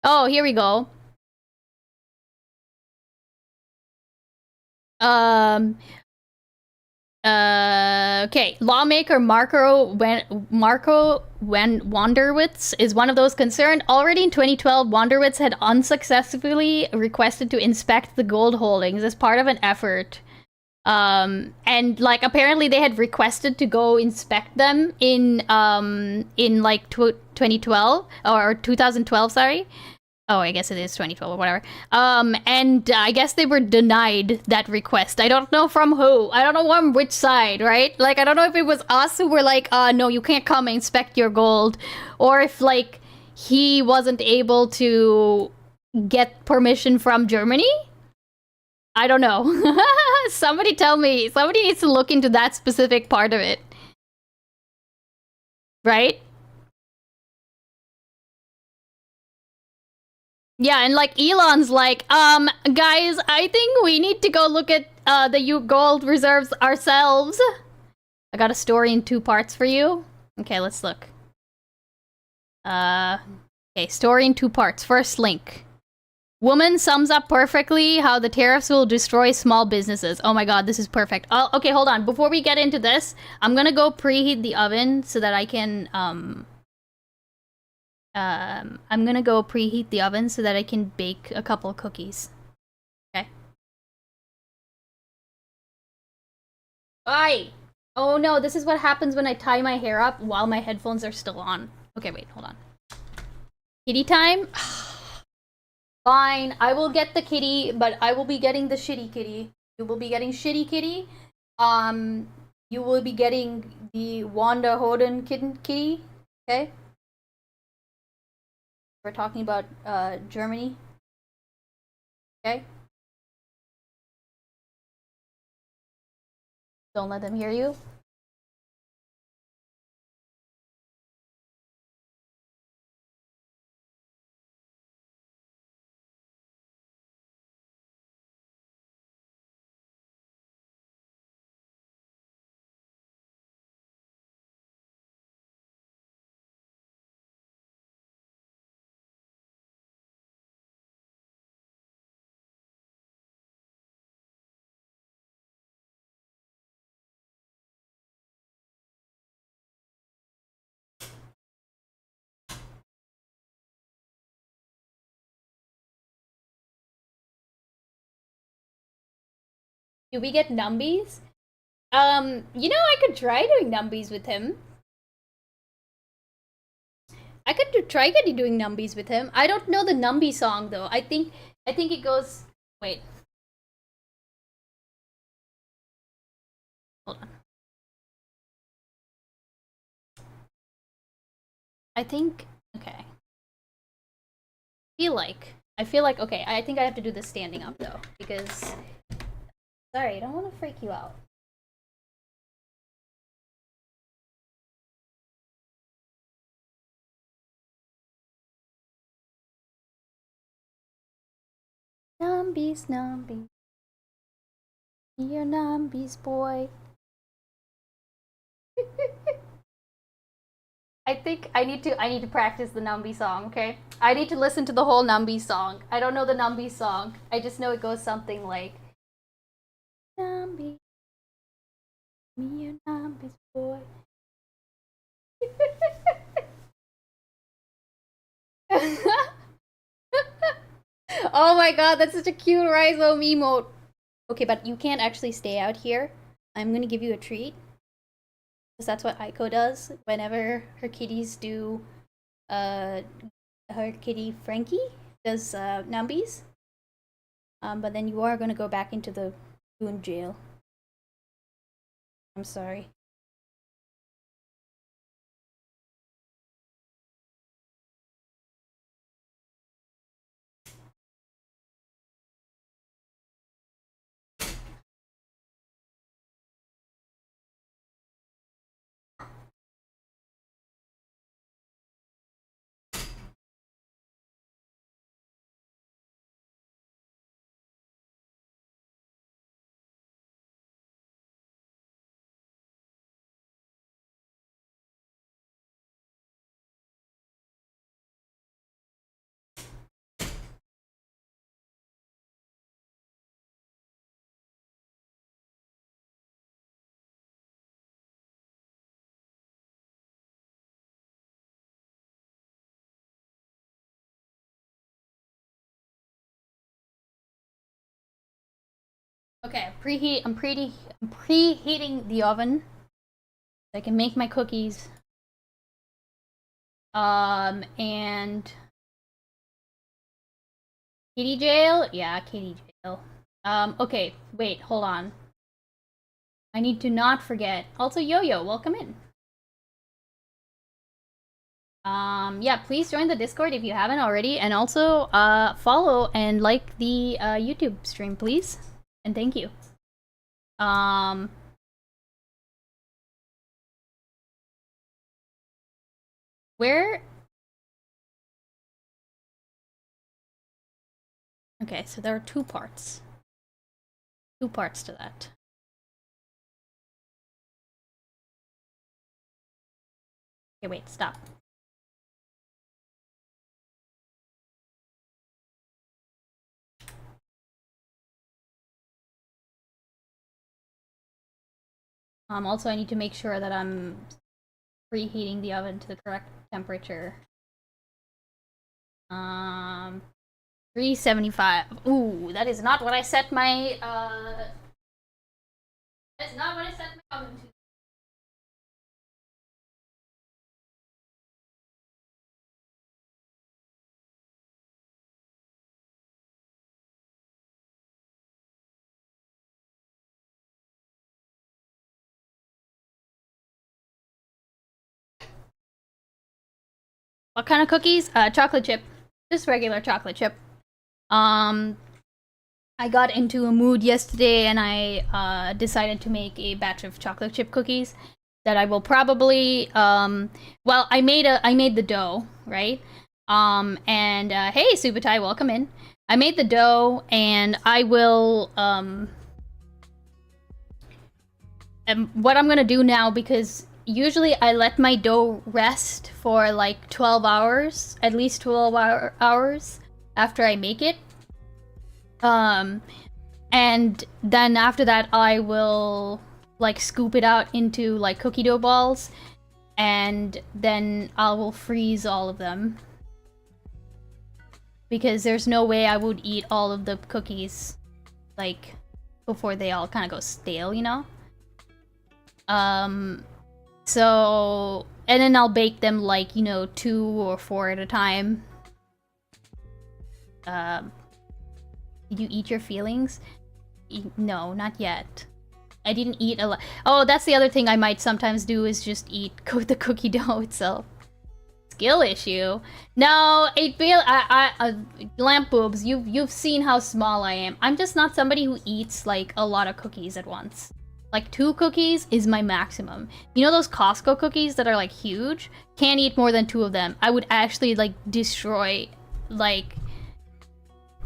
Oh, here we go. Okay, lawmaker Marco Wanderwitz is one of those concerned. Already in 2012, Wanderwitz had unsuccessfully requested to inspect the gold holdings as part of an effort. And like apparently they had requested to go inspect them in like 2012 or 2012, sorry. Oh, I guess it is 2012 or whatever. And I guess they were denied that request. I don't know from who. I don't know from which side, right? Like, I don't know if it was us who were like, no, you can't come and inspect your gold. Or if, like, he wasn't able to get permission from Germany? I don't know. Somebody tell me. Somebody needs to look into that specific part of it. Right? Yeah, and like Elon's like, guys, I think we need to go look at the gold reserves ourselves. I got a story in 2 parts for you. Okay, let's look. Okay, story in 2 parts. First link. Woman sums up perfectly how the tariffs will destroy small businesses. Oh my god, this is perfect. Okay, hold on. Before we get into this, I'm gonna go preheat the oven so that I can, I'm gonna go preheat the oven so that I can bake a couple cookies. Okay. Aye! Oh no, this is what happens when I tie my hair up while my headphones are still on. Okay, wait, hold on. Kitty time? Fine, I will get the kitty, but I will be getting the shitty kitty. You will be getting shitty kitty. You will be getting the Wanda Hoden kitty. Okay? We're talking about Germany. Okay? Don't let them hear you. Do we get numbies? You know, I could try doing numbies with him. I could try doing numbies with him. I don't know the numby song though. I think it goes. Wait. I think, okay. I feel like, okay, I think I have to do this standing up though, because, sorry, I don't want to freak you out. Numbies, numbies. You're numbies, boy. I think I need to practice the Numby song, okay? I need to listen to the whole Numby song. I don't know the Numby song. I just know it goes something like Numby, me a Numby's boy. Oh my god, that's such a cute rhizome emote. Okay, but you can't actually stay out here. I'm gonna give you a treat. Because that's what Aiko does whenever her kitties do, her kitty Frankie does, numbies. But then you are gonna go back into the goon jail. I'm sorry. Okay, I'm preheating the oven so I can make my cookies. And kitty jail? Yeah, kitty jail. Okay, wait, hold on. I need to not forget. Also, Yo-Yo, welcome in. Yeah, please join the Discord if you haven't already, and also, follow and like the, YouTube stream, please. And thank you. Where? Okay, so there are two parts. Two parts to that. Okay, wait, stop. Also I need to make sure that I'm preheating the oven to the correct temperature. 375. Ooh, that is not what I set my, that is not what I set my oven to. What kind of cookies? Chocolate chip. Just regular chocolate chip. I got into a mood yesterday and I decided to make a batch of chocolate chip cookies that I will probably well, I made the dough, right? And hey Subutai, welcome in. I made the dough and I will and what I'm gonna do now, because usually I let my dough rest for like 12 hours, at least 12 hours after I make it. And then after that I will like scoop it out into like cookie dough balls, and then I will freeze all of them. Because there's no way I would eat all of the cookies like before they all kind of go stale, you know? So, and then I'll bake them like, you know, 2 or 4 at a time. Did you eat your feelings? No, not yet. I didn't eat a lot. Oh, that's the other thing I might sometimes do, is just eat the cookie dough itself. skill issue. No, lamp boobs. You've seen how small I am. I'm just not somebody who eats like a lot of cookies at once. Like 2 cookies is my maximum. You know those Costco cookies that are like huge? Can't eat more than 2 of them. I would actually like destroy, like,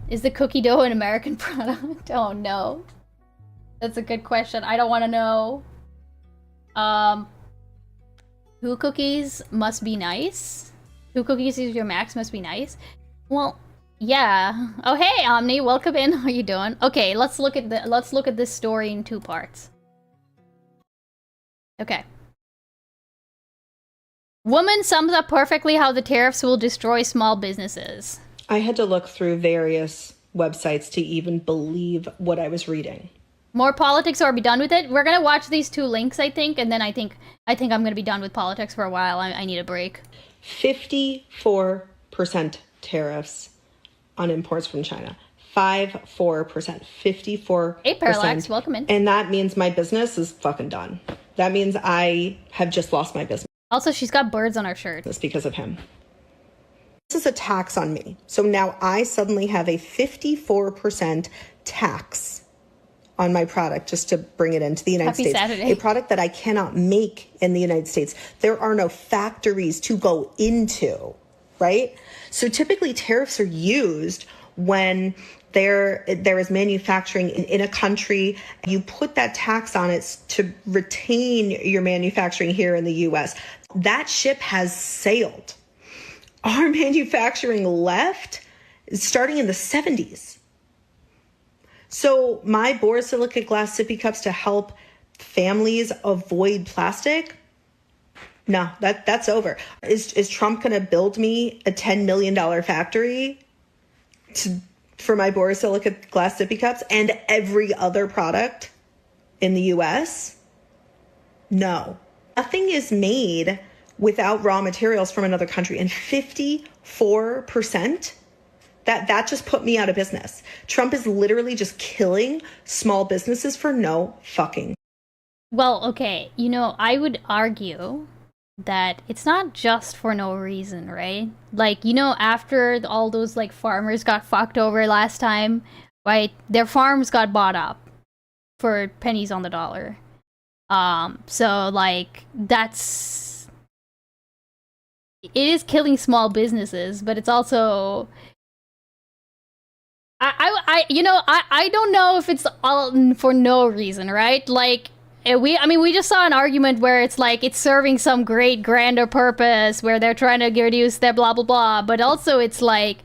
is the cookie dough an American product? Oh no. That's a good question. I don't want to know. 2 cookies must be nice. 2 cookies is your max, must be nice. Well, yeah. Oh hey Omni, welcome in. How you doing? Okay, let's look at this story in 2 parts. Okay. Woman sums up perfectly how the tariffs will destroy small businesses. I had to look through various websites to even believe what I was reading. More politics or are we done with it? We're gonna watch these 2 links, I think, and then I think I'm gonna be done with politics for a while. I need a break. 54% tariffs on imports from China. 54%. 54%. Hey Parallax, welcome in. And that means my business is fucking done. That means I have just lost my business. Also, she's got birds on her shirt. It's because of him. This is a tax on me. So now I suddenly have a 54% tax on my product just to bring it into the United States. Saturday. A product that I cannot make in the United States. There are no factories to go into, right? So typically tariffs are used when there is manufacturing in a country. You put that tax on it to retain your manufacturing here in the US. That ship has sailed. Our manufacturing left starting in the 70s. So my borosilicate glass sippy cups to help families avoid plastic? No, that's over. Is Trump going to build me a $10 million factory for my borosilicate glass sippy cups and every other product in the US? No. Nothing is made without raw materials from another country, and 54%, that just put me out of business. Trump is literally just killing small businesses for no fucking. Well, okay, you know, I would argue that it's not just for no reason, right? Like, you know, after all those like farmers got fucked over last time, right? Their farms got bought up for pennies on the dollar. So like it is killing small businesses, but it's also I don't know if it's all for no reason, right? Like we just saw an argument where it's like it's serving some great grander purpose where they're trying to reduce their blah blah blah, but also it's like,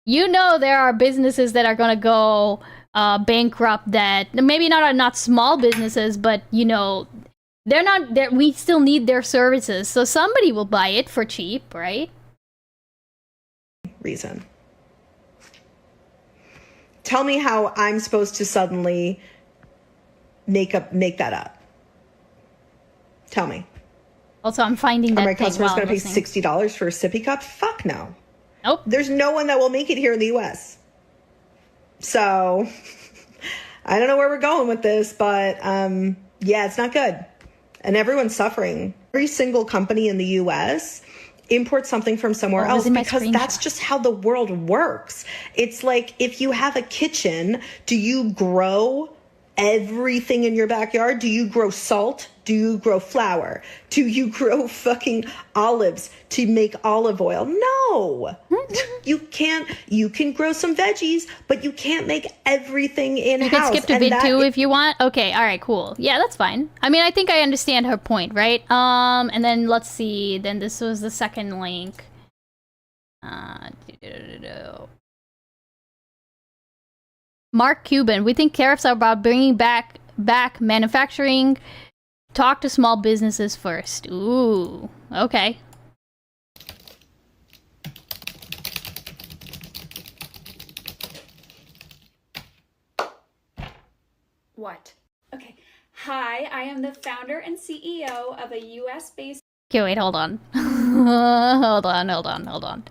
you know, there are businesses that are gonna go bankrupt, that maybe not small businesses, but you know, they're not there. We still need their services, so somebody will buy it for cheap, right? Reason. Tell me how I'm supposed to suddenly make that up. Tell me. Also, I'm finding that are my thing customers while going to pay listening. $60 for a sippy cup? Fuck no. Nope. There's no one that will make it here in the U.S. So I don't know where we're going with this, but yeah, it's not good. And everyone's suffering. Every single company in the U.S. imports something from somewhere else because that's just how the world works. It's like, if you have a kitchen, do you grow everything in your backyard? Do you grow salt? Do you grow flour? Do you grow fucking olives to make olive oil? No. You can't. You can grow some veggies, but you can't make everything in-house. You can skip to vid 2 if you want. Okay, all right, cool. Yeah, that's fine. I mean, I think I understand her point, right? And then let's see. Then this was the second link. Mark Cuban, we think tariffs are about bringing back manufacturing. Talk to small businesses first. Ooh, okay. What? Okay. Hi, I am the founder and CEO of a US-based... Okay, wait, hold on. hold on.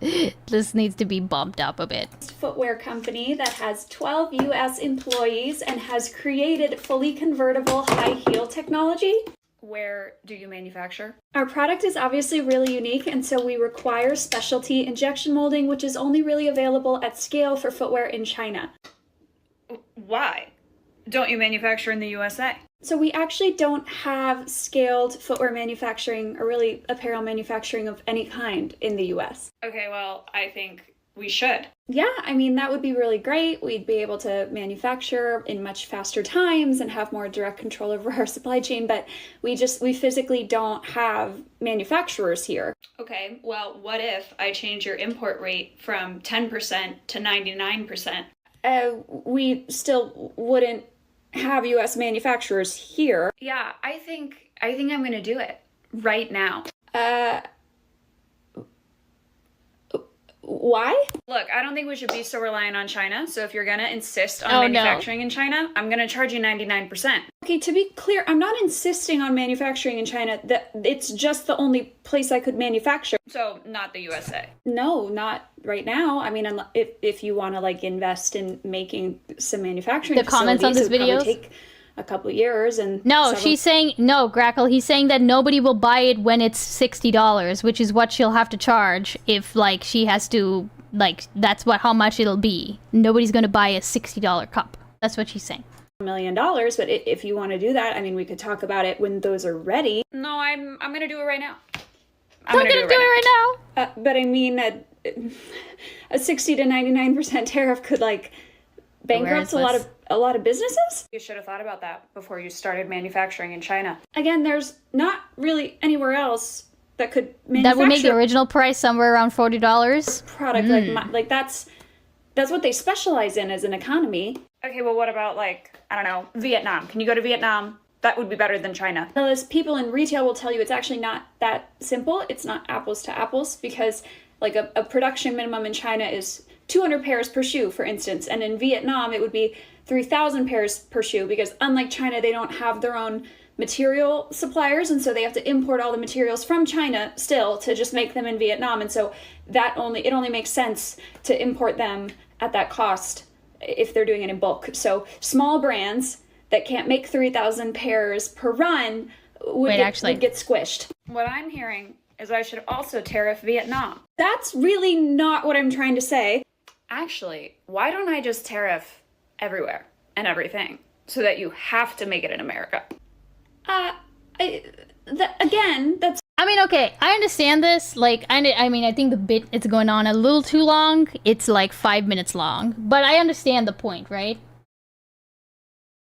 This needs to be bumped up a bit. ...footwear company that has 12 US employees and has created fully convertible high heel technology. Where do you manufacture? Our product is obviously really unique, and so we require specialty injection molding, which is only really available at scale for footwear in China. Why? Don't you manufacture in the USA? So we actually don't have scaled footwear manufacturing or really apparel manufacturing of any kind in the US. Okay, well, I think we should. Yeah, I mean, that would be really great. We'd be able to manufacture in much faster times and have more direct control over our supply chain, but we physically don't have manufacturers here. Okay, well, what if I change your import rate from 10% to 99%? We still wouldn't have US manufacturers here. Yeah, I think I'm gonna do it right now. Why? Look, I don't think we should be so reliant on China. So if you're gonna insist on manufacturing in China, I'm gonna charge you 99%. Okay, to be clear, I'm not insisting on manufacturing in China. That it's just the only place I could manufacture. So not the USA. No, not right now. I mean, if you want to like invest in making some manufacturing, The comments on this video take a couple years and no, she's saying no, Grackle. He's saying that nobody will buy it when it's $60, which is what she'll have to charge if like she has to like that's how much it'll be. Nobody's gonna buy a $60 cup. That's what she's saying. $1 million, but if you want to do that, I mean, we could talk about it when those are ready. No, I'm gonna do it right now. I'm gonna do it right now. But I mean, a 60 to 99% tariff could like bankrupt a lot of businesses. You should have thought about that before you started manufacturing in China. Again, there's not really anywhere else that could manufacture that would make the original price somewhere around $40. Product like that's what they specialize in as an economy. Okay, well, what about like I don't know, Vietnam? Can you go to Vietnam? That would be better than China. As people in retail will tell you, it's actually not that simple. It's not apples to apples because like a production minimum in China is 200 pairs per shoe, for instance, and in Vietnam it would be 3,000 pairs per shoe because unlike China, they don't have their own material suppliers, and so they have to import all the materials from China still to just make them in Vietnam, and so it only makes sense to import them at that cost if they're doing it in bulk. So small brands that can't make 3,000 pairs per run would get squished. What I'm hearing is I should also tariff Vietnam. That's really not what I'm trying to say. Actually, why don't I just tariff everywhere and everything so that you have to make it in America? That's... I mean, okay, I understand this. Like, I mean, I think the bit it's going on a little too long. It's like 5 minutes long, but I understand the point, right?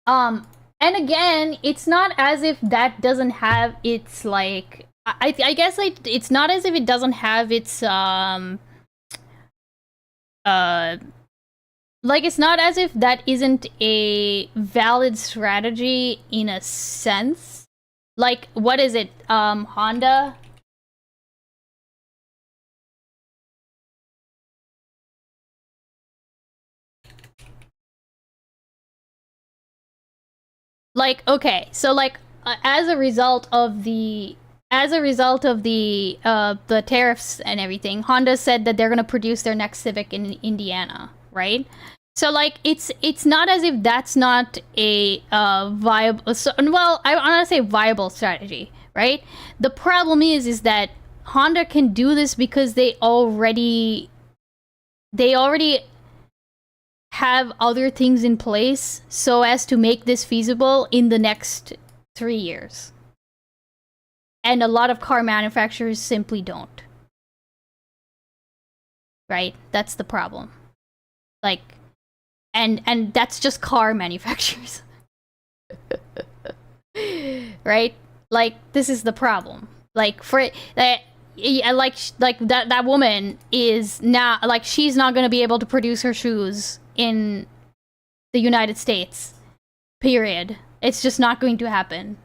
And again, it's not as if that doesn't have its like. I guess like it's not as if it doesn't have its like it's not as if that isn't a valid strategy in a sense. Like what is it? Honda? Like okay, so like as a result of the tariffs and everything, Honda said that they're going to produce their next Civic in Indiana, right? So like it's not as if that's not a viable. Well, I want to say viable strategy, right? The problem is that Honda can do this because they already have other things in place so as to make this feasible in the next 3 years. And a lot of car manufacturers simply don't. Right? That's the problem. Like, and that's just car manufacturers. Right? Like, this is the problem. Like, for that, like that woman is now, like, she's not gonna be able to produce her shoes in the United States. Period. It's just not going to happen.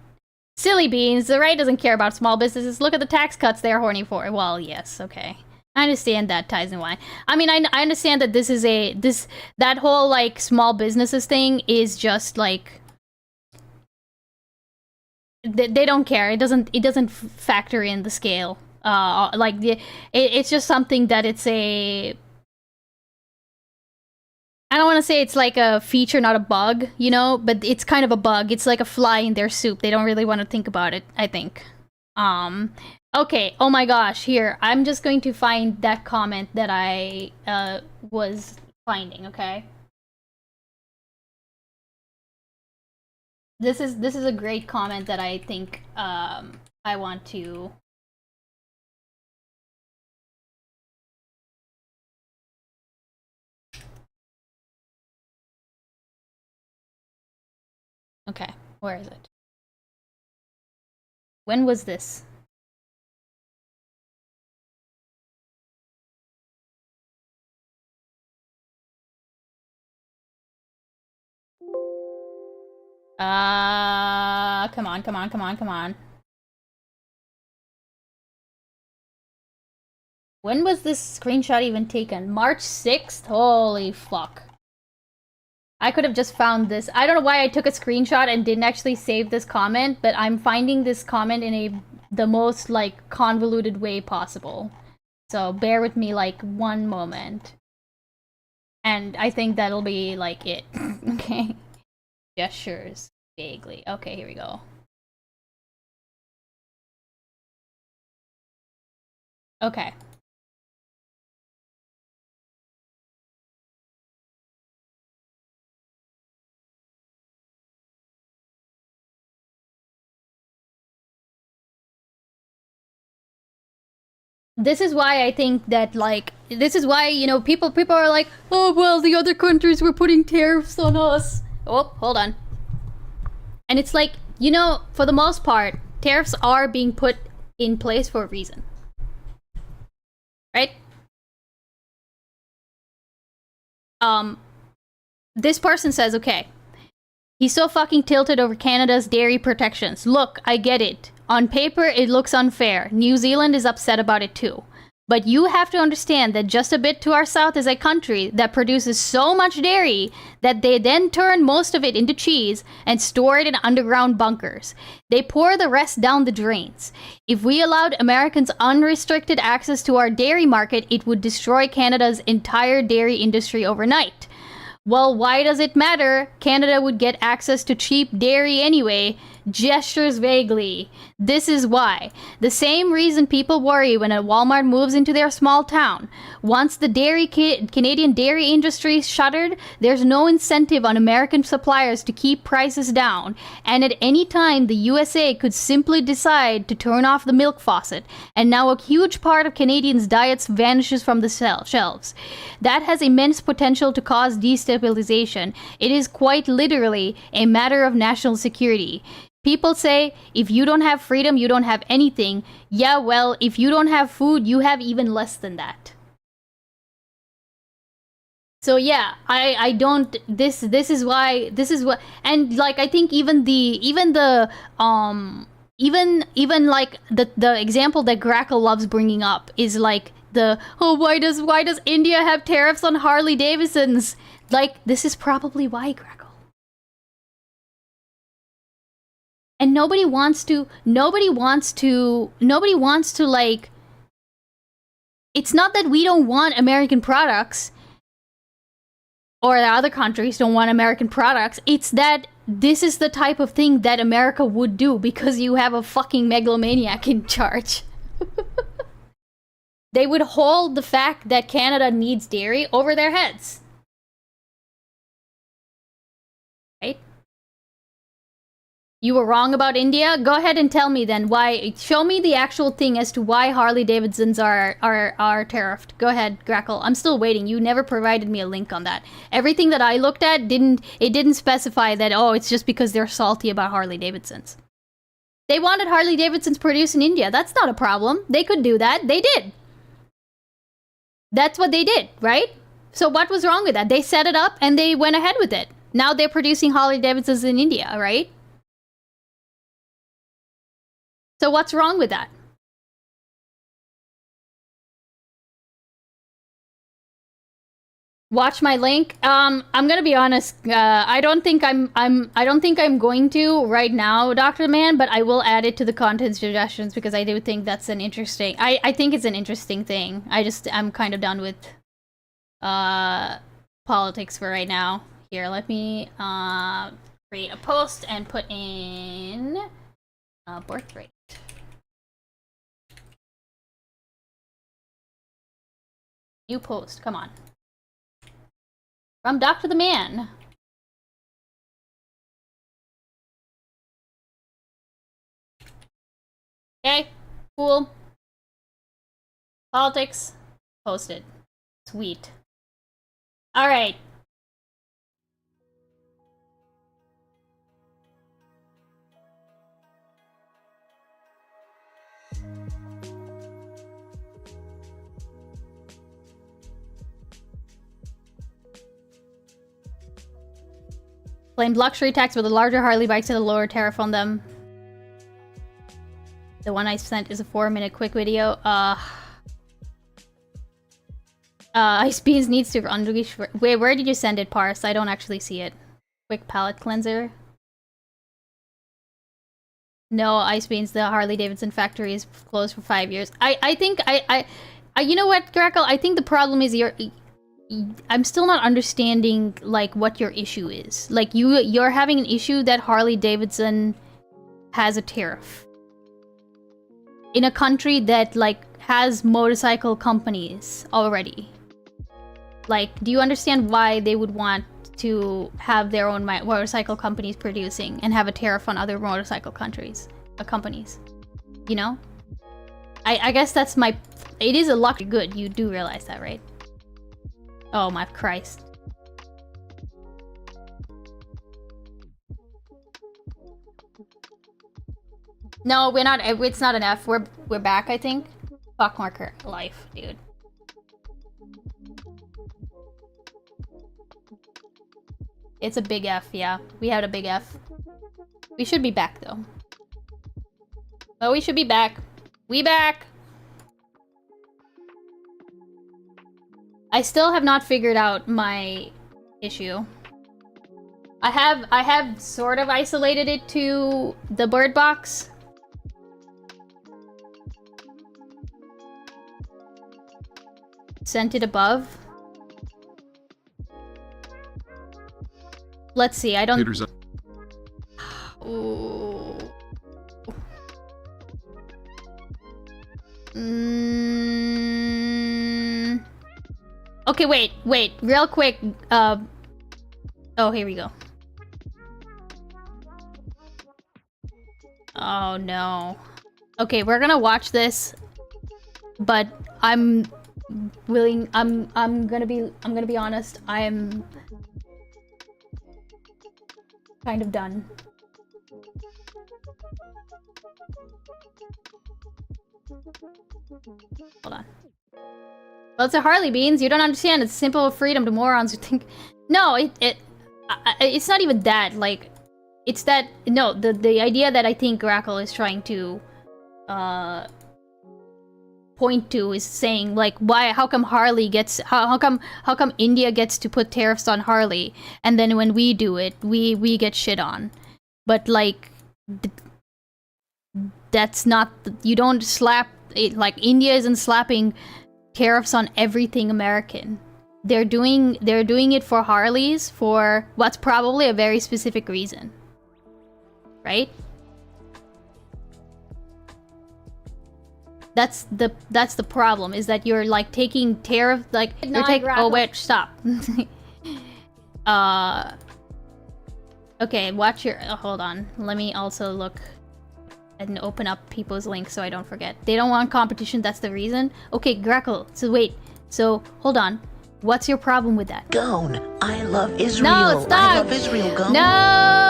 Silly beans, the right doesn't care about small businesses. Look at the tax cuts they're horny for. Well, yes, okay. I understand that, ties and why. I mean, I understand that this is that whole, like, small businesses thing is just, like, they don't care. It doesn't factor in the scale. Like, it's just something that it's a I don't want to say it's like a feature, not a bug, you know, but it's kind of a bug. It's like a fly in their soup. They don't really want to think about it, I think. Okay, oh my gosh, here. I'm just going to find that comment that I was finding, okay? This is a great comment that I think I want to... Okay, where is it? When was this? Come on, come on, come on, come on. When was this screenshot even taken? March 6th? Holy fuck. I could have just found this. I don't know why I took a screenshot and didn't actually save this comment, but I'm finding this comment in the most, like, convoluted way possible. So bear with me, like, one moment. And I think that'll be, like, it. Okay. Gestures. Vaguely. Okay, here we go. Okay. This is why I think that, like, this is why, you know, people are like, oh, well, the other countries were putting tariffs on us. Oh, hold on. And it's like, you know, for the most part, tariffs are being put in place for a reason. Right? This person says, okay, he's so fucking tilted over Canada's dairy protections. Look, I get it. On paper, it looks unfair. New Zealand is upset about it too. But you have to understand that just a bit to our south is a country that produces so much dairy that they then turn most of it into cheese and store it in underground bunkers. They pour the rest down the drains. If we allowed Americans unrestricted access to our dairy market, it would destroy Canada's entire dairy industry overnight. Well, why does it matter? Canada would get access to cheap dairy anyway. Gestures vaguely. This is why. The same reason people worry when a Walmart moves into their small town. Once the Canadian dairy industry shuttered, there's no incentive on American suppliers to keep prices down. And at any time, the USA could simply decide to turn off the milk faucet. And now a huge part of Canadians' diets vanishes from the shelves. That has immense potential to cause destabilization. It is quite literally a matter of national security. People say, if you don't have freedom, you don't have anything. Yeah, well, if you don't have food, you have even less than that. So yeah, I don't, this is what, and like, I think even like the example that Grackle loves bringing up is like why does India have tariffs on Harley Davidsons? Like, this is probably why, Grackle. And nobody wants to, like, it's not that we don't want American products, or that other countries don't want American products, it's that this is the type of thing that America would do because you have a fucking megalomaniac in charge. They would hold the fact that Canada needs dairy over their heads. Right? You were wrong about India? Go ahead and tell me then why. Show me the actual thing as to why Harley Davidsons are tariffed. Go ahead, Grackle. I'm still waiting. You never provided me a link on that. Everything that I looked at didn't specify that, oh, it's just because they're salty about Harley Davidsons. They wanted Harley Davidsons produced in India. That's not a problem. They could do that. They did. That's what they did, right? So what was wrong with that? They set it up and they went ahead with it. Now they're producing Harley Davidsons in India, right? So what's wrong with that? Watch my link. I'm gonna be honest. I don't think I'm going to right now, Dr. Man. But I will add it to the content suggestions because I do think that's an interesting. I think it's an interesting thing. I'm kind of done with politics for right now. Here, let me create a post and put in birth rate. New post, come on. From Dr. the Man. Okay, cool. Politics, posted. Sweet. Alright. Blamed luxury tax with a larger Harley bikes and a lower tariff on them. The one I sent is a 4-minute quick video. icebeans needs to unleash. Wait, where did you send it, Pars? I don't actually see it. Quick palette cleanser. No, icebeans. The Harley Davidson factory is closed for 5 years. I think you know what, Grackle? I think the problem is I'm still not understanding like what your issue is. Like you're having an issue that Harley Davidson has a tariff in a country that like has motorcycle companies already. Like, do you understand why they would want to have their own motorcycle companies producing and have a tariff on other motorcycle companies? You know? I guess that's my... It is a lucky good. You do realize that, right? Oh my Christ. No, we're not. It's not an F. We're back, I think. Fuck marker life, dude. It's a big F, yeah. We had a big F. We should be back, though. Oh, we should be back. We back! I still have not figured out my issue. I have sort of isolated it to the bird box. Sent it above. Let's see, I don't... Ooh. Okay, wait, real quick, oh, here we go. Oh, no. Okay, we're gonna watch this, but I'm gonna be honest, I'm kind of done. Hold on. Well, it's a Harley Beans. You don't understand. It's simple freedom to morons who think... No, it's not even that. Like, it's that... No, the idea that I think Grackle is trying to point to is saying, like, why... How come Harley gets... How come India gets to put tariffs on Harley, and then when we do it, we get shit on. But, like... That's not... You don't slap... It, like, India isn't slapping... tariffs on everything American. They're doing it for Harleys for what's probably a very specific reason. Right? That's the problem, is that you're like taking tariff, like you're taking... Oh wait, stop. Okay, watch your... hold on. Let me also look and open up people's links so I don't forget. They don't want competition, that's the reason? Okay, Grekel, so wait. So, hold on. What's your problem with that? Gone. I love Israel. No, stop! I love Israel. Gone. No!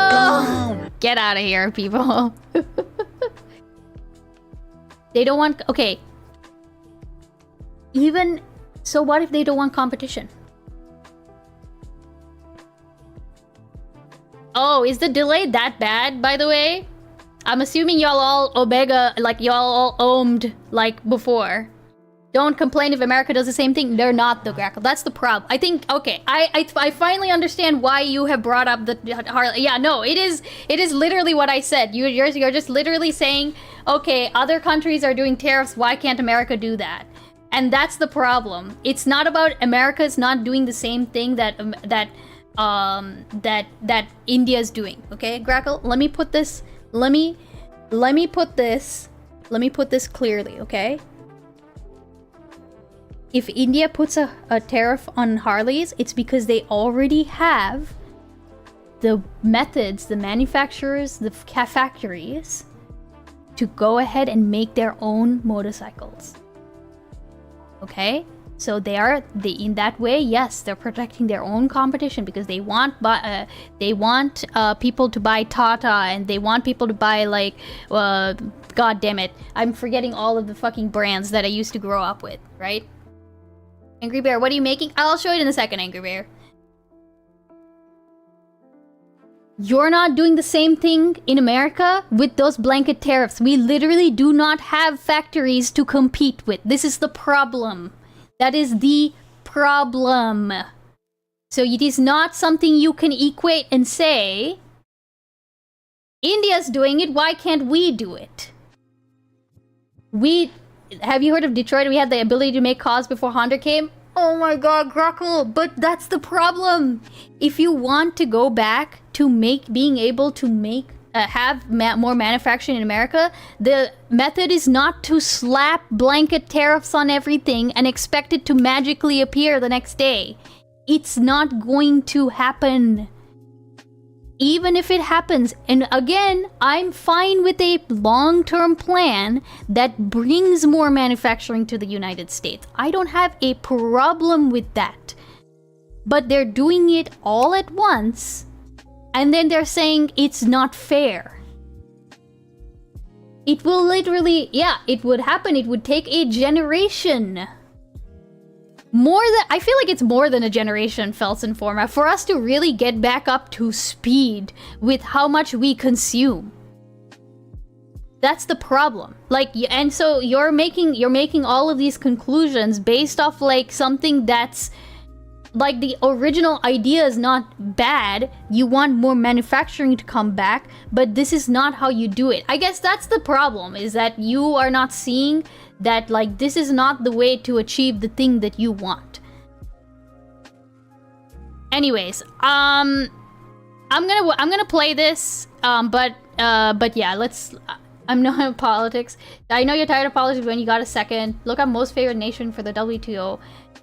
Gone. Get out of here, people. They don't want... Okay. Even... So what if they don't want competition? Oh, is the delay that bad, by the way? I'm assuming y'all all Omega, like y'all all ohmed like before. Don't complain if America does the same thing. They're not, the Grackle. That's the problem. I think, okay, I finally understand why you have brought up the Harley. Yeah, no, it is literally what I said. You're just literally saying, okay, other countries are doing tariffs, why can't America do that? And that's the problem. It's not about America's not doing the same thing that India's doing. Okay, Grackle, let me put this clearly, okay? If India puts a tariff on Harleys, it's because they already have the methods, the manufacturers, the factories to go ahead and make their own motorcycles. Okay? So in that way, yes, they're protecting their own competition because they want people to buy Tata, and they want people to buy like, god damn it, I'm forgetting all of the fucking brands that I used to grow up with, right? Angry Bear, what are you making? I'll show it in a second, Angry Bear. You're not doing the same thing in America with those blanket tariffs. We literally do not have factories to compete with. This is the problem. That is the problem. So it is not something you can equate and say, India's doing it, why can't we do it? Have you heard of Detroit? We had the ability to make cars before Honda came. Oh my god, Grockle, but that's the problem. If you want to go back to being able to have more manufacturing in America, the method is not to slap blanket tariffs on everything and expect it to magically appear the next day. It's not going to happen. Even if it happens, and again, I'm fine with a long-term plan that brings more manufacturing to the United States. I don't have a problem with that. But they're doing it all at once, and then they're saying it's not fair. It will literally, yeah, it would happen. It would take a generation. I feel like it's more than a generation, Felsen Forma, for us to really get back up to speed with how much we consume. That's the problem. Like, and so you're making all of these conclusions based off like something that's like the original idea is not bad. You want more manufacturing to come back, but this is not how you do it. I guess that's the problem, is that you are not seeing that like this is not the way to achieve the thing that you want. Anyways, I'm gonna play this, but yeah, I'm not in politics. I know you're tired of politics. When you got a second, look up most favored nation for the WTO,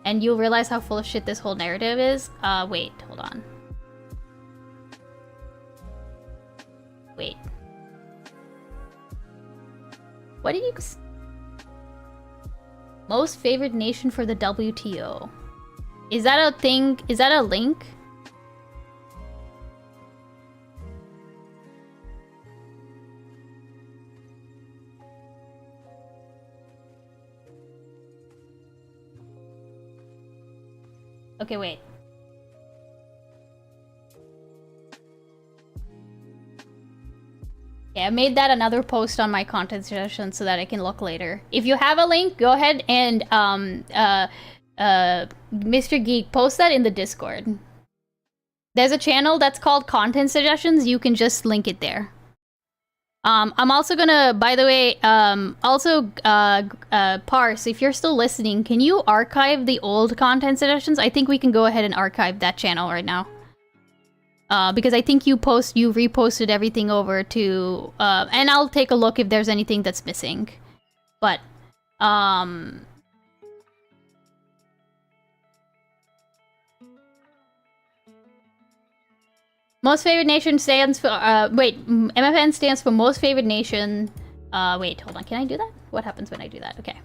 and you'll realize how full of shit this whole narrative is. Wait, hold on. Wait. What did you... Most favored nation for the WTO. Is that a thing? Is that a link? Okay, wait. Yeah, I made that another post on my content suggestion so that I can look later. If you have a link, go ahead and Mr. Geek, post that in the Discord. There's a channel that's called Content Suggestions. You can just link it there. I'm also gonna, by the way, Parse, if you're still listening, can you archive the old content suggestions? I think we can go ahead and archive that channel right now. Because I think you reposted everything over to, and I'll take a look if there's anything that's missing. But, most favored nation stands for, MFN stands for most favored nation. Wait, hold on, can I do that? What happens when I do that? Okay.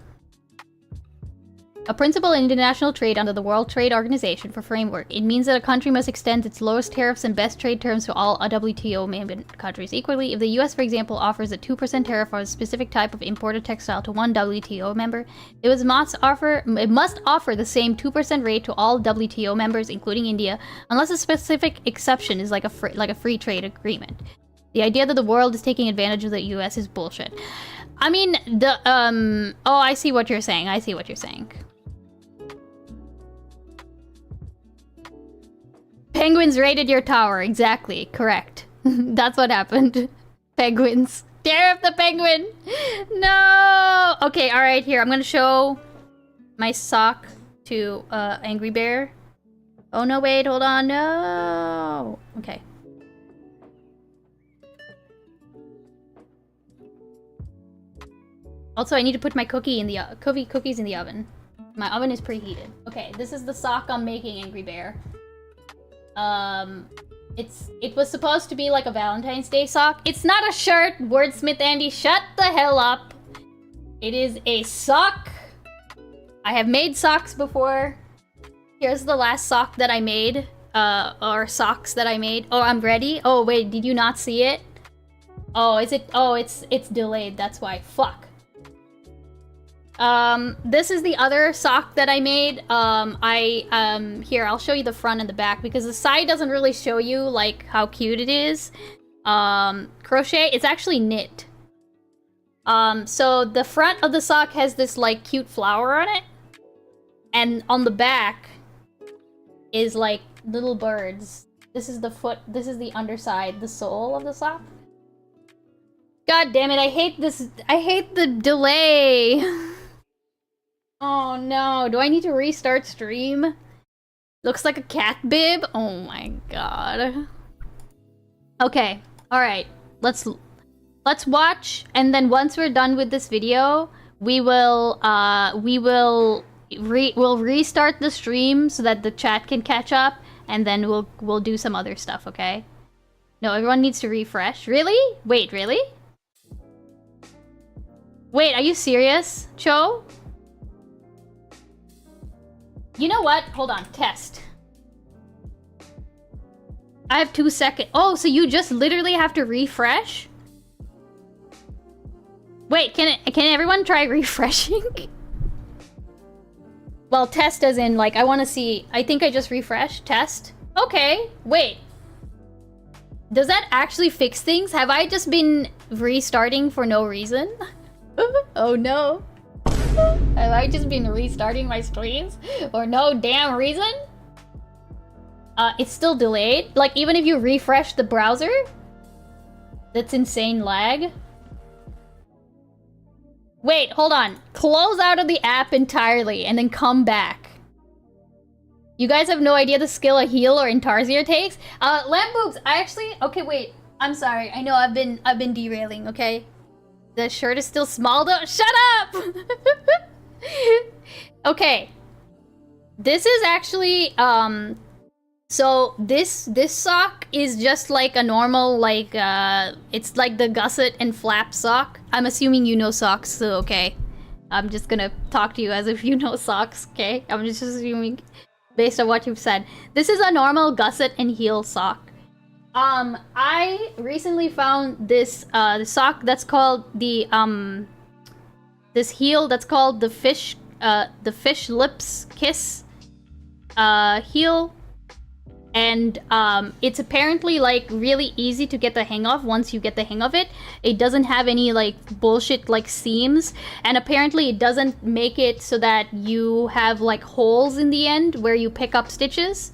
A principle in international trade under the World Trade Organization for framework. It means that a country must extend its lowest tariffs and best trade terms to all WTO member countries equally. If the US, for example, offers a 2% tariff on a specific type of imported textile to one WTO member, it must offer the same 2% rate to all WTO members, including India, unless a specific exception is like a free trade agreement. The idea that the world is taking advantage of the US is bullshit. I mean, oh, I see what you're saying. I see what you're saying. Penguins raided your tower. Exactly. Correct. That's what happened. Penguins. Tariff the penguin! No! Okay, alright, here. I'm gonna show my sock to Angry Bear. Oh no, wait, hold on, no. Okay. Also, I need to put my cookies in the oven. My oven is preheated. Okay, this is the sock I'm making, Angry Bear. It was supposed to be like a Valentine's Day sock. It's not a shirt, Wordsmith Andy, shut the hell up. It is a sock. I have made socks before. Here's the last sock that I made, or socks that I made. Oh, I'm ready. Oh, wait, did you not see it? Oh, is it? Oh, it's delayed, that's why. Fuck. This is the other sock that I made. Here, I'll show you the front and the back because the side doesn't really show you, like, how cute it is. Crochet, it's actually knit. So the front of the sock has this, like, cute flower on it. And on the back is, like, little birds. This is the foot, this is the underside, the sole of the sock. God damn it, I hate this, I hate the delay. Oh no, do I need to restart stream? Looks like a cat bib? Oh my god. Okay, alright. Let's watch, and then once we're done with this video, we'll restart the stream so that the chat can catch up, and then we'll do some other stuff, okay? No, everyone needs to refresh. Really? Wait, really? Wait, are you serious, Cho? You know what? Hold on. Test. I have 2 seconds. Oh, so you just literally have to refresh? Wait, can everyone try refreshing? Well, test as in, like, I want to see. I think I just refreshed. Test. Okay. Wait. Does that actually fix things? Have I just been restarting for no reason? Oh no. Have I just been restarting my streams for no damn reason? It's still delayed. Like, even if you refresh the browser? That's insane lag. Wait, hold on. Close out of the app entirely and then come back. You guys have no idea the skill a heel or Intarsier takes? Lamb boobs, I actually... Okay, wait. I'm sorry. I know I've been derailing, okay? The shirt is still small though. Shut up! Okay. This is actually, so this sock is just like a normal, like, it's like the gusset and flap sock. I'm assuming you know socks, so okay. I'm just gonna talk to you as if you know socks, okay? I'm just assuming based on what you've said. This is a normal gusset and heel sock. I recently found this sock that's called the this heel that's called the fish lips kiss heel, and it's apparently like really easy to get the hang of once you get the hang of it. It doesn't have any like bullshit like seams, and apparently it doesn't make it so that you have like holes in the end where you pick up stitches.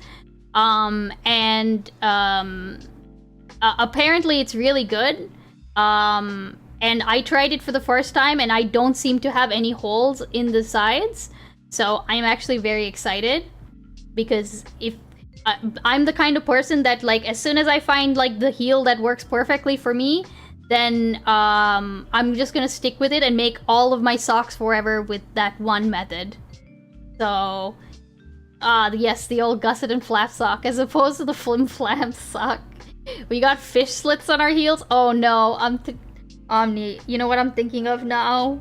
Apparently it's really good. And I tried it for the first time and I don't seem to have any holes in the sides. So I'm actually very excited because if I'm the kind of person that like as soon as I find like the heel that works perfectly for me, then I'm just gonna stick with it and make all of my socks forever with that one method. So yes, the old gusset and flap sock as opposed to the flim flam sock. We got fish slits on our heels. Oh no, Omni, you know what I'm thinking of now?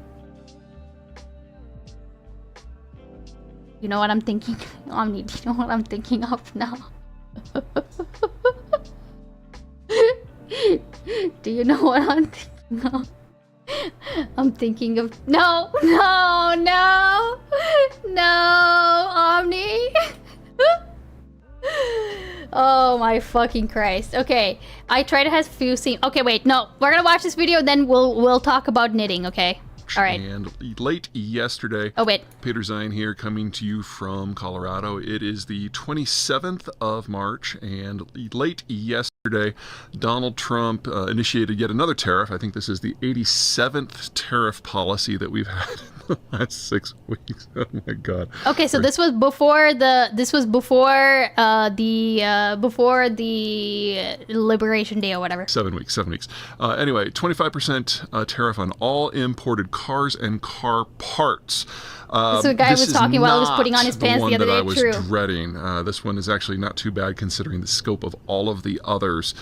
You know what I'm thinking? Omni, do you know what I'm thinking of now? Do you know what I'm thinking of? I'm thinking of... No! Omni! Oh my fucking Christ. Okay, I tried to have few seam. Okay, wait, no. We're gonna watch this video, then we'll talk about knitting, okay? Alright. And late yesterday, oh wait, Peter Zine here coming to you from Colorado. It is the 27th of March, and late yesterday, Donald Trump initiated yet another tariff. I think this is the 87th tariff policy that we've had in last 6 weeks. Oh my god. Okay, so this was before the before the Liberation Day or whatever. 7 weeks. Anyway, 25% tariff on all imported cars and car parts. This is a guy was talking while he was putting on his pants the other day. I was True. dreading. This one is actually not too bad considering the scope of all of the others.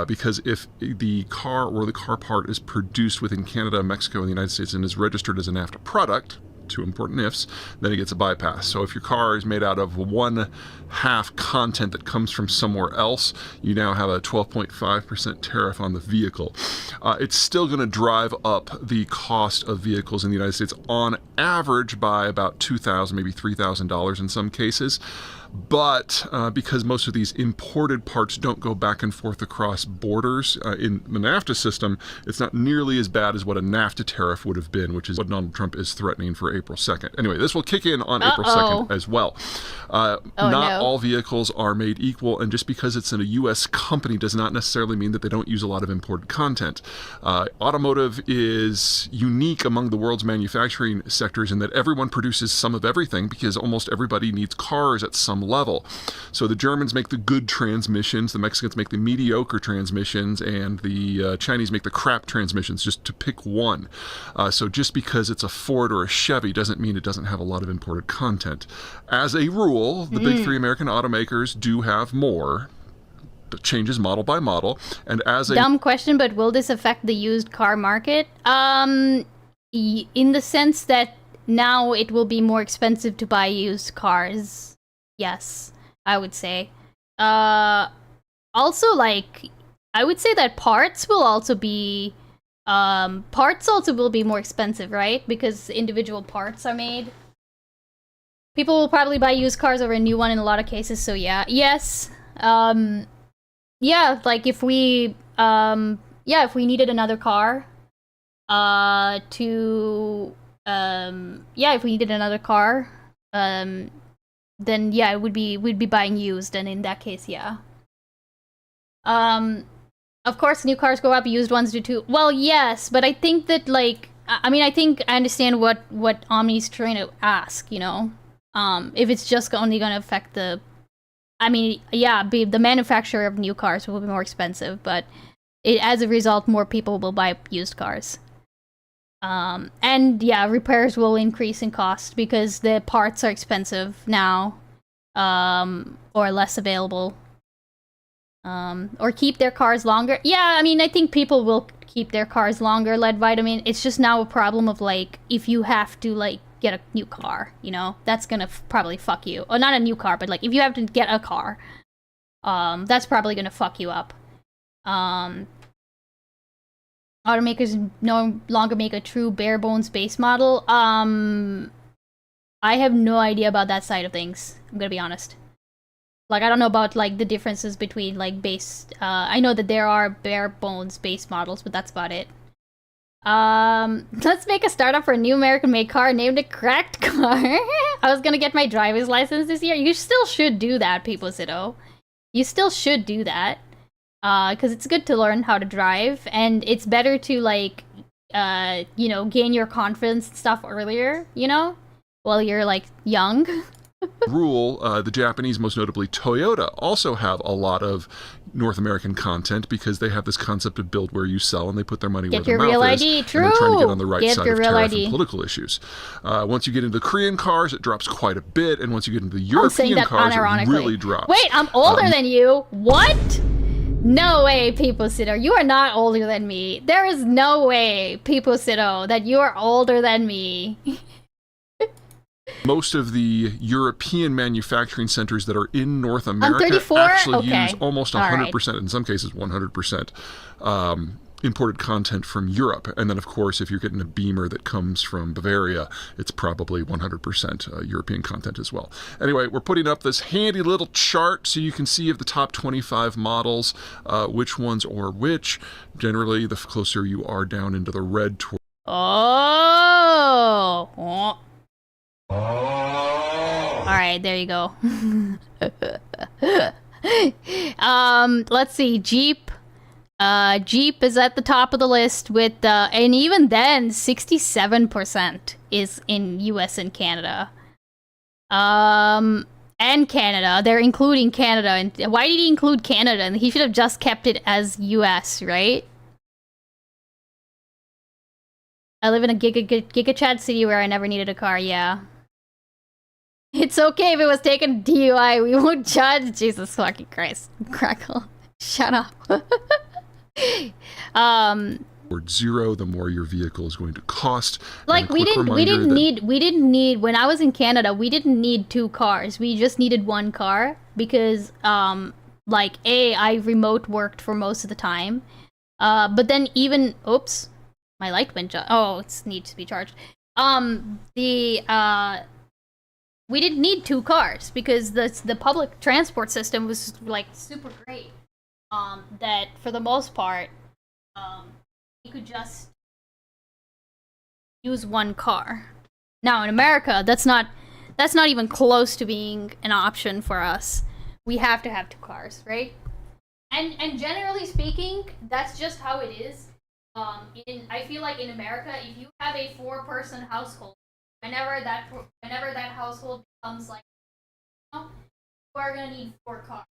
Because if the car or the car part is produced within Canada, Mexico, and the United States and is registered as a NAFTA product, two important ifs, then it gets a bypass. So if your car is made out of 1/2 content that comes from somewhere else, you now have a 12.5% tariff on the vehicle. It's still going to drive up the cost of vehicles in the United States on average by about $2,000, maybe $3,000 in some cases. But because most of these imported parts don't go back and forth across borders in the NAFTA system, it's not nearly as bad as what a NAFTA tariff would have been, which is what Donald Trump is threatening for April 2nd. Anyway, this will kick in on April 2nd as well. Not all vehicles are made equal, and just because it's in a U.S. company does not necessarily mean that they don't use a lot of imported content. Automotive is unique among the world's manufacturing sectors in that everyone produces some of everything because almost everybody needs cars at some level. So the Germans make the good transmissions, the Mexicans make the mediocre transmissions, and the Chinese make the crap transmissions, just to pick one. So just because it's a Ford or a Chevy doesn't mean it doesn't have a lot of imported content. As a rule, the big three American automakers do have more. It changes model by model. And as a dumb question, but will this affect the used car market? In the sense that now it will be more expensive to buy used cars. Yes, I would say. Also, like, I would say that parts will also be more expensive, right? Because individual parts are made. People will probably buy used cars over a new one in a lot of cases, so yeah. Yes. Yeah, like if we needed another car, then yeah, we'd be buying used, and in that case, yeah. Of course, new cars go up, used ones do too. Well, yes, but I think that, like, I think I understand what Omni's trying to ask, you know? If it's just only gonna affect the... the manufacturer of new cars will be more expensive, but as a result, more people will buy used cars. And yeah, repairs will increase in cost because the parts are expensive now, or less available. Or keep their cars longer. Yeah, I mean, I think people will keep their cars longer, lead vitamin. It's just now a problem of, like, if you have to, like, get a new car, you know, that's gonna probably fuck you. Or not a new car, but, like, if you have to get a car, that's probably gonna fuck you up. Automakers no longer make a true bare bones base model. I have no idea about that side of things. I'm gonna be honest. Like, I don't know about, like, the differences between, like, base... I know that there are bare bones base models, but that's about it. Let's make a startup for a new American-made car named a Cracked Car. I was gonna get my driver's license this year. You still should do that, people, Zito. You still should do that. Because it's good to learn how to drive, and it's better to, like, you know, gain your confidence and stuff earlier, you know? While you're, like, young. Rule, the Japanese, most notably Toyota, also have a lot of North American content because they have this concept of build where you sell, and they put their money where their mouth is. Get your real ID, true. And they're trying to get on the right side of tariff ID. and political issues. Once you get into the Korean cars, it drops quite a bit, and once you get into the European cars, it really drops. Wait, I'm older than you. What? No way, People Sito. You are not older than me. There is no way, People Sito, that you are older than me. Most of the European manufacturing centers that are in North America 34? actually Okay. use almost All 100%, right. in some cases 100%, imported content from Europe. And then, of course, if you're getting a Beamer that comes from Bavaria, it's probably 100% European content as well. Anyway, we're putting up this handy little chart so you can see of the top 25 models, which ones or which. Generally, the closer you are down into the red towards... Oh. Alright, there you go. Let's see. Jeep, Jeep is at the top of the list with, and even then, 67% is in US and Canada. And Canada. They're including Canada. And why did he include Canada? And he should have just kept it as US, right? I live in a Giga Chad city where I never needed a car, yeah. It's okay if it was taken DUI, we won't judge. Jesus fucking Christ. Crackle. Shut up. Or zero, the more your vehicle is going to cost. Like we didn't need when I was in Canada, we didn't need 2 cars. We just needed 1 car because like I remote worked for most of the time. But then even oops, my light went it needs to be charged. We didn't need 2 cars because the public transport system was like super great. That for the most part, you could just use 1 car. Now in America, that's not even close to being an option for us. We have to have 2 cars, right? And generally speaking, that's just how it is. I feel like in America, if you have a 4-person household, whenever that household becomes like, you are gonna need 4 cars.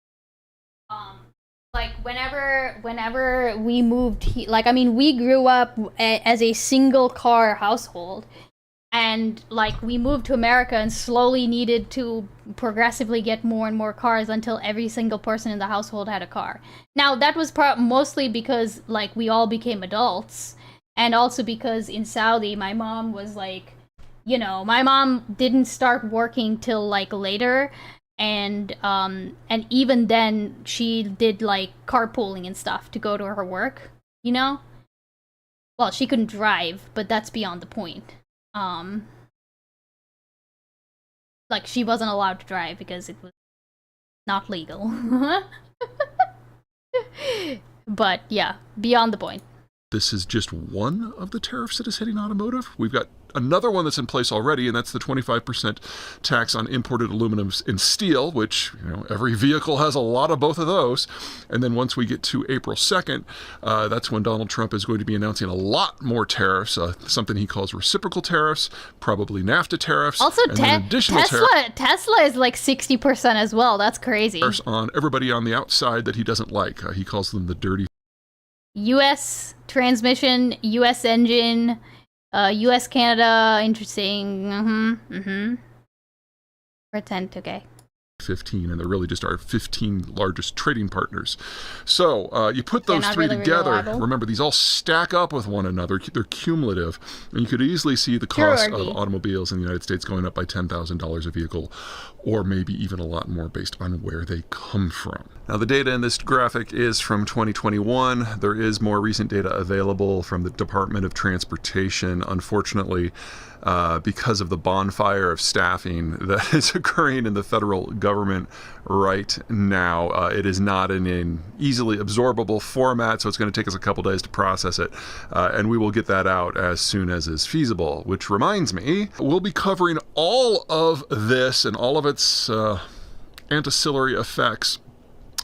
Like whenever we moved, we grew up as a single car household, and like we moved to America and slowly needed to progressively get more and more cars until every single person in the household had a car. Now that was mostly because like we all became adults, and also because in Saudi my mom was like, my mom didn't start working till like later. And even then, she did like carpooling and stuff to go to her work. Well, she couldn't drive, but that's beyond the point. Like she wasn't allowed to drive because it was not legal. But yeah, beyond the point. This is just one of the tariffs that is hitting automotive. We've got another one that's in place already, and that's the 25% tax on imported aluminum and steel, which, every vehicle has a lot of both of those. And then once we get to April 2nd, that's when Donald Trump is going to be announcing a lot more tariffs, something he calls reciprocal tariffs, probably NAFTA tariffs. Also, Tesla is like 60% as well. That's crazy. Tariffs on everybody on the outside that he doesn't like. He calls them the dirty. U.S. transmission, U.S. engine, U.S. Canada, interesting. Pretend, okay. 15, and they're really just our 15 largest trading partners. So you put those 3 together. Remember, these all stack up with one another. They're cumulative, and you could easily see the cost of automobiles in the United States going up by $10,000 a vehicle, or maybe even a lot more based on where they come from. Now, the data in this graphic is from 2021. There is more recent data available from the Department of Transportation. Unfortunately, because of the bonfire of staffing that is occurring in the federal government right now, it is not in an easily absorbable format, so it's going to take us a couple days to process it, and we will get that out as soon as is feasible. Which reminds me, we'll be covering all of this and all of its ancillary effects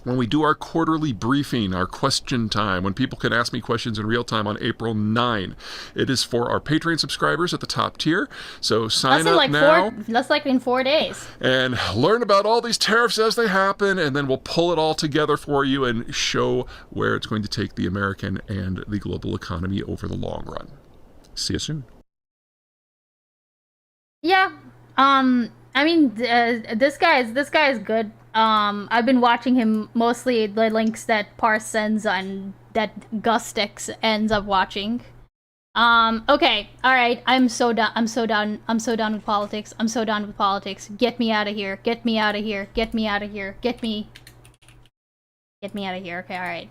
when we do our quarterly briefing, our question time, when people can ask me questions in real time on April 9. It is for our Patreon subscribers at the top tier. So sign up now. That's like in 4 days. And learn about all these tariffs as they happen, and then we'll pull it all together for you and show where it's going to take the American and the global economy over the long run. See you soon. Yeah. This guy is good. I've been watching him, mostly the links that Parse sends and that Gustix ends up watching. Okay, alright, I'm so done with politics. Get me out of here. Get me out of here. Okay, alright.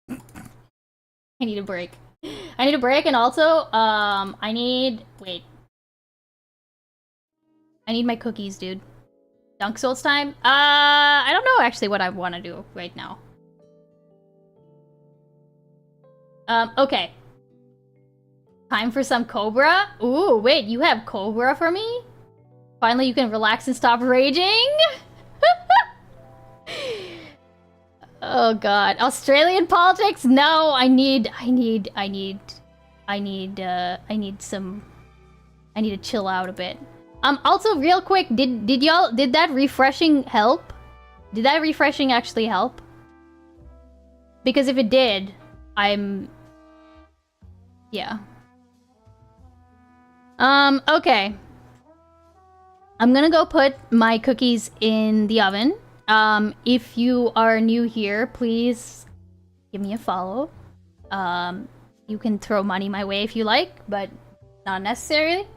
I need a break. And also, I need my cookies, dude. Dunk Souls time? I don't know actually what I want to do right now. Okay. Time for some Cobra? Ooh, wait, you have Cobra for me? Finally you can relax and stop raging? Oh god. Australian politics? No, I need to chill out a bit. Also real quick, did that refreshing help? Did that refreshing actually help? Because if it did, yeah. Okay. I'm gonna go put my cookies in the oven. If you are new here, please give me a follow. You can throw money my way if you like, but not necessarily.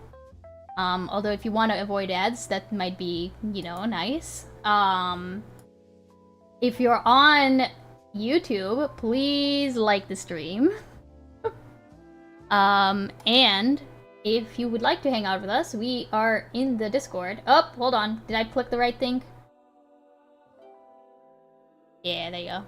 Although if you want to avoid ads, that might be, you know, nice. If you're on YouTube, please like the stream. And if you would like to hang out with us, we are in the Discord. Oh, hold on. Did I click the right thing? Yeah, there you go.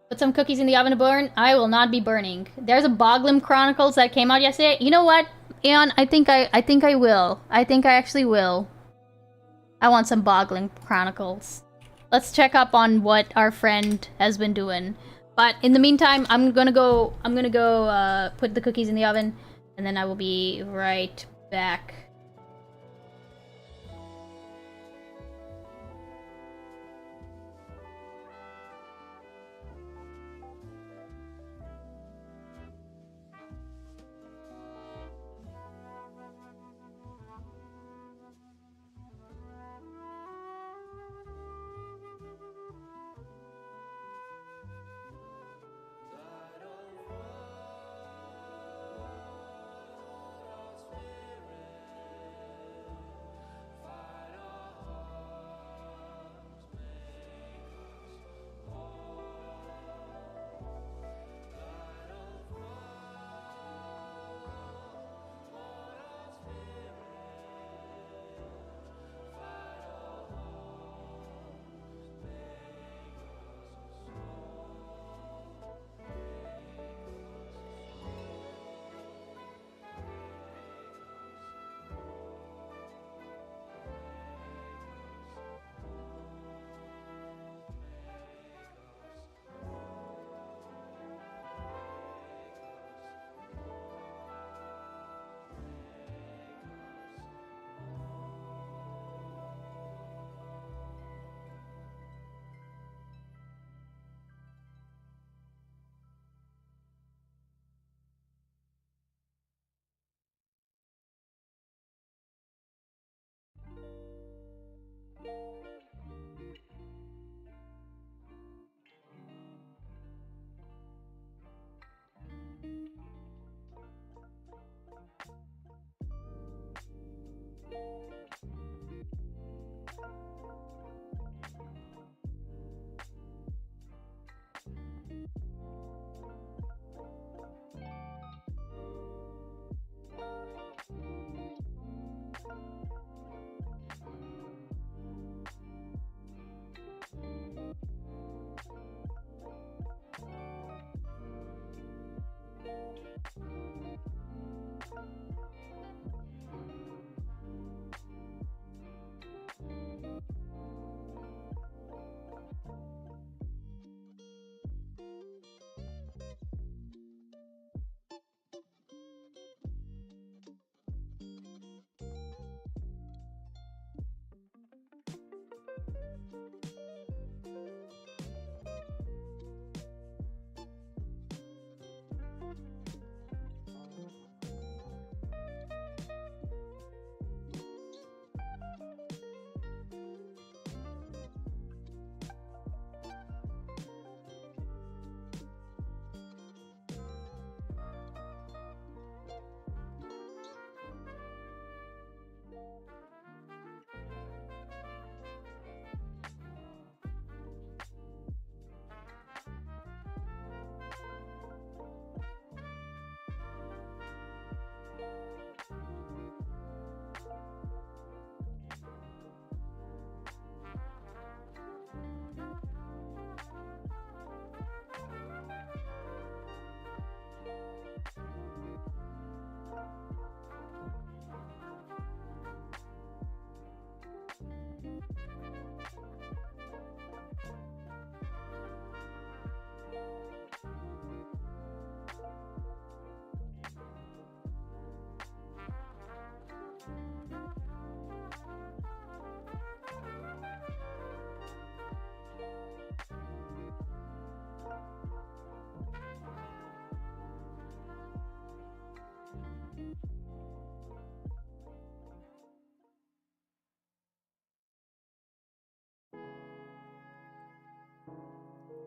Put some cookies in the oven to burn. I will not be burning. There's a Boglum Chronicles that came out yesterday. You know what, Aeon? I think I will. I think I actually will. I want some Boglum Chronicles. Let's check up on what our friend has been doing. But in the meantime, I'm gonna go put the cookies in the oven, and then I will be right back.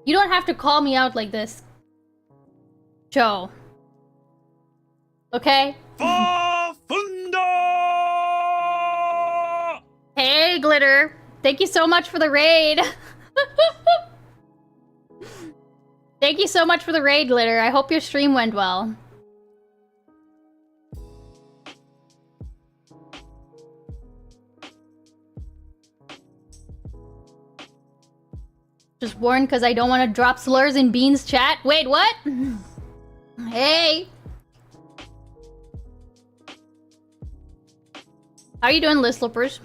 You don't have to call me out like this, Joe. Okay? Hey, Glitter. Thank you so much for the raid. Thank you so much for the raid, Glitter. I hope your stream went well. Just warned because I don't want to drop slurs in Beans chat. Wait, what? Hey. How you doing, List Slippers?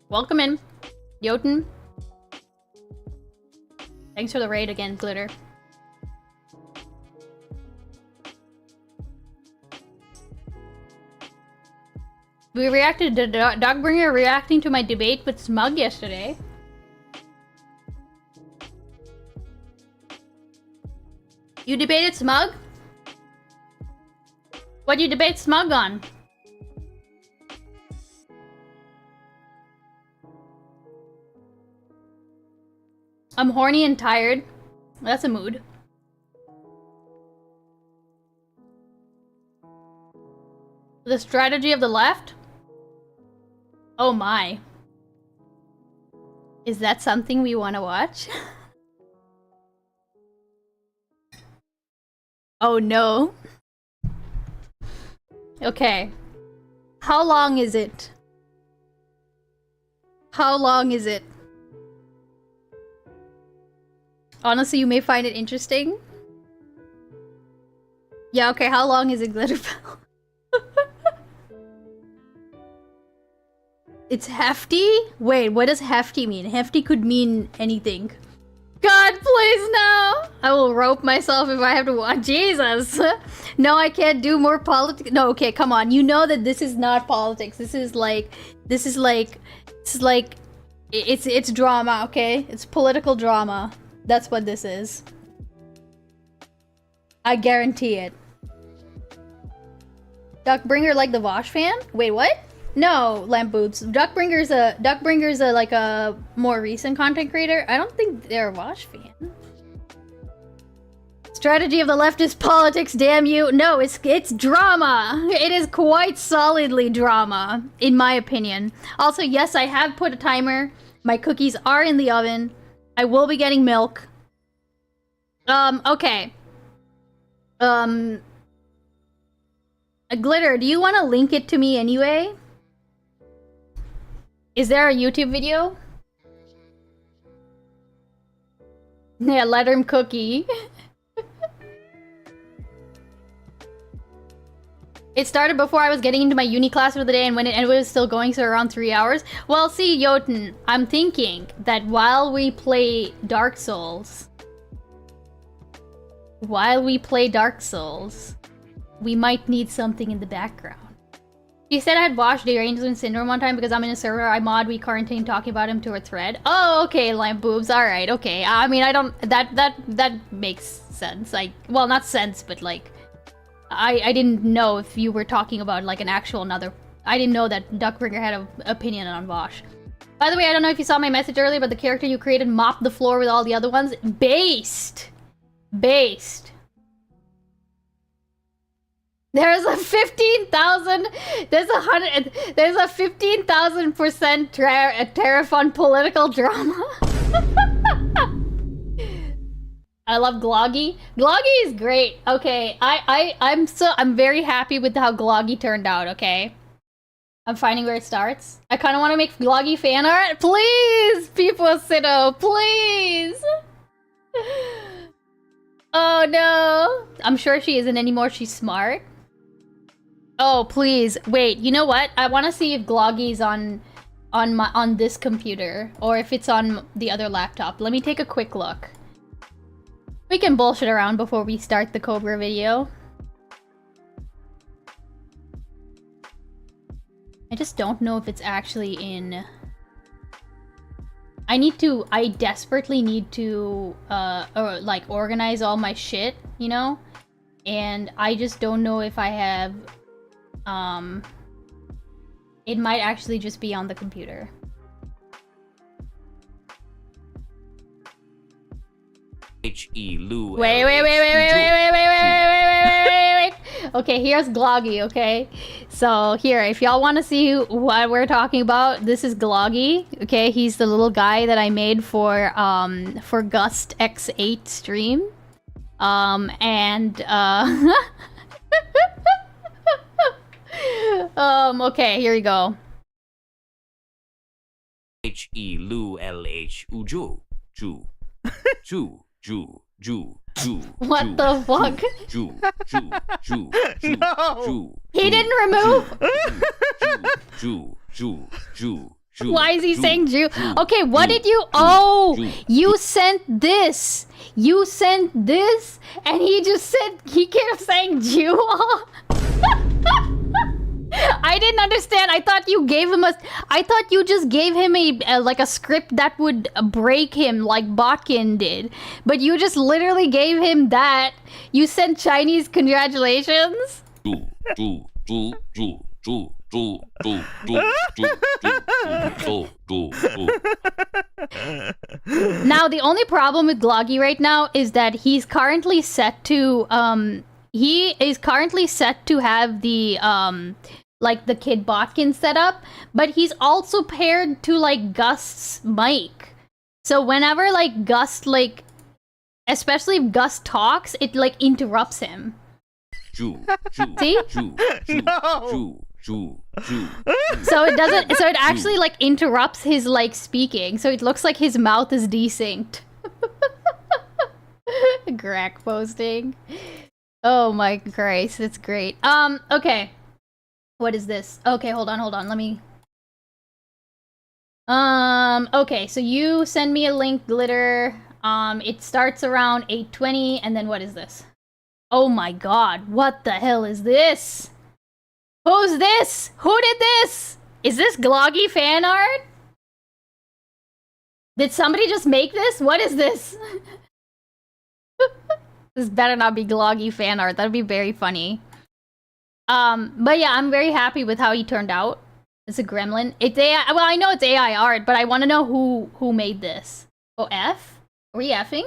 Welcome in. Jotun. Thanks for the raid again, Glitter. We reacted to Dogbringer reacting to my debate with Smug yesterday. You debated Smug? What'd you debate Smug on? I'm horny and tired. That's a mood. The strategy of the left? Oh my. Is that something we want to watch? Oh no. Okay. How long is it? How long is it? Honestly, you may find it interesting. Yeah, okay, how long is it, Glitterfell? It's hefty? Wait, what does hefty mean? Hefty could mean anything. God, please, no! I will rope myself if I have to watch. Jesus! No, I can't do more politics. No, okay, come on. You know that this is not politics. It's drama, okay? It's political drama. That's what this is. I guarantee it. Duckbringer like the Vosh fan? Wait, what? No, Lamp Boots. Duckbringer's a like a more recent content creator. I don't think they're a Vosh fan. Strategy of the left is politics, damn you. No, it's drama. It is quite solidly drama, in my opinion. Also, yes, I have put a timer. My cookies are in the oven. I will be getting milk. Okay. Glitter, do you want to link it to me anyway? Is there a YouTube video? Yeah, let him cookie. It started before I was getting into my uni class for the day, and when it was still going, so around 3 hours. Well, see, Jotun, I'm thinking that while we play Dark Souls, we might need something in the background. She said I had watched Derangement Syndrome one time because I'm in a server I mod, we quarantine talking about him to a thread. Oh, okay, Lamp Boobs, alright, okay. I mean, I don't, that makes sense. Like, well, not sense, but like, I didn't know if you were talking about like an actual another, I didn't know that Duckbringer had an opinion on Vosh. By the way, I don't know if you saw my message earlier, but the character you created mopped the floor with all the other ones. Based. There's a 15,000. There's a 15,000% tariff on political drama. I love Gloggy. Gloggy is great. Okay, I'm very happy with how Gloggy turned out. Okay, I'm finding where it starts. I kind of want to make Gloggy fan art. Please, people, Sito, please. Oh no, I'm sure she isn't anymore. She's smart. Oh, please. Wait, you know what? I want to see if Gloggy's on this computer or if it's on the other laptop. Let me take a quick look. We can bullshit around before we start the Cobra video. I just don't know if it's actually in... I desperately need to, like, organize all my shit, you know? And I just don't know if I have... It might actually just be on the computer. Wait. Okay, here's Gloggy, okay? So, here, if y'all want to see what we're talking about, this is Gloggy, okay? He's the little guy that I made for Gust X8 stream. Okay, here we go. What the fuck? No! He didn't remove? Why is he saying Jew? Okay, what did you... Oh! You sent this! You sent this! And he just said... He kept saying Jew? I didn't understand. I thought you gave him a... I thought you just gave him like a script that would break him like Botkin did. But you just literally gave him that. You sent Chinese congratulations? Now, the only problem with Gloggy right now is that he's currently set to... He is currently set to have the... like the Kid Botkin setup, but he's also paired to like Gust's mic. So whenever like Gust like, especially if Gust talks, it like interrupts him. See? No! So it doesn't. So it actually like interrupts his like speaking. So it looks like his mouth is desynced. Greg posting. Oh my Christ, it's great. Okay. What is this? Okay, hold on. Let me... okay, so you send me a link, Glitter. It starts around 8:20, and then what is this? Oh my god, what the hell is this? Who's this? Who did this? Is this Gloggy fan art? Did somebody just make this? What is this? This better not be Gloggy fan art. That'd be very funny. But yeah, I'm very happy with how he turned out. It's a gremlin. It's AI. Well, I know it's AI art, but I want to know who made this. Oh, F? Are we effing?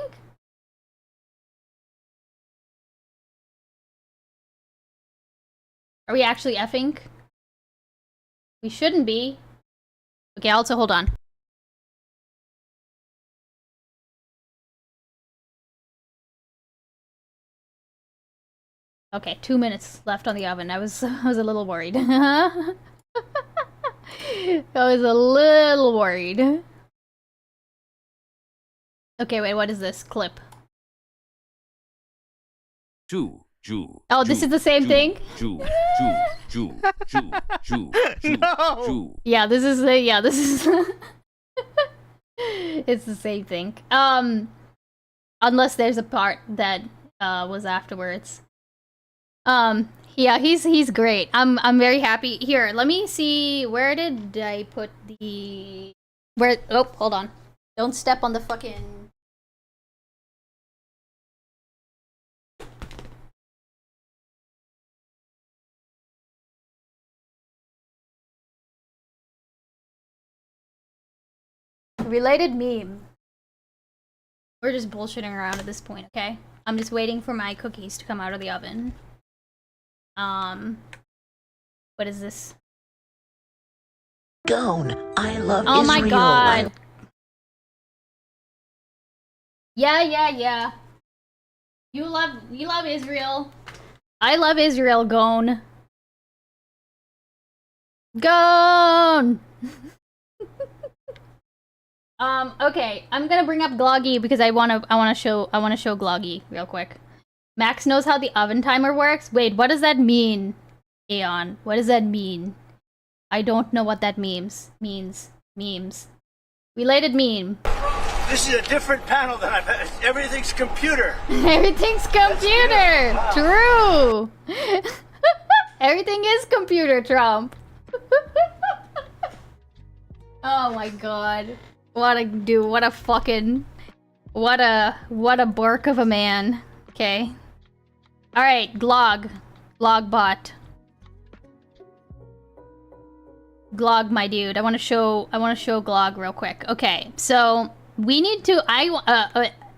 Are we actually effing? We shouldn't be. Okay, also hold on. Okay, 2 minutes left on the oven. I was a little worried. I was a little worried. Okay, wait, what is this clip? Oh, this is the same thing? No! Yeah, this is it's the same thing. Unless there's a part that was afterwards. Yeah, he's great. I'm very happy. Here, let me see, where did I put the... Oh, hold on. Don't step on the fucking... Related meme. We're just bullshitting around at this point, okay? I'm just waiting for my cookies to come out of the oven. What is this? Gone. I love Oh Israel. my god. Yeah. You love Israel. I love Israel, Gone. Gone! Okay, I'm gonna bring up Gloggy because I wanna show Gloggy real quick. Max knows how the oven timer works. Wait, what does that mean, Aeon? What does that mean? I don't know what that means. Memes. Related meme. This is a different panel than I've had. Everything's computer. Everything's computer! True! Everything is computer, Trump. Oh my god. What a dude, what a fucking... What a bark of a man. Okay. Alright, Glogbot. Glog, my dude. I want to show Glog real quick. Okay, so we need to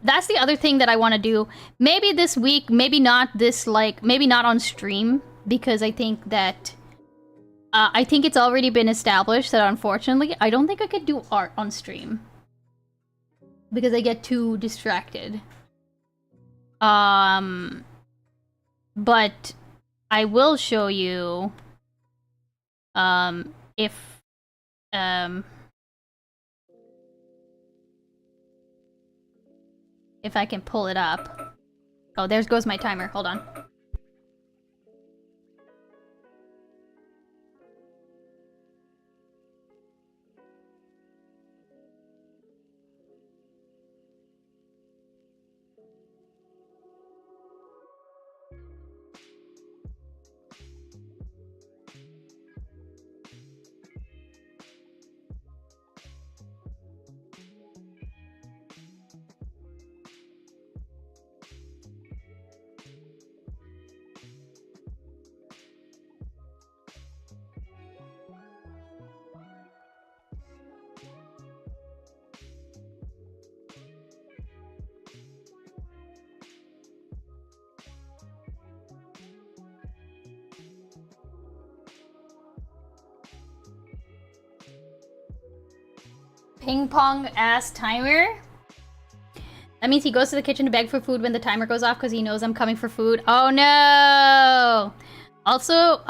that's the other thing that I want to do. Maybe this week, maybe not this, like, maybe not on stream, because I think that, I think it's already been established that unfortunately, I don't think I could do art on stream. Because I get too distracted. But I will show you, if I can pull it up. Oh, there goes my timer. Hold on. Ping pong ass timer? That means he goes to the kitchen to beg for food when the timer goes off because he knows I'm coming for food. Oh no! Also,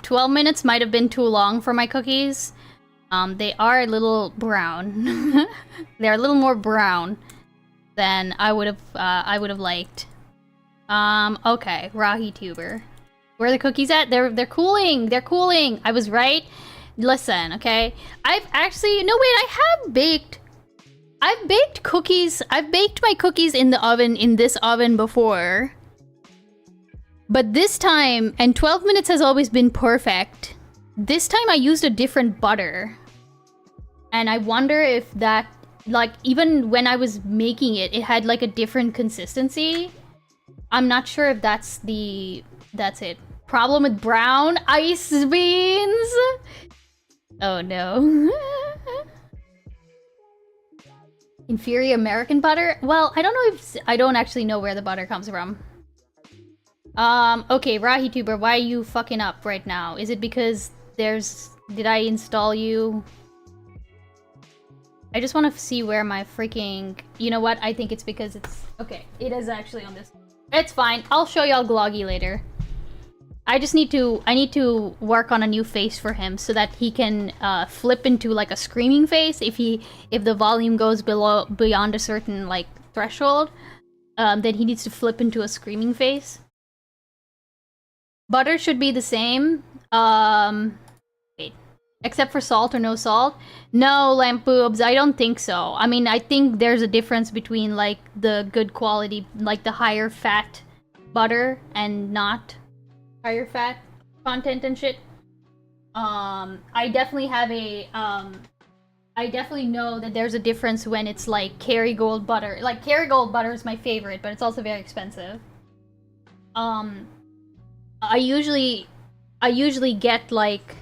12 minutes might have been too long for my cookies. They are a little brown. They're a little more brown than I would have liked. Okay, Rahi Tuber. Where are the cookies at? They're cooling. They're cooling. I was right. Listen, okay? I've actually... No, wait, I've baked cookies. I've baked my cookies in the oven, in this oven before. But this time, and 12 minutes has always been perfect. This time I used a different butter. And I wonder if that, like, even when I was making it, it had like a different consistency. I'm not sure if that's it. Problem with brown ice beans? Oh no. Inferior American butter? Well, I don't know if... I don't actually know where the butter comes from. Okay, RahiTuber, why are you fucking up right now? Is it because there's... Did I install you? I just want to see where my freaking... You know what? I think it's because it's... Okay, it is actually on this... It's fine. I'll show y'all Gloggy later. I just need to... I need to work on a new face for him so that he can flip into like a screaming face if the volume goes beyond a certain like threshold. Then he needs to flip into a screaming face. Butter should be the same. Wait. Except for salt or no salt? No, Lampoobs, I don't think so. I mean, I think there's a difference between, like, the good quality, like, the higher fat butter and not higher fat content and shit. I definitely have a, I definitely know that there's a difference when it's, like, Kerrygold butter. Like, Kerrygold butter is my favorite, but it's also very expensive. I usually get, like...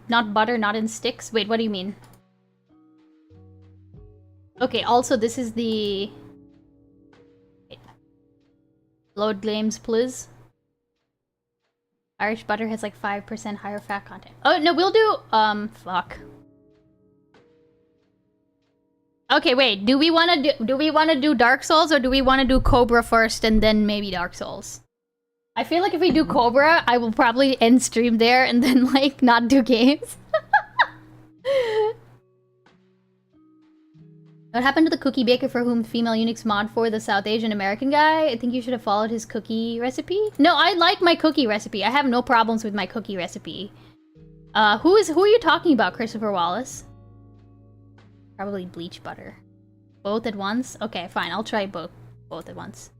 Not butter, not in sticks? Wait, what do you mean? Okay, also this is the... Wait. Load claims, please. Irish butter has like 5% higher fat content. Oh, no, we'll do... fuck. Okay, wait, do we wanna do Dark Souls or do we wanna do Cobra first and then maybe Dark Souls? I feel like if we do Cobra, I will probably end stream there and then, like, not do games. What happened to the cookie baker for whom female Unix mod for the South Asian American guy? I think you should have followed his cookie recipe. No, I like my cookie recipe. I have no problems with my cookie recipe. Who are you talking about, Christopher Wallace? Probably bleach butter. Both at once? Okay, fine. I'll try both at once.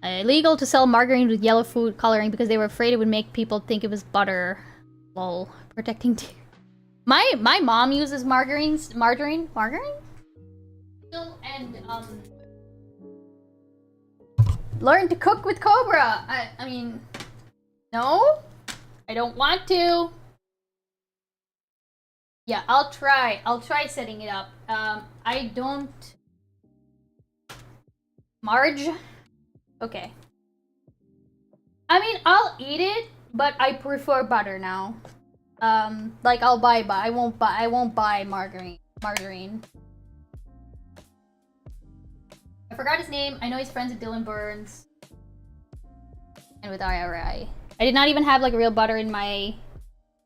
Illegal to sell margarine with yellow food coloring because they were afraid it would make people think it was butter. Lol. Protecting teeth. My mom uses margarine? And, learn to cook with Cobra! I mean... No? I don't want to. Yeah, I'll try setting it up. I don't... Marge? Okay. I mean, I'll eat it, but I prefer butter now. Like I'll buy, but I won't buy margarine. I forgot his name. I know he's friends with Dylan Burns. And with IRI. I did not even have like real butter in my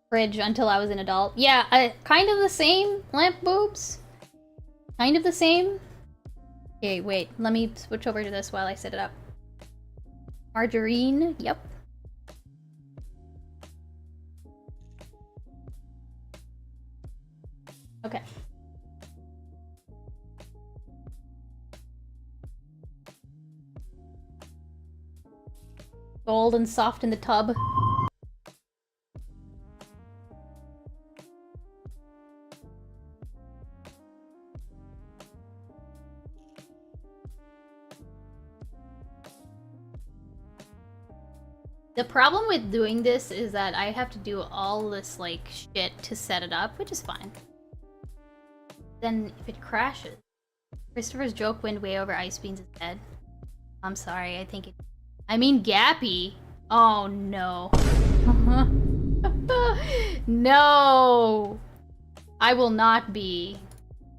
fridge until I was an adult. Yeah, kind of the same, lamp boobs. Kind of the same. Okay, wait, let me switch over to this while I set it up. Margarine, yep. Okay. Gold and soft in the tub. The problem with doing this is that I have to do all this, like, shit to set it up, which is fine. Then, if it crashes... Christopher's joke went way over icebeans' head. I'm sorry, I think it... I mean, Gappy! Oh, no. No! I will not be.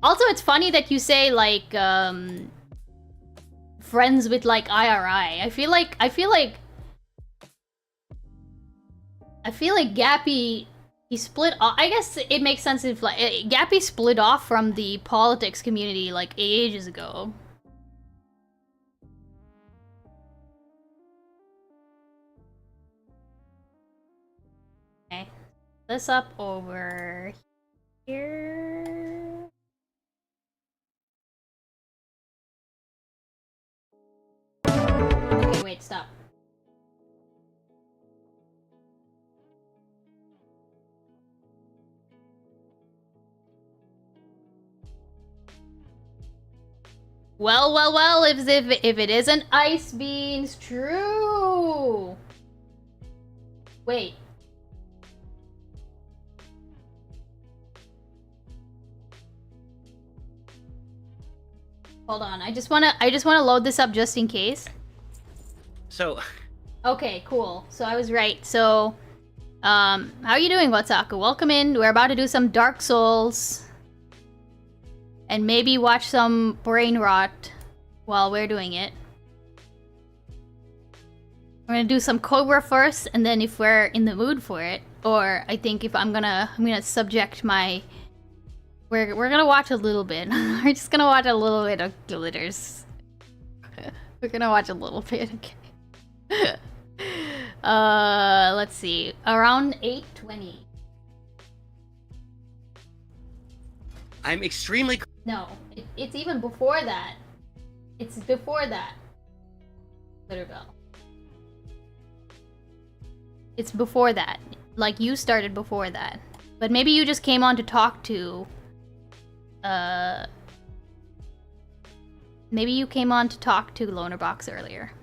Also, it's funny that you say, like, friends with, like, IRI. I feel like Gappy, he split off. I guess it makes sense if, like, Gappy split off from the politics community, like, ages ago. Okay. This up over here. Okay, wait, stop. Well, if it isn't ice beans, true. Wait. Hold on. I just wanna load this up just in case. So. Okay, cool. So I was right. So, how are you doing, Watsaku? Welcome in. We're about to do some Dark Souls. And maybe watch some brain rot while we're doing it. We're gonna do some Cobra first, and then if we're in the mood for it, or I think if I'm gonna subject my... We're gonna watch a little bit. We're just gonna watch a little bit of Glitters. We're gonna watch a little bit, okay. Let's see. Around 8:20. I'm extremely... No, it's even before that. It's before that. Glitterbell. It's before that. Like, you started before that. But maybe you just came on to talk to... Maybe you came on to talk to Lonerbox earlier.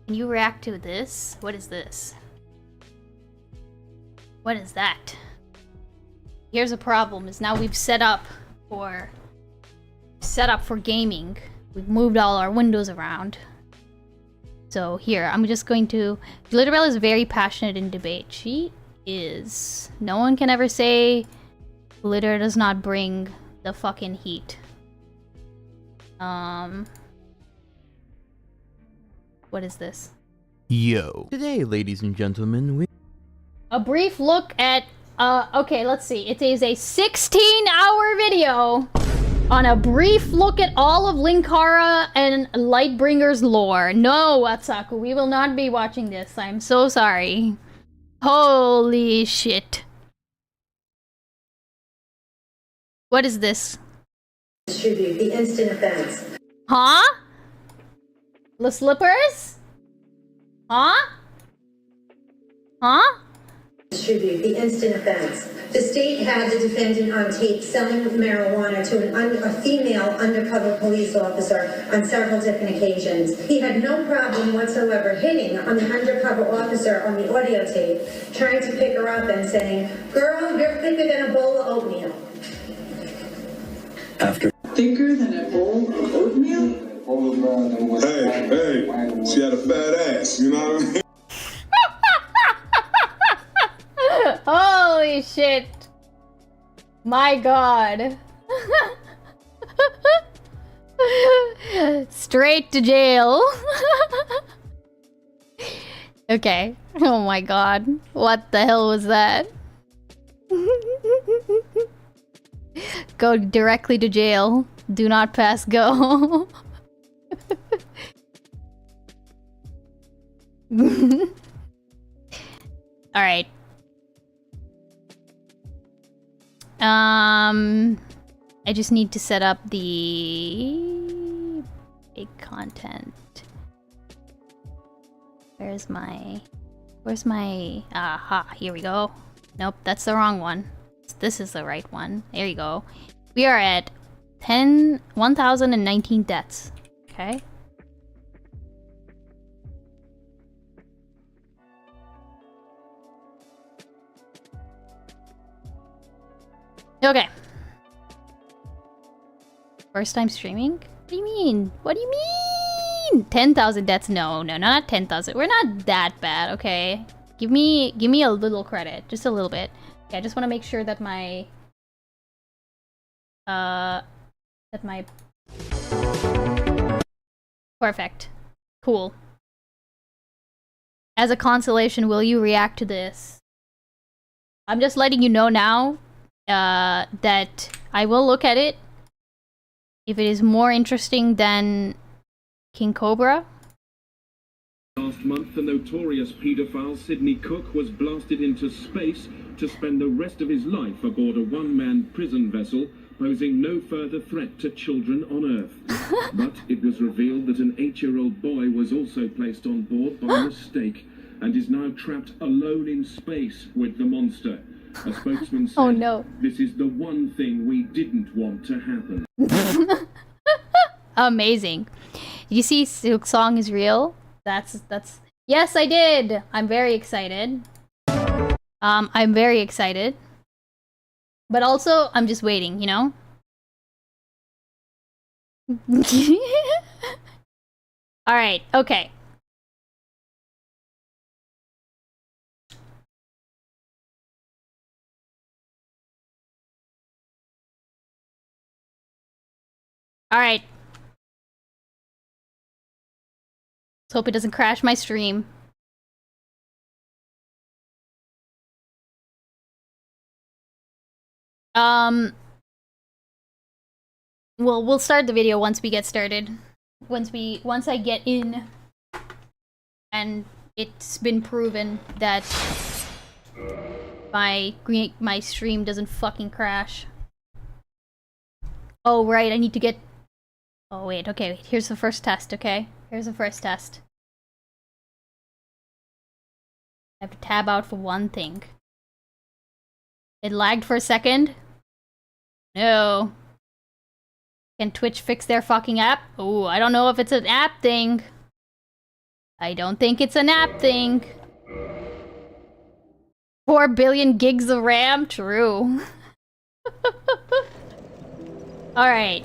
Can you react to this? What is this? What is that? Here's a problem, is now we've set up for gaming. We've moved all our windows around. So here, I'm just going to... Glitterbell is very passionate in debate. She is. No one can ever say glitter does not bring the fucking heat. What is this? Yo. Today, ladies and gentlemen, we... A brief look at... okay, let's see. It is a 16-hour video on a brief look at all of Linkara and Lightbringer's lore. No, Watsaku, we will not be watching this. I'm so sorry. Holy shit. What is this? Distribute the instant offense. Huh? The slippers? Huh? Huh? distribute the instant offense. The state had the defendant on tape selling marijuana to a female undercover police officer on several different occasions. He had no problem whatsoever hitting on the undercover officer on the audio tape, trying to pick her up and saying, "Girl, you're thicker than a bowl of oatmeal." After thicker than a bowl of oatmeal? Hey, she had a fat ass, you know what I mean? Holy shit. My god. Straight to jail. Okay. Oh my god. What the hell was that? Go directly to jail. Do not pass go. Alright. I just need to set up the big content. Where's my... Aha, here we go. Nope, that's the wrong one. This is the right one. There you go. We are at 1,019 deaths. Okay. Okay. First time streaming? What do you mean? What do you mean? 10,000 deaths? No, not 10,000. We're not that bad, okay? Give me a little credit. Just a little bit. Okay, I just want to make sure that my... Perfect. Cool. As a consolation, will you react to this? I'm just letting you know now that I will look at it. If it is more interesting than King Cobra. Last month, the notorious paedophile Sidney Cook was blasted into space to spend the rest of his life aboard a one-man prison vessel, posing no further threat to children on Earth. But it was revealed that an 8-year-old boy was also placed on board by mistake and is now trapped alone in space with the monster. A spokesman said, "Oh no. This is the one thing we didn't want to happen." Amazing. You see Silk Song is real? That's Yes, I did. I'm very excited. I'm very excited. But also, I'm just waiting, you know? Alright, okay. Alright. Let's hope it doesn't crash my stream. Well, we'll start the video once we get started. Once I get in and it's been proven that my stream doesn't fucking crash. Oh, right, I need to get... Oh, wait, okay, here's the first test, okay? Here's the first test. I have to tab out for one thing. It lagged for a second. No. Can Twitch fix their fucking app? Oh, I don't know if it's an app thing. I don't think it's an app thing. 4 billion gigs of RAM? True. Alright.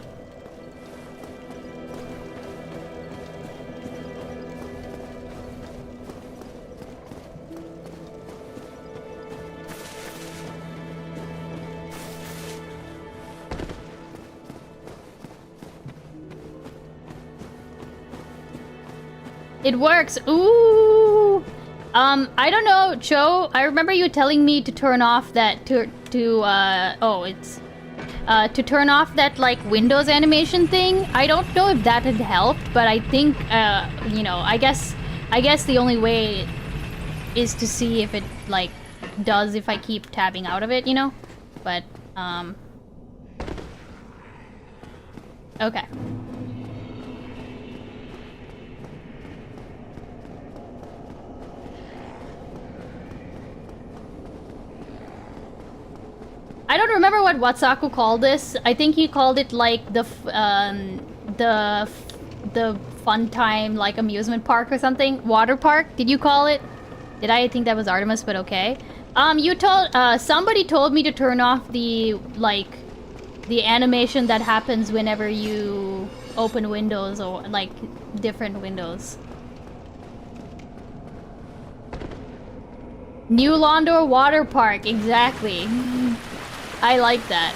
It works. Ooh. I don't know, Cho. I remember you telling me to turn off that to turn off that like Windows animation thing. I don't know if that had helped, but I think you know, I guess the only way is to see if it like does if I keep tabbing out of it, you know? But okay. I don't remember what Watsaku called this. I think he called it like the fun time, like amusement park or something. Water park, did you call it? Did I think that was Artemis, but okay. You told, somebody told me to turn off the, like, the animation that happens whenever you open windows or, like, different windows. New Londor Water Park, exactly. I like that.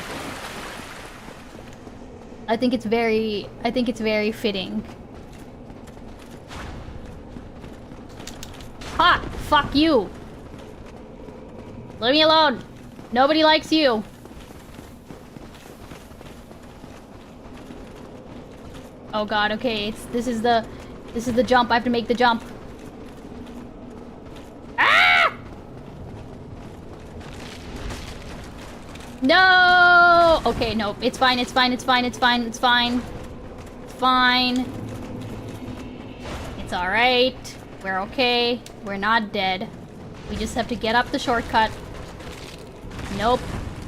I think it's very fitting. Ha! Fuck you! Leave me alone! Nobody likes you! Oh god, okay, this is the jump. I have to make the jump. Ah! No! Okay, no, it's fine, it's fine, it's fine, it's fine, it's fine. It's fine. It's alright. We're okay. We're not dead. We just have to get up the shortcut. Nope.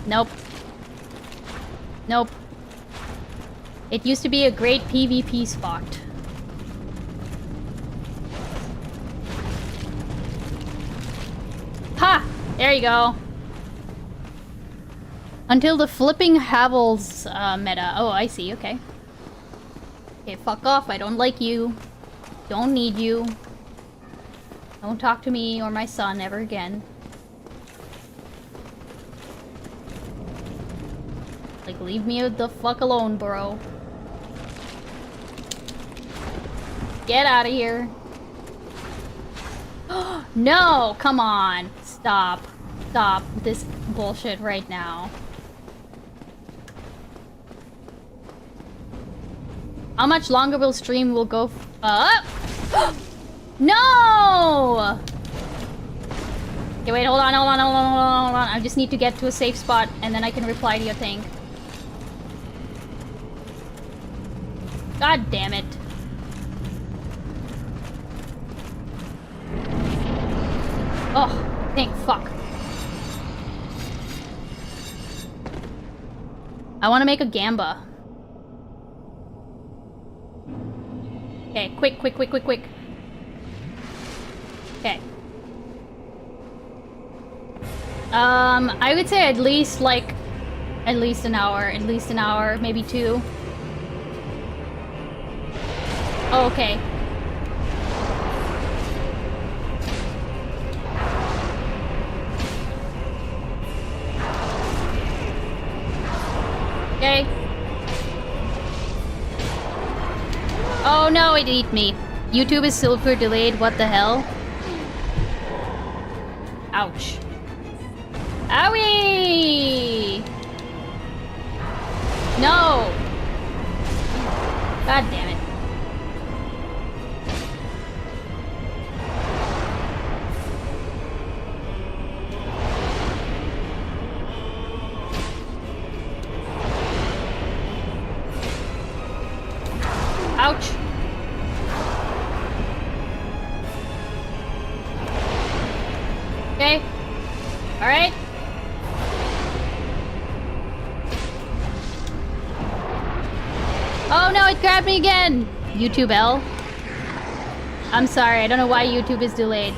Nope. Nope. It used to be a great PvP spot. Ha! There you go. Until the flipping Havels meta. Oh, I see. Okay. Okay, fuck off. I don't like you. Don't need you. Don't talk to me or my son ever again. Like, leave me the fuck alone, bro. Get out of here. No! Come on. Stop. Stop this bullshit right now. How much longer will stream will go up? No! Okay, wait, hold on. I just need to get to a safe spot and then I can reply to your thing. God damn it. Oh, thank fuck. I want to make a gamba. Okay, quick. Okay. I would say at least an hour, maybe 2. Oh, okay. Okay. Oh no, it ate me. YouTube is super delayed, what the hell? Ouch. Owie! No! God damn it. Ouch. Okay. Alright. Oh no, it grabbed me again! YouTube L. I'm sorry, I don't know why YouTube is delayed.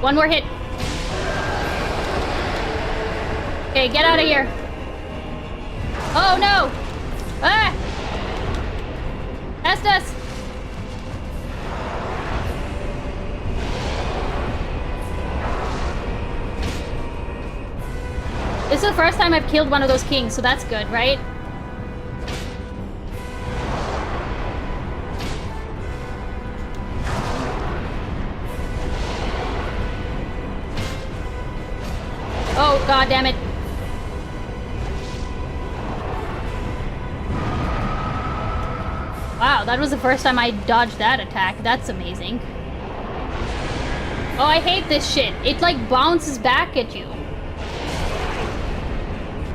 One more hit. Okay, get out of here. Oh no! Ah! Estes! This is the first time I've killed one of those kings, so that's good, right? Oh, god damn it. Wow, that was the first time I dodged that attack. That's amazing. Oh, I hate this shit. It like bounces back at you.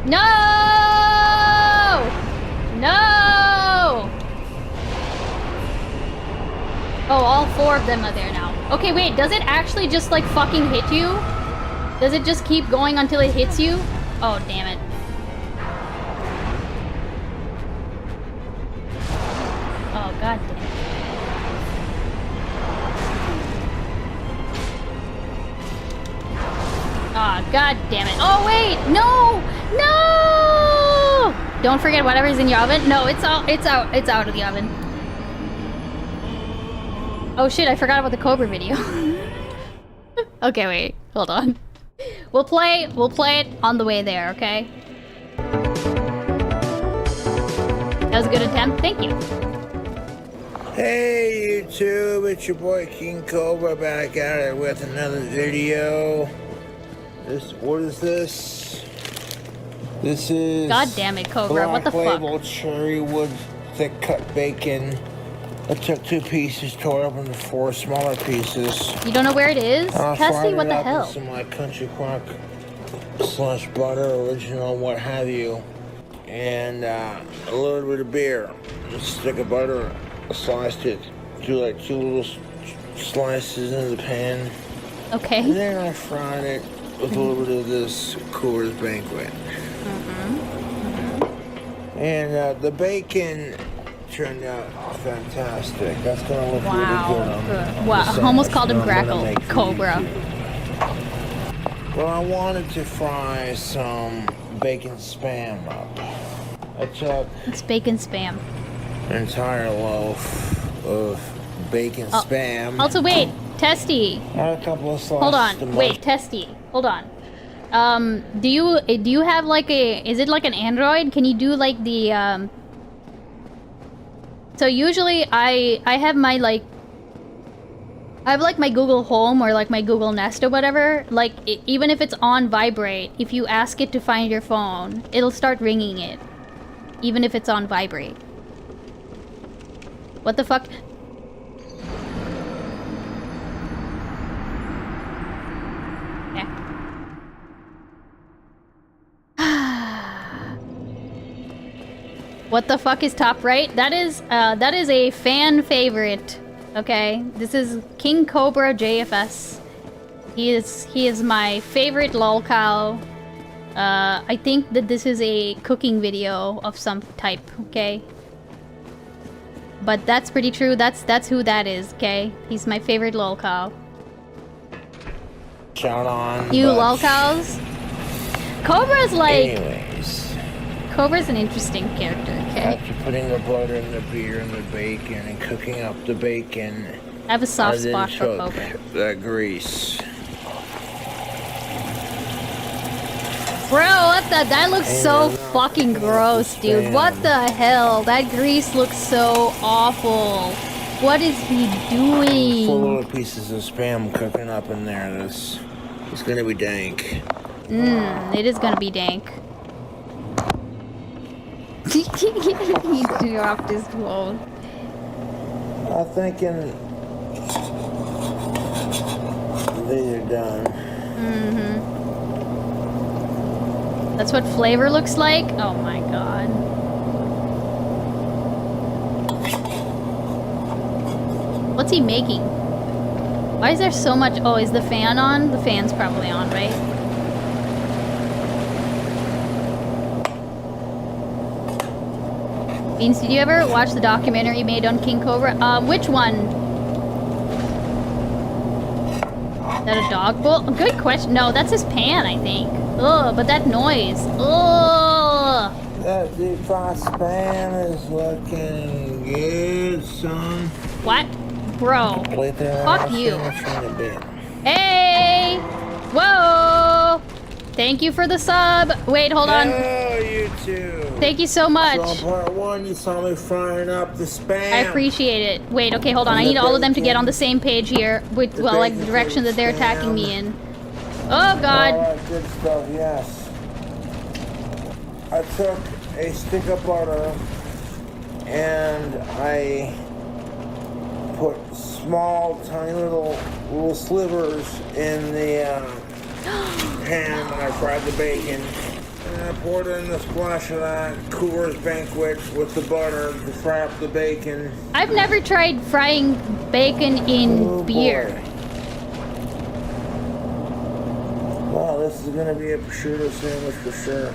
No! No! Oh, all 4 of them are there now. Okay, wait, does it actually just like fucking hit you? Does it just keep going until it hits you? Oh, damn it. Oh, god damn it. Ah, oh, god damn it. Oh, wait! No! No! Don't forget whatever's in your oven. No, it's out of the oven. Oh shit, I forgot about the Cobra video. Okay, wait, hold on. We'll play it on the way there, okay? That was a good attempt, thank you. Hey YouTube, it's your boy King Cobra back at it with another video. What is this? This is God damn it, Cobra, what the fuck? Black Label cherry wood thick cut bacon. I took 2 pieces, tore it up into 4 smaller pieces. You don't know where it is? Testy, what the hell? Some like country crock / butter, original, what have you, and a little bit of beer. A stick of butter, sliced it, do like 2 little slices in the pan. Okay. And then I fried it with a little bit of this Coors Banquet. And the bacon turned out fantastic. That's gonna look really good on the Wow, I almost called him Grackle. Cobra. Well, I wanted to fry some bacon spam up. I took It's bacon spam. an entire loaf of bacon spam. Also, wait, Testy. Add a couple of slices. Hold on, wait, Testy. Hold on. Do you have like is it like an Android? Can you do like the So usually I have my like I have like my Google Home or like my Google Nest or whatever. Like even if it's on vibrate, if you ask it to find your phone, it'll start ringing it, even if it's on vibrate. What the fuck? What the fuck is top right? That is a fan favorite. Okay, this is King Cobra JFS. He is my favorite lolcow. I think that this is a cooking video of some type. Okay, but that's pretty true. That's who that is. Okay, he's my favorite lolcow. Shout on. You lolcows. Cobra's like. Anyways. Cobra's an interesting character, okay? After putting the butter and the beer and the bacon and cooking up the bacon, I have a soft spot for took Cobra. the grease. Bro, what the? That looks so fucking gross, dude. What the hell? That grease looks so awful. What is he doing? 4 little pieces of spam cooking up in there. It's gonna be dank. It is gonna be dank. He dropped his phone. I'm thinking these are done. That's what flavor looks like? Oh my god. What's he making? Why is there so much? Oh, is the fan on? The fan's probably on, right? Beans, did you ever watch the documentary made on King Cobra? Which one? Is that a dog bowl? Good question. No, that's his pan, I think. Ugh, but that noise. Ugh. That deep fried spam is looking good, son. What? Bro. Fuck you. Hey! Whoa! Thank you for the sub. Wait, hold on. Oh, you too. Thank you so much. So on part 1, you saw me frying up the spam. I appreciate it. Wait, okay, hold on. I need all of them to get on the same page here with, well, like the direction that they're attacking me in. Oh, God. All that good stuff, yes. I took a stick of butter and I put small, tiny little slivers in the pan when I fried the bacon. I poured in the splash of that Coors Banquet with the butter to fry up the bacon. I've never tried frying bacon in beer. Boy. Wow, this is gonna be a prosciutto sandwich for sure.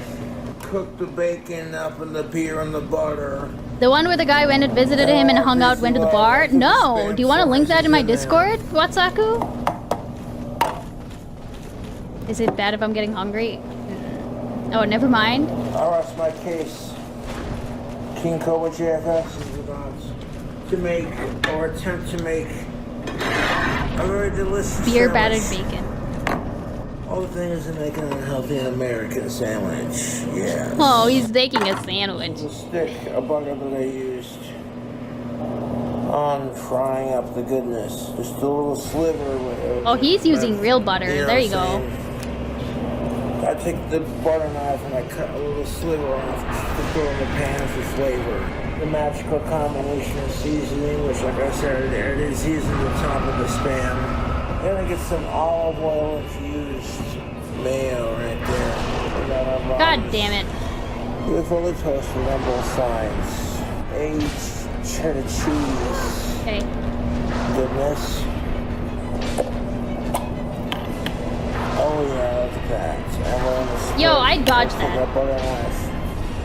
Cook the bacon up in the beer and the butter. The one where the guy went and visited him and hung out, went to the bar? No! Do you want to link that in my Discord, Watsaku? Is it bad if I'm getting hungry? Oh, never mind. I'll rest my case. King Cobra JFS is about to make, or attempt to make, a very delicious Beer sandwich. battered bacon. All the things to make an unhealthy American sandwich. Yeah. Oh, he's making a sandwich. The stick of butter that I used on frying up the goodness. Just a little sliver. Oh, he's using real butter. You know There you what I'm go. saying? I take the butter knife and I cut a little sliver off to throw in the pan for flavor. The magical combination of seasoning, which, like I said, it is seasoned the top of the spam. Then I get some olive oil infused mayo right there. God damn it. Beautifully toasted on both sides. Aged cheddar cheese. Okay. Goodness. Oh yeah, look at that. Yo, I dodged that. Butter knife.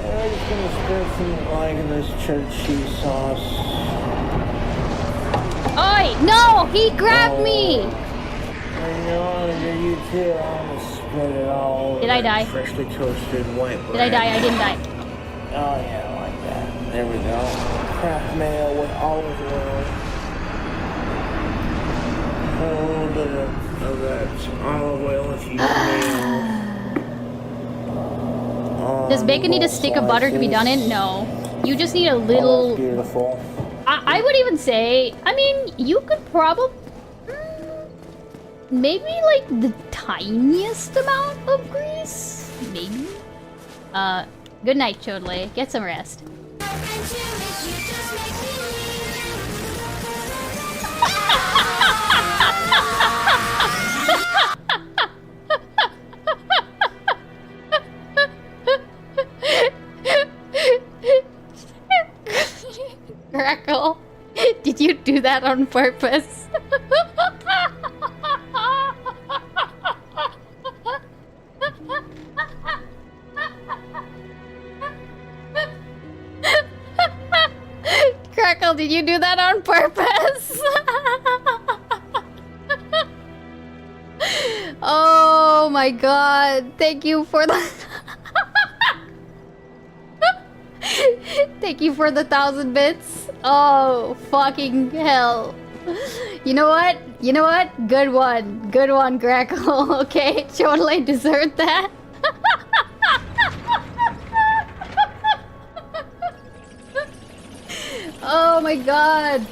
I'm just gonna stir some like this cheddar cheese sauce. Oi! No! He grabbed me! I know, you too. I'm gonna spread it all over. Did I die? Freshly toasted white bread. Did I die? I didn't die. Oh yeah, like that. There we go. Kraft mayo with olive oil. A little bit of that olive oil infused mayo. Does bacon need a stick of butter to be done in? No. You just need a little... Beautiful. I would even say... I mean, you could probably... maybe like the tiniest amount of grease? Maybe? Good night, Chodley. Get some rest. Crackle, did you do that on purpose? Crackle, did you do that on purpose? Oh my god, thank you for the... Thank you for the 1,000 bits. Oh, fucking hell. You know what? You know what? Good one. Good one, Crackle. Okay, totally deserved that. Oh my god.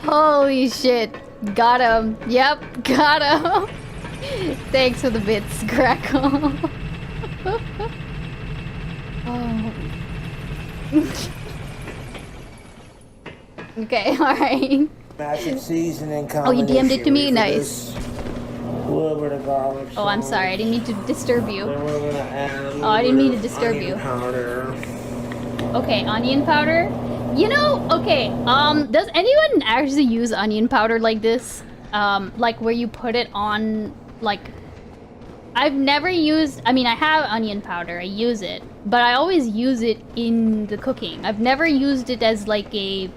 Holy shit. Got him. Yep, got him. Thanks for the bits, Crackle. Oh. Okay, alright. Magic seasoning Oh, you DM'd it to me? Nice. A little bit of garlic. Oh, I'm sorry. I didn't mean to disturb you. Then we're gonna add a little Oh, I didn't mean to bit of disturb onion you. powder. Okay, onion powder. You know, okay, does anyone actually use onion powder like this? Like where you put it on, like... I've never used... I mean, I have onion powder. I use it. But I always use it in the cooking. I've never used it as, like, a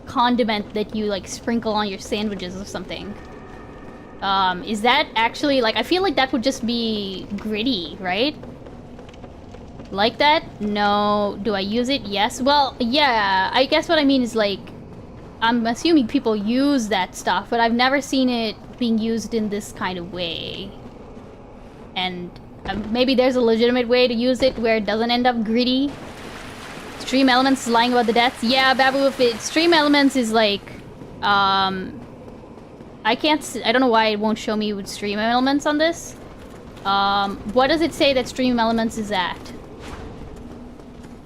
condiment that you, like, sprinkle on your sandwiches or something. Is that actually... Like, I feel like that would just be gritty, right? Like that? No. Do I use it? Yes. Well, yeah. I guess what I mean is, like... I'm assuming people use that stuff, but I've never seen it being used in this kind of way. And maybe there's a legitimate way to use it where it doesn't end up gritty. Stream Elements is lying about the deaths. Yeah, Babu, if it... Stream Elements is like... I can't... I don't know why it won't show me with Stream Elements on this. What does it say that Stream Elements is at?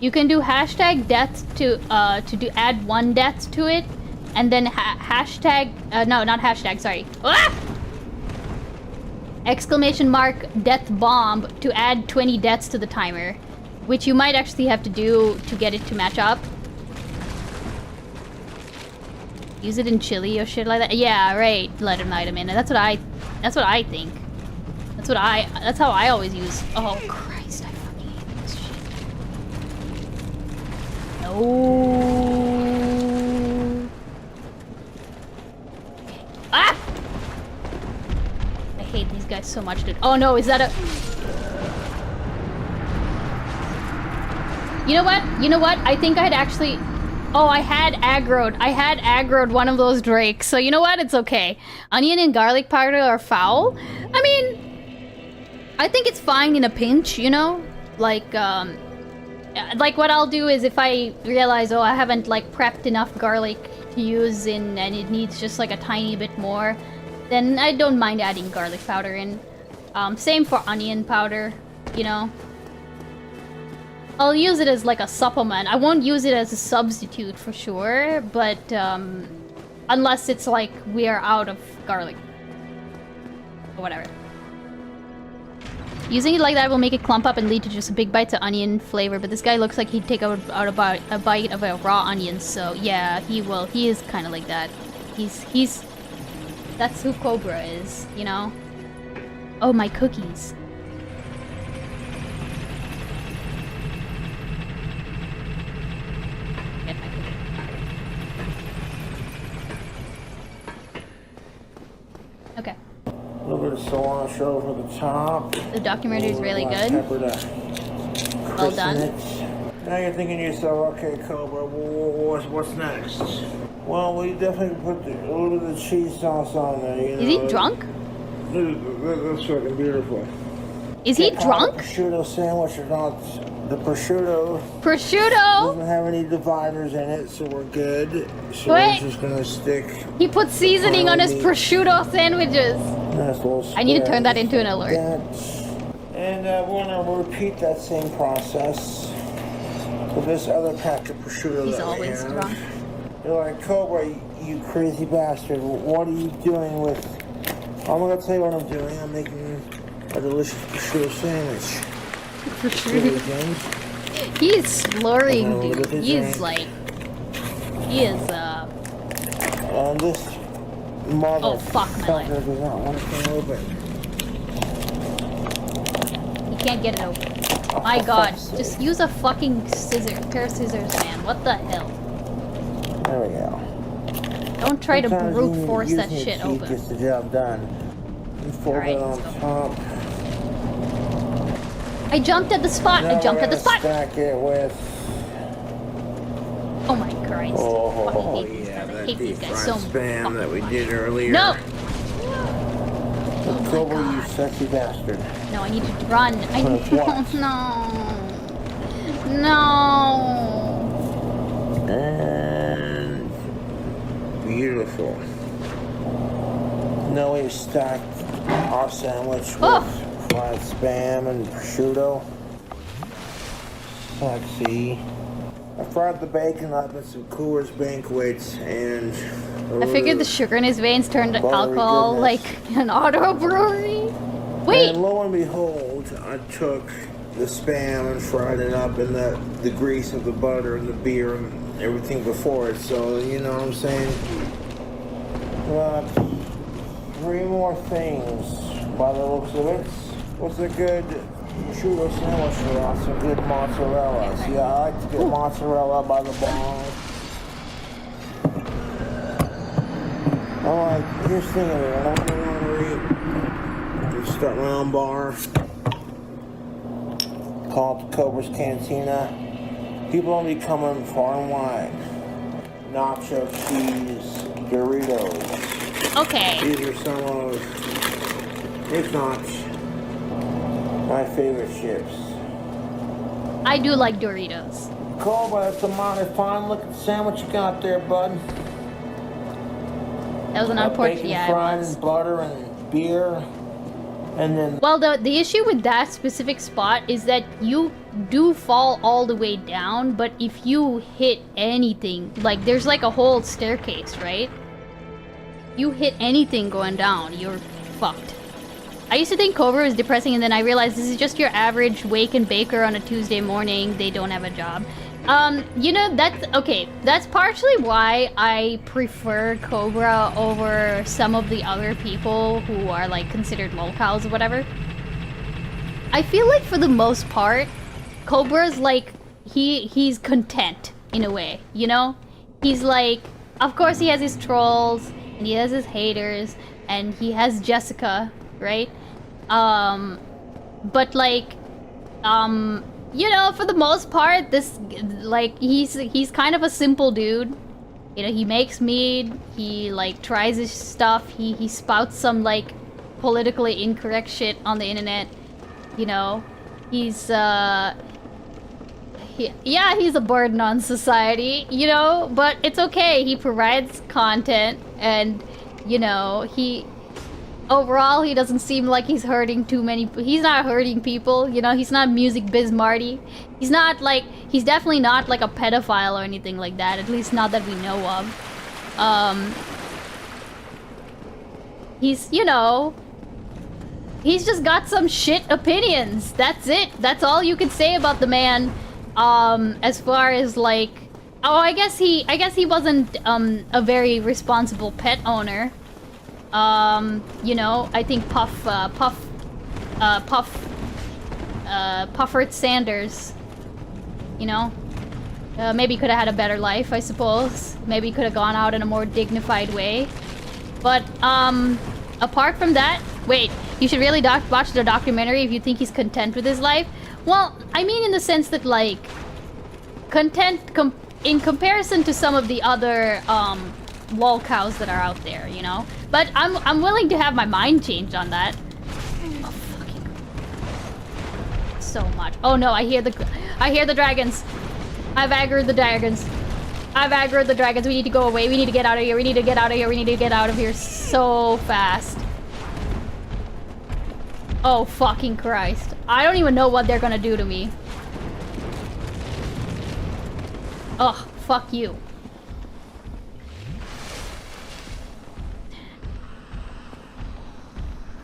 You can do hashtag death to add one death to it, and then hashtag, no, not hashtag, sorry. Ah! Exclamation mark death bomb to add 20 deaths to the timer, which you might actually have to do to get it to match up. Use it in chili or shit like that. Yeah, right. Let him item in. That's what I think. That's how I always use. Oh Christ, I fucking hate this shit. No. Ah! I hate these guys so much, dude. Oh no, is that a... You know what? You know what? I think I'd actually... Oh, I had aggroed one of those drakes. So you know what? It's okay. Onion and garlic powder are foul. I mean, I think it's fine in a pinch, you know? Like what I'll do is if I realize, oh, I haven't like prepped enough garlic to use in and it needs just like a tiny bit more, then I don't mind adding garlic powder in. Same for onion powder, you know? I'll use it as like a supplement. I won't use it as a substitute for sure, but unless it's like we are out of garlic. Or whatever. Using it like that will make it clump up and lead to just big bites of onion flavor, but this guy looks like he'd take out about a bite of a raw onion, so yeah, he will. He is kind of like that. He's... That's who Cobra is, you know? Oh, my cookies. Okay. A little bit of cilantro over the top. The documentary is really good. Well done. Now you're thinking to yourself, okay, Cobra, what's next? Well, we definitely put a little bit of the cheese sauce on there. You know? Is he drunk? That's fucking beautiful. Is he drunk? Prosciutto sandwich or not? The prosciutto. Prosciutto. Doesn't have any dividers in it, so we're good. So Wait. we're just gonna stick. He put seasoning on his prosciutto sandwiches. Nice little I need to turn that into an alert. And we're gonna repeat that same process with this other pack of prosciutto. He's that always we have. drunk. You're like, Cobra, you crazy bastard. What are you doing with... I'm gonna tell you what I'm doing. I'm making a delicious prosciutto sandwich. He is slurring, dude. He is like... He is, And this mother... Oh, fuck my life. does not want to open. He can't get it open. My god, just use a fucking pair of scissors, man. What the hell? There we go. Don't try to Sometimes brute force that using a shit key open. gets the job done. You fold it on top. I jumped at the spot. I jumped at the spot. Stack it with... Oh my Christ. Oh, I hate these guys so spam that we did earlier. No! Cobra, you sexy bastard. No, I need to run. I need to... No. And... Beautiful. Now we've stacked our sandwich with fried spam and prosciutto. Sexy. I fried the bacon up in some Coors Banquets and... I figured the sugar in his veins turned to alcohol like an auto brewery. Wait! And lo and behold, I took the spam and fried it up in the grease of the butter and the beer and everything before it. So, you know what I'm saying? 3 more things by the looks of it. What's a good prosciutto sandwich for us? Some good mozzarella. See, I like to get mozzarella by the ball. Alright, here's the thing of it. I don't really want to eat. Just start my own bar. Call it the Cobra's Cantina. People don't be coming far and wide. Nacho cheese, Doritos. Okay. These are some of, if not, my favorite chips. I do like Doritos. Cobra, it's a mighty fine looking sandwich you got there, bud. That was an unfortunate, yeah, it fried was. and butter and beer. And then Well, the issue with that specific spot is that you do fall all the way down, but if you hit anything, like there's like a whole staircase, right? You hit anything going down, you're fucked. I used to think Cobra was depressing, and then I realized this is just your average wake and baker on a Tuesday morning. They don't have a job. You know, that's partially why I prefer Cobra over some of the other people who are like considered lolcows or whatever. I feel like for the most part, Cobra's like, he's content in a way, you know? He's like, of course he has his trolls, and he has his haters, and he has Jessica, right? But like, you know, for the most part, this, like, he's kind of a simple dude. You know, he makes mead, he, like, tries his stuff, he spouts some, like, politically incorrect shit on the internet, you know? He's, yeah, he's a burden on society, you know? But it's okay, he provides content, and, you know, overall, he doesn't seem like he's hurting too many. He's not hurting people, you know. He's not Music Biz Marty. He's not like. He's definitely not like a pedophile or anything like that. At least not that we know of. He's, you know. He's just got some shit opinions. That's it. That's all you can say about the man. As far as like, oh, I guess he wasn't a very responsible pet owner. You know, I think Puffert Sanders, you know, maybe could have had a better life, I suppose. Maybe could have gone out in a more dignified way. But, apart from that, wait, you should really watch the documentary if you think he's content with his life. Well, I mean in the sense that, like, content in comparison to some of the other, lolcows that are out there, you know? But I'm willing to have my mind changed on that. Oh, fucking... So much. Oh no, I hear the dragons. I've aggroed the dragons. We need to go away. We need to get out of here. We need to get out of here so fast. Oh, fucking Christ. I don't even know what they're gonna do to me. Ugh, fuck you.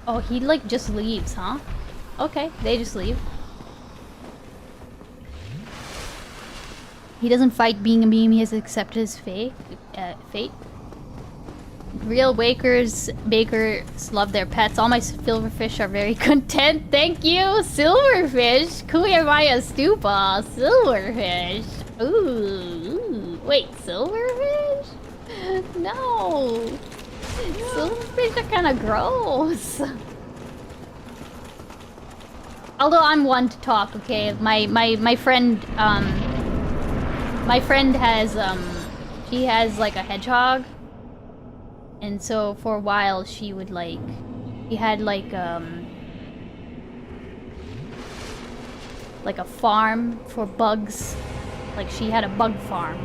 Oh, he like just leaves, huh? Okay, they just leave. He doesn't fight being a meme, he has accepted his fate. Real bakers love their pets. All my silverfish are very content. Thank you, silverfish. Kuyamaya stupa, silverfish. Ooh, wait, silverfish? No. Silverfish are kind of gross. Although I'm one to talk, okay? My friend has she has like a hedgehog, and so for a while she would like, he had like a farm for bugs. Like she had a bug farm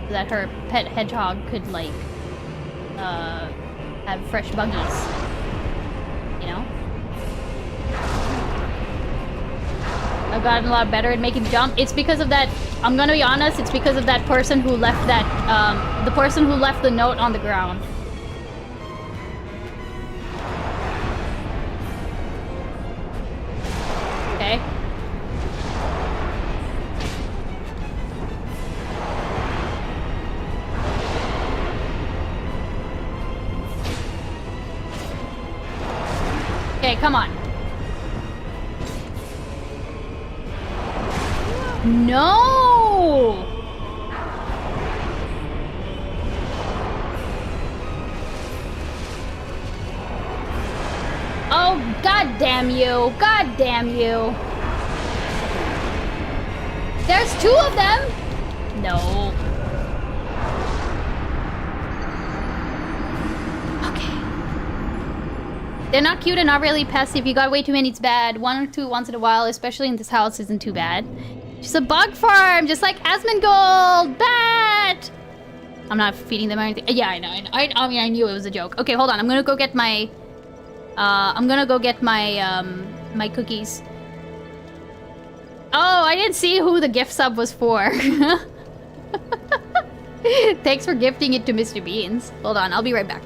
so that her pet hedgehog could like have fresh buggies, you know? I've gotten a lot better at making jump. It's because of that, I'm gonna be honest, it's because of that person who left that, the person who left the note on the ground. Okay. Okay, come on. No! Oh, god damn you. God damn you. There's two of them? No. They're not cute and not really pests. If you got way too many, it's bad. One or two once in a while, especially in this house, isn't too bad. Just a bug farm, just like Asmongold! Bat! I'm not feeding them or anything. Yeah, I know. I mean, I knew it was a joke. Okay, hold on. I'm gonna go get my I'm gonna go get my my cookies. Oh, I didn't see who the gift sub was for. Thanks for gifting it to Mr. Beans. Hold on, I'll be right back.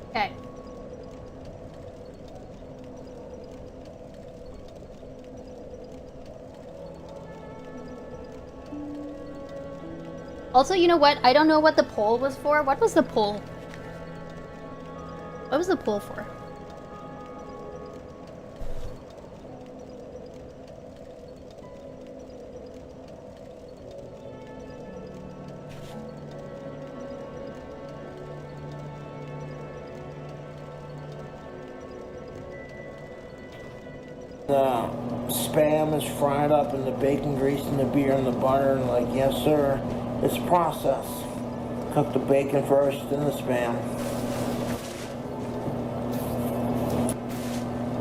Okay. Also, you know what? I don't know what the poll was for. What was the poll? What was the poll for? Spam is fried up in the bacon grease and the beer and the butter, and like, yes sir, it's process. Cook the bacon first, then the spam.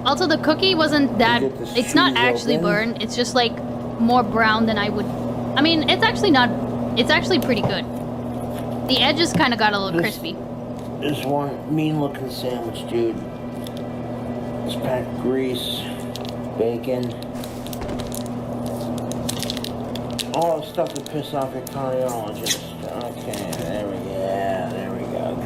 Also, the cookie wasn't that... It's not actually open. burned. It's just like more brown than I would... I mean, it's actually not... It's actually pretty good. The edges kind of got a little crispy. This one mean looking sandwich, dude. It's packed grease, bacon. All the stuff to piss off your cardiologist. Okay, there we go. Yeah, there we go.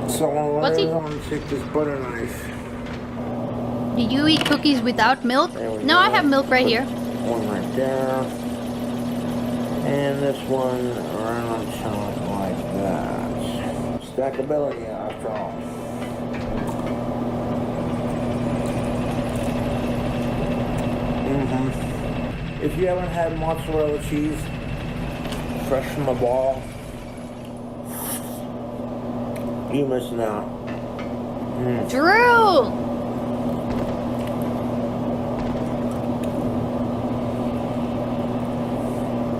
So What's he- I'm gonna take this butter knife. Do you eat cookies without milk? No, I have milk right here. One right there. And this one around top like that. Stackability after all. If you haven't had mozzarella cheese fresh from the ball, you're missing out. Drew!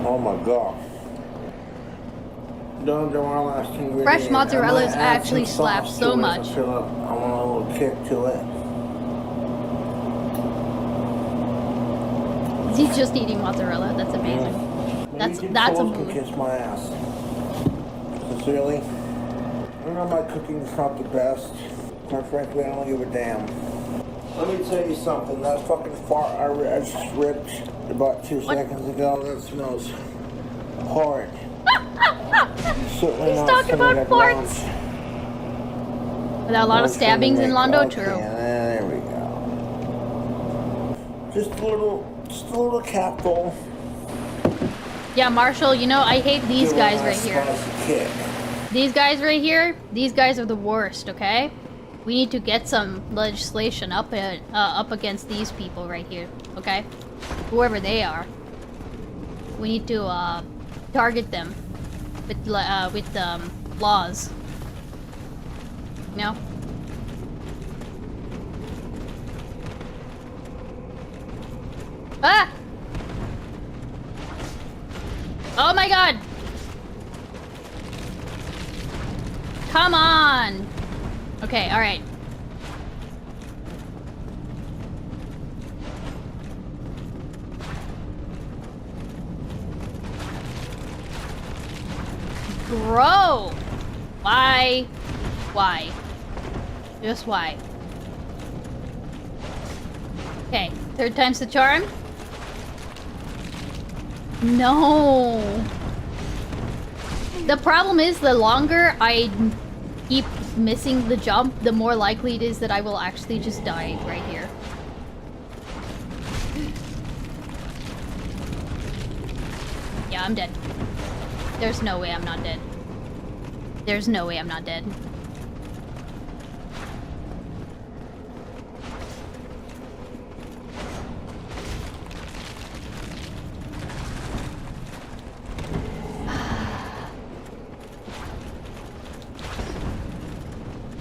Oh my god. Don't do our last ingredient. Fresh I'm gonna mozzarellas add actually some slap sauce so to it much. to fill up. I want a little kick to it. He's just eating mozzarella. That's amazing. That's a Can mood. kiss my ass. Sincerely. I know my cooking's not the best. Quite frankly, I don't give a damn. Let me tell you something. That fucking fart I just ripped about 2 seconds ago, that smells horrid. Certainly He's not talking something about I'd farts. Without a lot of stabbings in Londo, true. There we go. Just a little capful. Yeah, Marshall, you know, I hate these Give it a guys right nice here. spicy kick. These guys right here, these guys are the worst, okay? We need to get some legislation up against these people right here, okay? Whoever they are. We need to target them with laws. You know? Ah! Oh my god! Come on! Okay, alright. Bro! Why? Why? Just why? Okay, third time's the charm. No! The problem is, the longer I keep missing the jump, the more likely it is that I will actually just die right here. Yeah, I'm dead. There's no way I'm not dead. There's no way I'm not dead.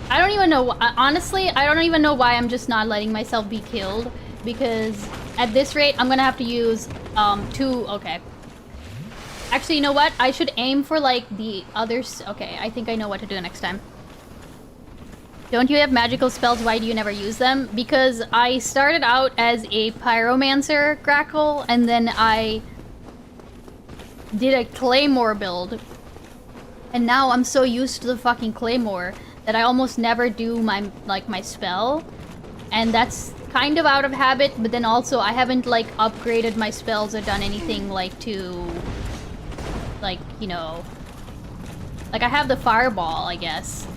I don't even know, honestly, I don't even know why I'm just not letting myself be killed, because at this rate, I'm gonna have to use, okay. Actually, you know what? I should aim for, like, the others. Okay, I think I know what to do next time. Don't you have magical spells? Why do you never use them? Because I started out as a pyromancer, Grackle, and then I did a claymore build. And now I'm so used to the fucking claymore that I almost never do my spell. And that's kind of out of habit, but then also I haven't, like, upgraded my spells or done anything, like, to... like, you know... like, I have the fireball, I guess.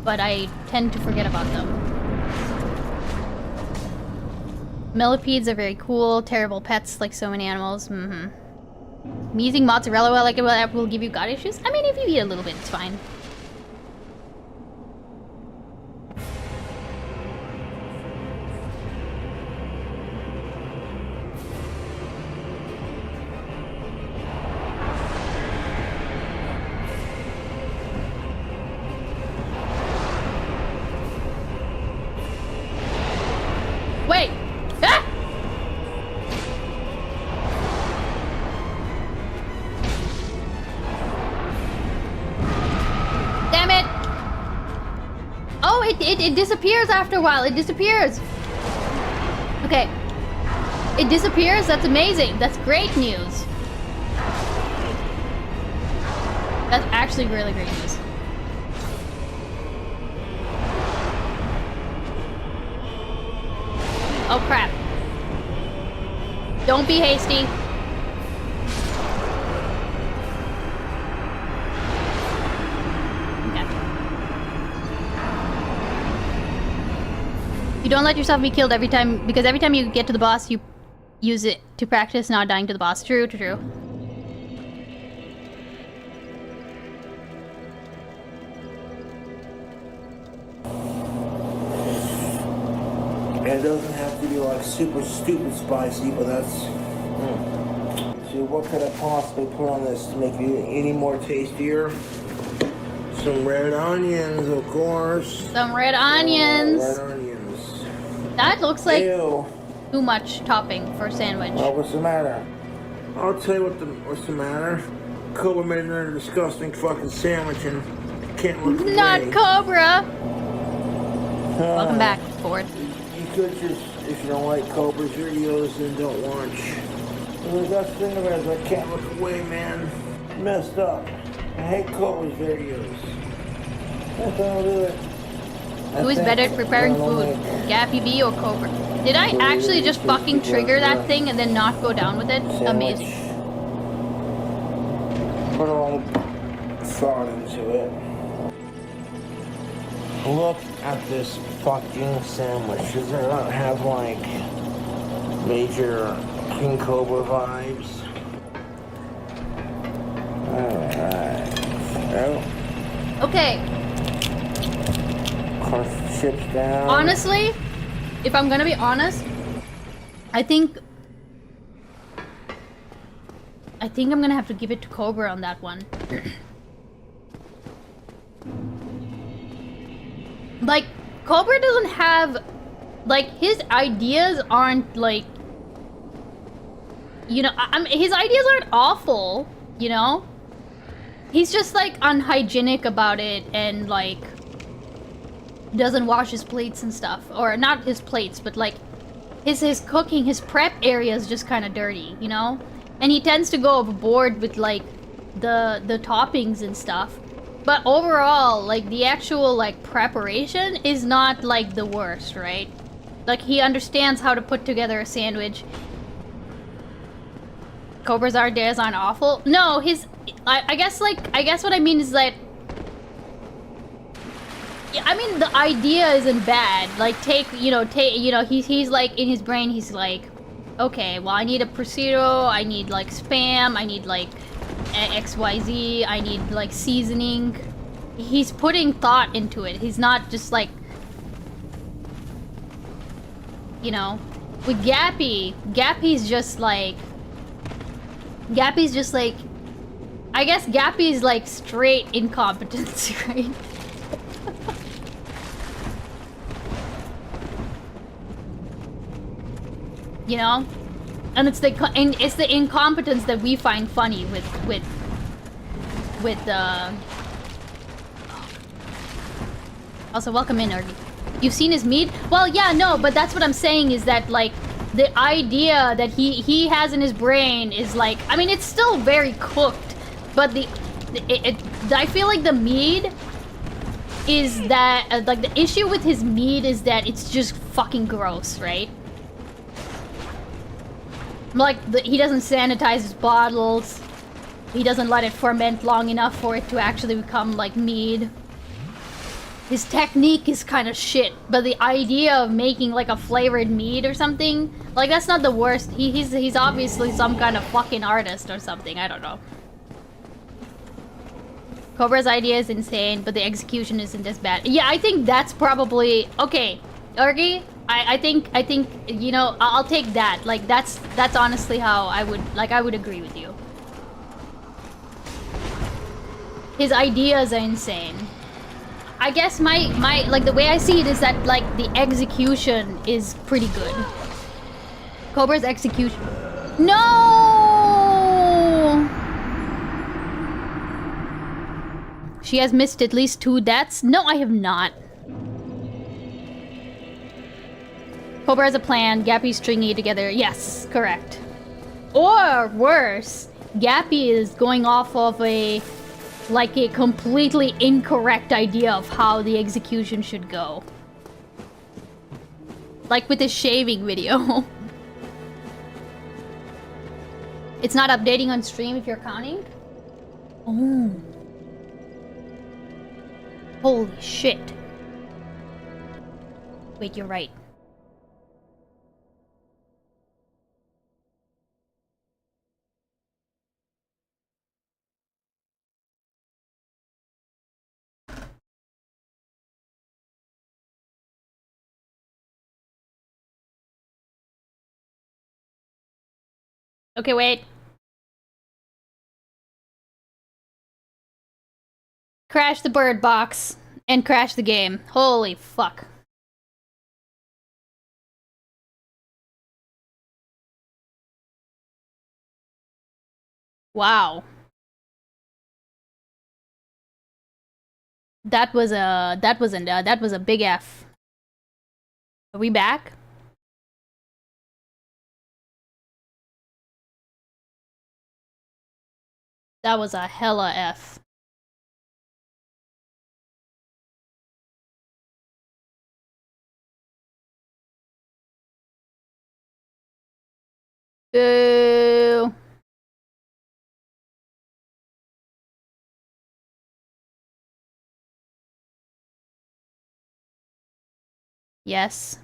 But I tend to forget about them. Millipedes are very cool. Terrible pets, like so many animals. I'm using mozzarella oil, like it will give you gut issues. I mean, if you eat a little bit, it's fine. Wait! Ah! Damn it! Oh, it disappears after a while. It disappears. Okay. It disappears? That's amazing. That's great news. That's actually really great news. Oh crap. Don't be hasty. Okay. You don't let yourself be killed every time, because every time you get to the boss, you use it to practice not dying to the boss. True, true, true. It doesn't have to be like super stupid spicy, but that's... So what could I possibly put on this to make it any more tastier? Some red onions, of course. Some red onions. Red onions. That looks like Ew. too much topping for a sandwich. Well, what's the matter? I'll tell you what's the matter. Cobra made another disgusting fucking sandwich and can't look away. Not Cobra! Welcome back, Ford. You could just, if you don't like Cobra's videos, then don't watch. The best thing of it is I can't look away, man. Messed up. I hate Cobra's videos. That's how I'll do it. Who is better at preparing food? Gappy B or Cobra? Did I actually just fucking trigger that thing and then not go down with it? Amazing. Put a lot of thought into it. Look at this fucking sandwich. Does it not have, like, major King Cobra vibes? Alright. Oh. Okay. Crush the chips down. Honestly, if I'm gonna be honest, I think I'm gonna have to give it to Cobra on that one. Like, Cobra doesn't have, like, his ideas aren't, like, you know, his ideas aren't awful, you know? He's just, like, unhygienic about it and, like, doesn't wash his plates and stuff. Or, not his plates, but, like, his cooking, his prep area is just kind of dirty, you know? And he tends to go overboard with, like, the toppings and stuff. But overall, like, the actual, like, preparation is not, like, the worst, right? Like, he understands how to put together a sandwich. Cobra's ideas aren't awful. No, I guess what I mean is that Yeah, I mean, the idea isn't bad. Like, he's like, in his brain, he's like, okay, well, I need a prosciutto, I need, like, Spam, I need, like, XYZ, I need, like, seasoning. He's putting thought into it. He's not just, like, you know, with Gappy's just, like, I guess Gappy's, like, straight incompetence, right? You know, and it's the incompetence that we find funny with also, welcome in, Ergy. You've seen his meat? Well, yeah, no, but that's what I'm saying is that, like, the idea that he has in his brain is like, I mean, it's still very cooked, but I feel like the mead is that like the issue with his mead is that it's just fucking gross, right? Like, he doesn't sanitize his bottles. He doesn't let it ferment long enough for it to actually become, like, mead. His technique is kind of shit, but the idea of making, like, a flavored mead or something, like, that's not the worst. He's obviously some kind of fucking artist or something. I don't know. Cobra's idea is insane, but the execution isn't as bad. Yeah, I think that's probably... Okay, Ergy, I think, you know, I'll take that. Like, that's honestly how I would agree with you. His ideas are insane. I guess like, the way I see it is that, like, the execution is pretty good. Cobra's execution... No! She has missed at least 2 deaths? No, I have not. Cobra has a plan. Gappy's stringing it together. Yes, correct. Or worse, Gappy is going off of a completely incorrect idea of how the execution should go. Like with his shaving video. It's not updating on stream if you're counting? Oh. Holy shit. Wait, you're right. Okay, wait. Crash the bird box and crash the game. Holy fuck. Wow. That was a big F. Are we back? That was a hella F. Boo. Yes.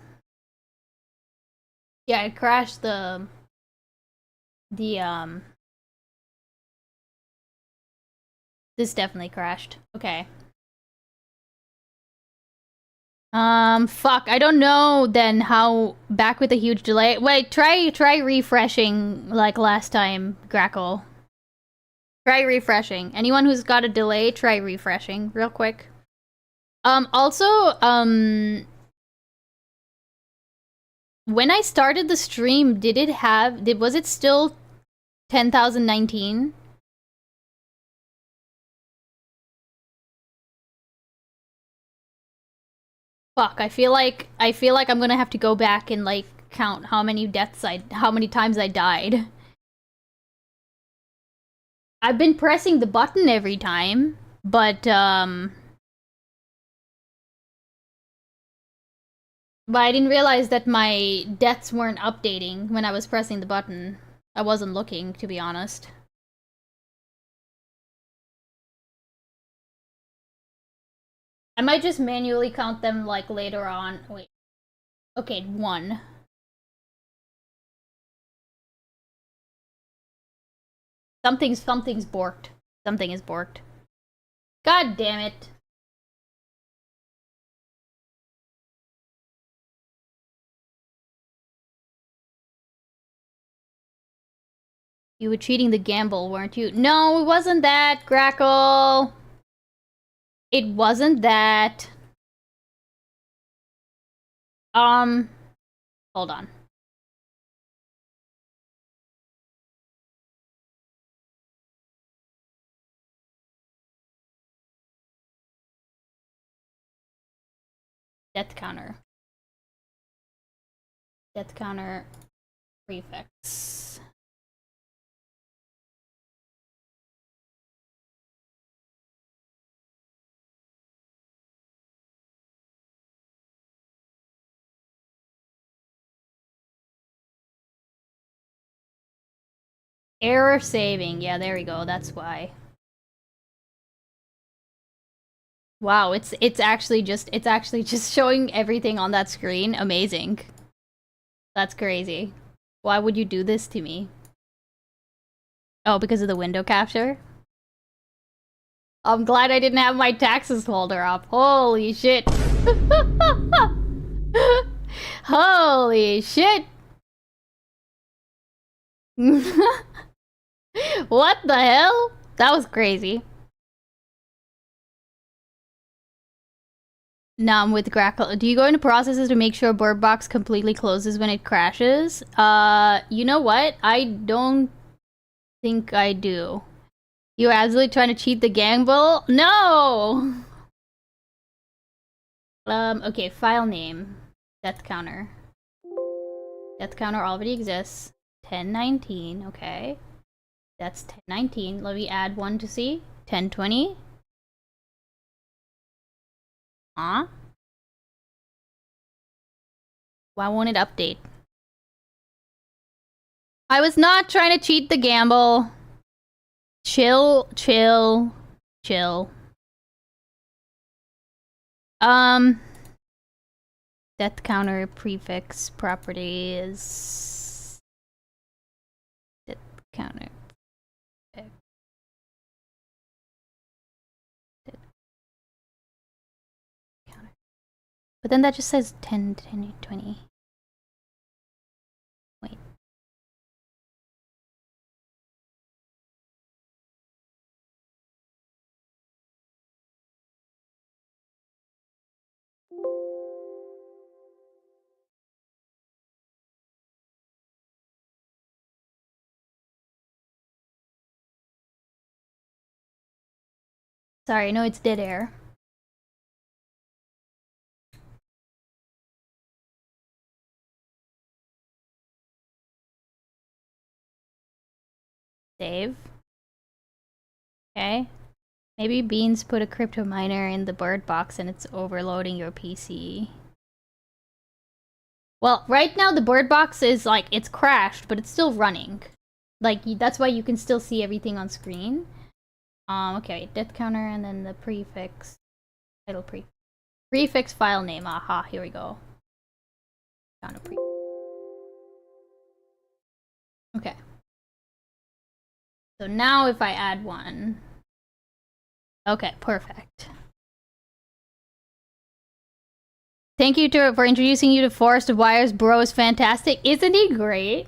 Yeah, it crashed this definitely crashed. Okay. Fuck, I don't know then how back with a huge delay. Wait, try refreshing like last time, Grackle. Try refreshing. Anyone who's got a delay, try refreshing real quick. Also, when I started the stream, was it still 10,019? Fuck, I feel like I'm gonna have to go back and, like, count how many times I died. I've been pressing the button every time, but I didn't realize that my deaths weren't updating when I was pressing the button. I wasn't looking, to be honest. I might just manually count them like later on. Wait. Okay, 1. Something's borked. Something is borked. God damn it. You were cheating the gamble, weren't you? No, it wasn't that, Grackle. It wasn't that. Hold on. Death counter. Death counter prefix. Error saving. Yeah, there we go. That's why. Wow, it's actually just showing everything on that screen. Amazing. That's crazy. Why would you do this to me? Oh, because of the window capture? I'm glad I didn't have my taxes folder up. Holy shit. Holy shit. What the hell? That was crazy. No, I'm with Grackle. Do you go into processes to make sure Bird Box completely closes when it crashes? You know what? I don't think I do. You're absolutely trying to cheat the gamble? No! Okay, file name. Death counter. Death counter already exists. 1019, okay. That's 1019. Let me add one to see. 1020. Huh? Why won't it update? I was not trying to cheat the gamble. Chill, chill, chill. Death counter prefix property is death counter. But then that just says 10, 10, 20. Wait. Sorry, no, it's dead air. Save. Okay. Maybe Beans put a crypto miner in the bird box and it's overloading your PC. Well, right now the bird box is like, it's crashed, but it's still running. Like, that's why you can still see everything on screen. Okay, death counter and then the prefix. Title prefix file name. Aha, here we go. Found a okay. So now if I add one. Okay, perfect. Thank you for introducing you to Forest of Wires. Bro is fantastic. Isn't he great?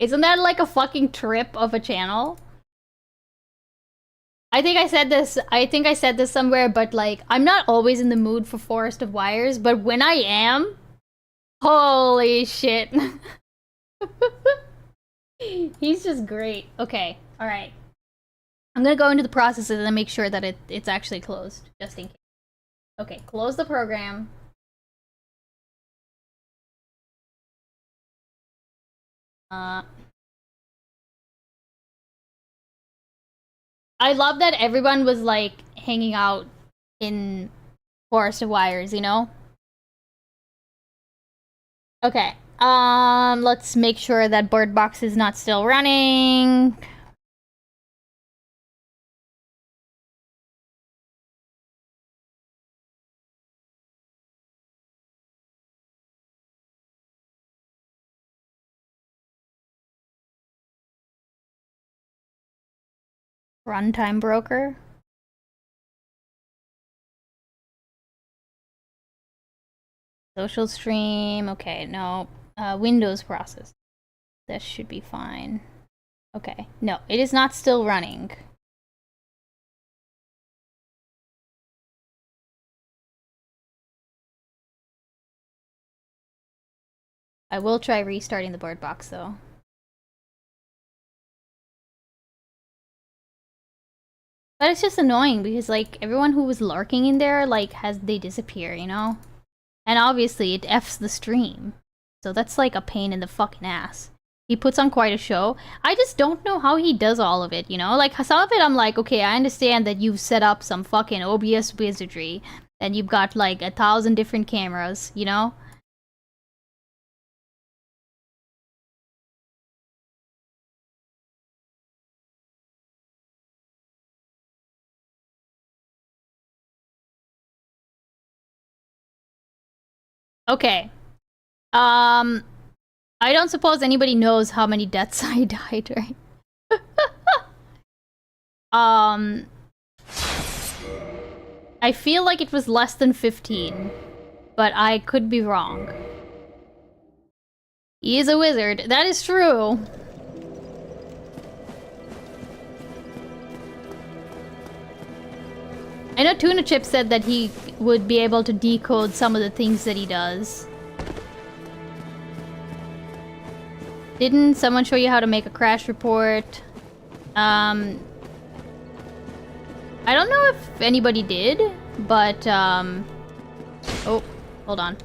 Isn't that like a fucking trip of a channel? I think I said this somewhere, but like, I'm not always in the mood for Forest of Wires, but when I am, holy shit. He's just great. Okay, alright. I'm gonna go into the processes and make sure that it's actually closed, just in case. Okay, close the program. I love that everyone was like hanging out in Forest of Wires, you know? Okay. Let's make sure that Bird Box is not still running. Runtime broker. Social stream. Okay, no. Windows process. That should be fine. Okay. No, it is not still running. I will try restarting the bird box though. But it's just annoying because like everyone who was lurking in there like they disappear, you know? And obviously it F's the stream. So that's like a pain in the fucking ass. He puts on quite a show. I just don't know how he does all of it, you know? Like some of it I'm like, okay, I understand that you've set up some fucking OBS wizardry and you've got like 1,000 different cameras, you know? Okay. I don't suppose anybody knows how many deaths I died, right? I feel like it was less than 15, but I could be wrong. He is a wizard. That is true. I know Tuna Chip said that he would be able to decode some of the things that he does. Didn't someone show you how to make a crash report? I don't know if anybody did, but oh, hold on.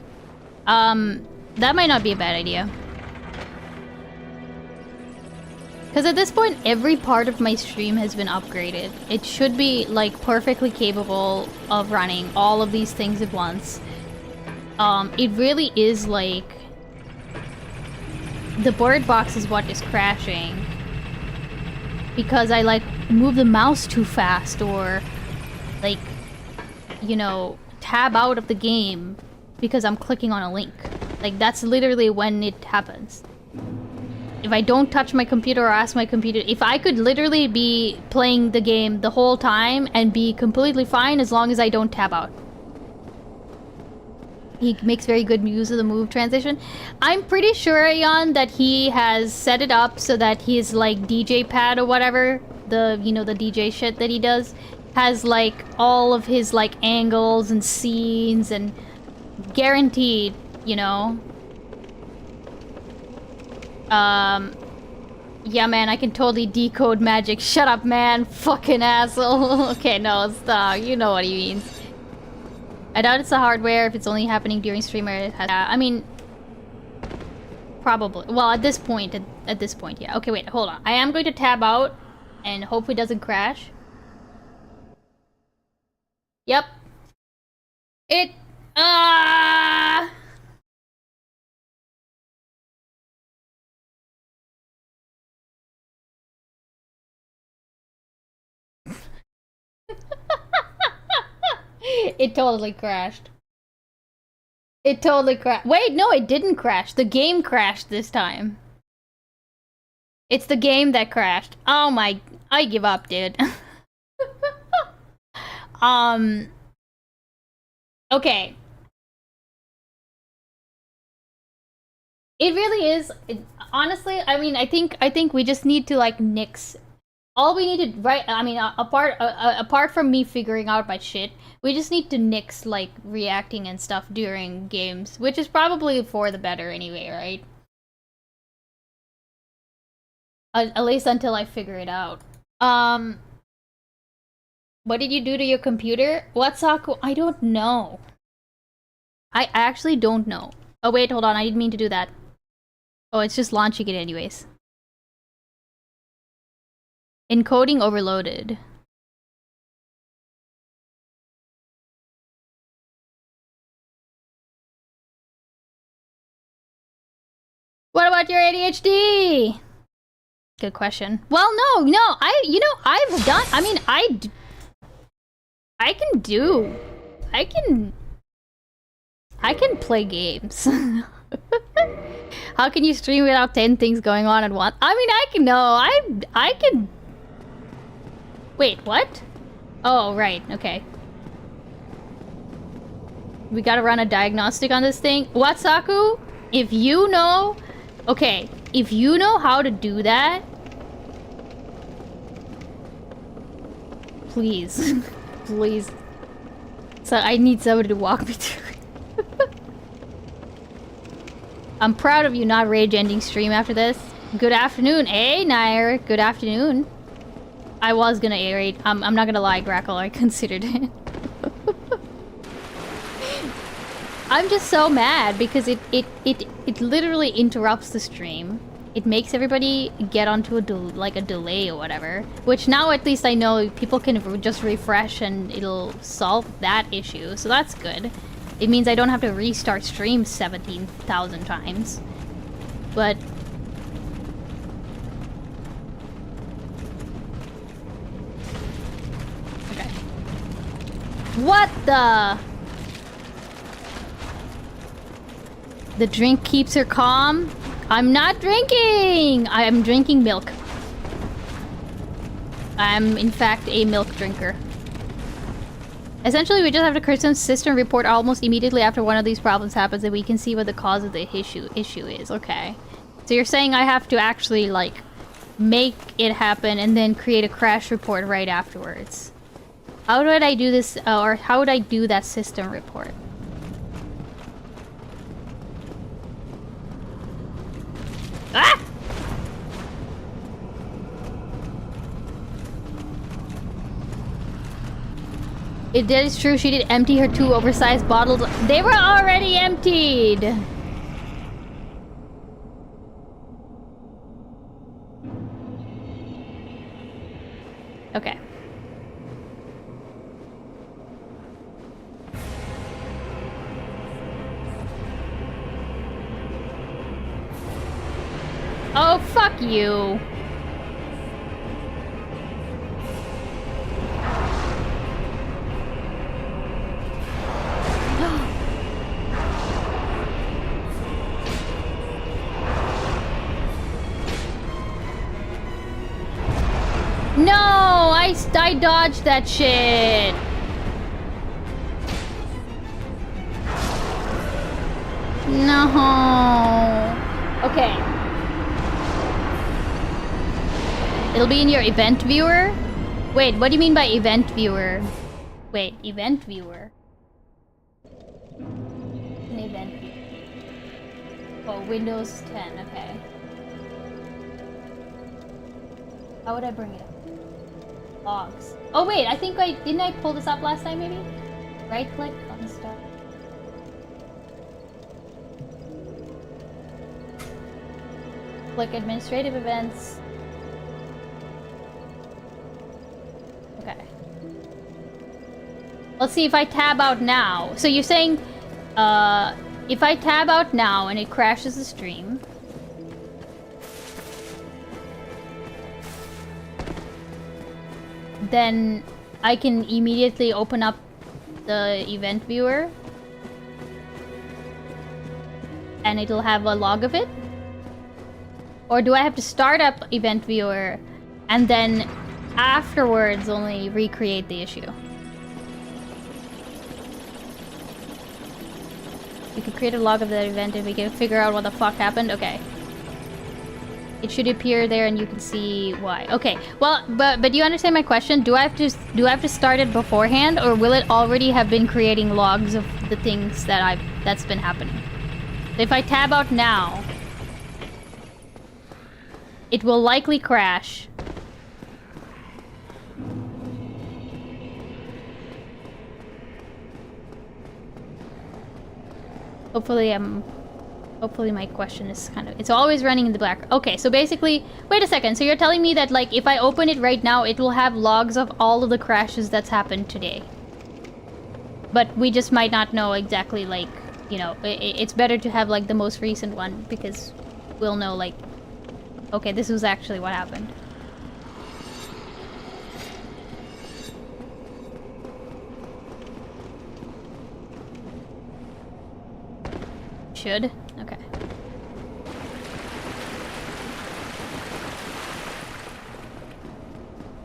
That might not be a bad idea. Because at this point, every part of my stream has been upgraded. It should be, like, perfectly capable of running all of these things at once. It really is, like... The bird box is what is crashing. Because I, like, move the mouse too fast or, like, you know, tab out of the game because I'm clicking on a link. Like, that's literally when it happens. If I don't touch my computer or ask my computer, if I could literally be playing the game the whole time and be completely fine as long as I don't tab out. He makes very good use of the move transition. I'm pretty sure, Aeon, that he has set it up so that his, like, DJ pad or whatever, the, you know, the DJ shit that he does, has, like, all of his, like, angles and scenes and guaranteed, you know. Yeah, man, I can totally decode magic. Shut up, man. Fucking asshole. Okay, no, stop. You know what he means. I doubt it's the hardware if it's only happening during streamer. It has, I mean, probably. Well, at this point, at this point, yeah. Okay, wait, hold on. I am going to tab out and hope it doesn't crash. Yep. It, It totally crashed. It totally crashed. Wait, no, it didn't crash. The game crashed this time. It's the game that crashed. Oh my... I give up, dude. Okay. It really is... honestly, I mean, I think we just need to, like, nix... All we need to... Right, I mean, apart from me figuring out my shit, we just need to nix, like, reacting and stuff during games, which is probably for the better anyway, right? At least until I figure it out. What did you do to your computer? What's Aku? I don't know. I actually don't know. Oh, wait, hold on. I didn't mean to do that. Oh, it's just launching it anyways. Encoding overloaded. What about your ADHD? Good question. Well, no, I've done, I mean, I can play games. How can you stream without 10 things going on at once? I mean, I can. Wait, what? Oh, right, okay. We gotta run a diagnostic on this thing. What, Saku? If you know... Okay, if you know how to do that... Please. Please. So I need somebody to walk me through it. I'm proud of you not rage-ending stream after this. Good afternoon. Hey, Nair. Good afternoon. I was gonna aerate. I'm not gonna lie, Grackle. I considered it. I'm just so mad because it literally interrupts the stream. It makes everybody get onto a delay or whatever. Which now at least I know people can just refresh and it'll solve that issue. So that's good. It means I don't have to restart stream 17,000 times. But... Okay. What the... The drink keeps her calm? I'm not drinking! I am drinking milk. I'm, in fact, a milk drinker. Essentially, we just have to create some system report almost immediately after one of these problems happens and we can see what the cause of the issue is. Okay. So you're saying I have to actually, like, make it happen and then create a crash report right afterwards. How would I do this, or how would I do that system report? Ah! That is true, she did empty her 2 oversized bottles. They were already emptied! Okay. Oh, fuck you. No, I dodged that shit. No. Okay. It'll be in your event viewer? Wait, what do you mean by event viewer? Wait, event viewer? An event viewer. Oh, Windows 10, okay. How would I bring it up? Logs. Oh wait, I think didn't I pull this up last time maybe? Right click on start. Click administrative events. Okay. Let's see if I tab out now. So you're saying, if I tab out now and it crashes the stream, then I can immediately open up the event viewer and it'll have a log of it? Or do I have to start up event viewer and then afterwards only recreate the issue? You could create a log of that event if we can figure out what the fuck happened. Okay. It should appear there and you can see why. Okay, well, but do you understand my question? Do I have to start it beforehand, or will it already have been creating logs of the things that's been happening? If I tab out now, it will likely crash. Hopefully my question is it's always running in the black. Okay, so basically, wait a second. So you're telling me that, like, if I open it right now, it will have logs of all of the crashes that's happened today. But we just might not know exactly, like, you know, it's better to have, like, the most recent one because we'll know, like, okay, this was actually what happened. Should? Okay.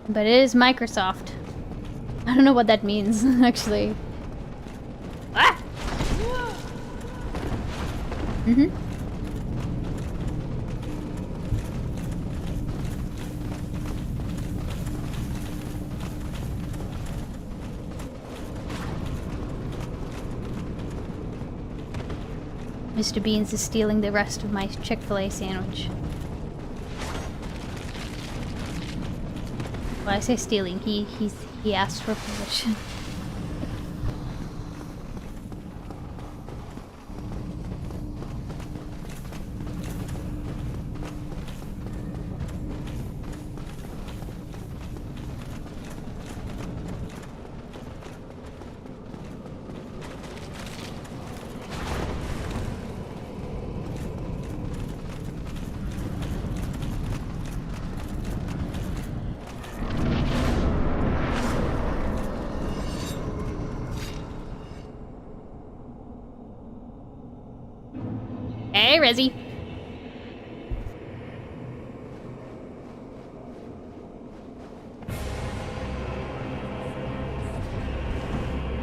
But it is Microsoft. I don't know what that means, actually. Ah! Mm-hmm. Mr. Beans is stealing the rest of my Chick-fil-A sandwich. Well, I say stealing. He asked for permission. Hey, Rezzy.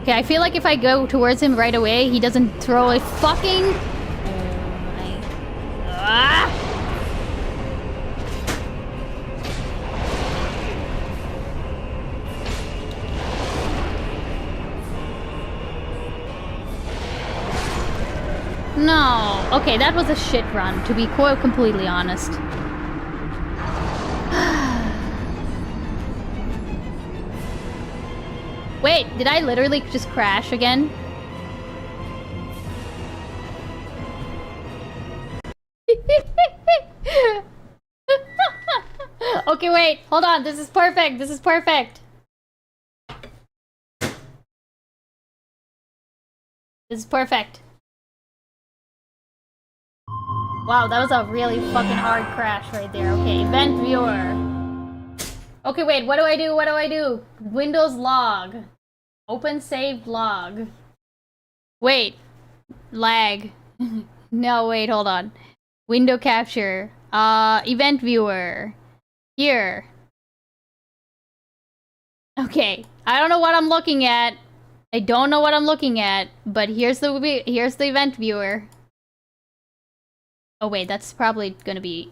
Okay, I feel like if I go towards him right away, he doesn't throw a fucking... Oh my... Ah! No. Okay, that was a shit run, to be quite completely honest. Wait, did I literally just crash again? Okay, wait, hold on. This is perfect. This is perfect. This is perfect. Wow, that was a really fucking hard crash right there. Okay, event viewer. Okay, wait, what do I do? What do I do? Windows log. Open saved log. Wait. Lag. No, wait, hold on. Window capture. Event viewer. Here. Okay, I don't know what I'm looking at. I don't know what I'm looking at, but here's the event viewer. Oh wait, that's probably gonna be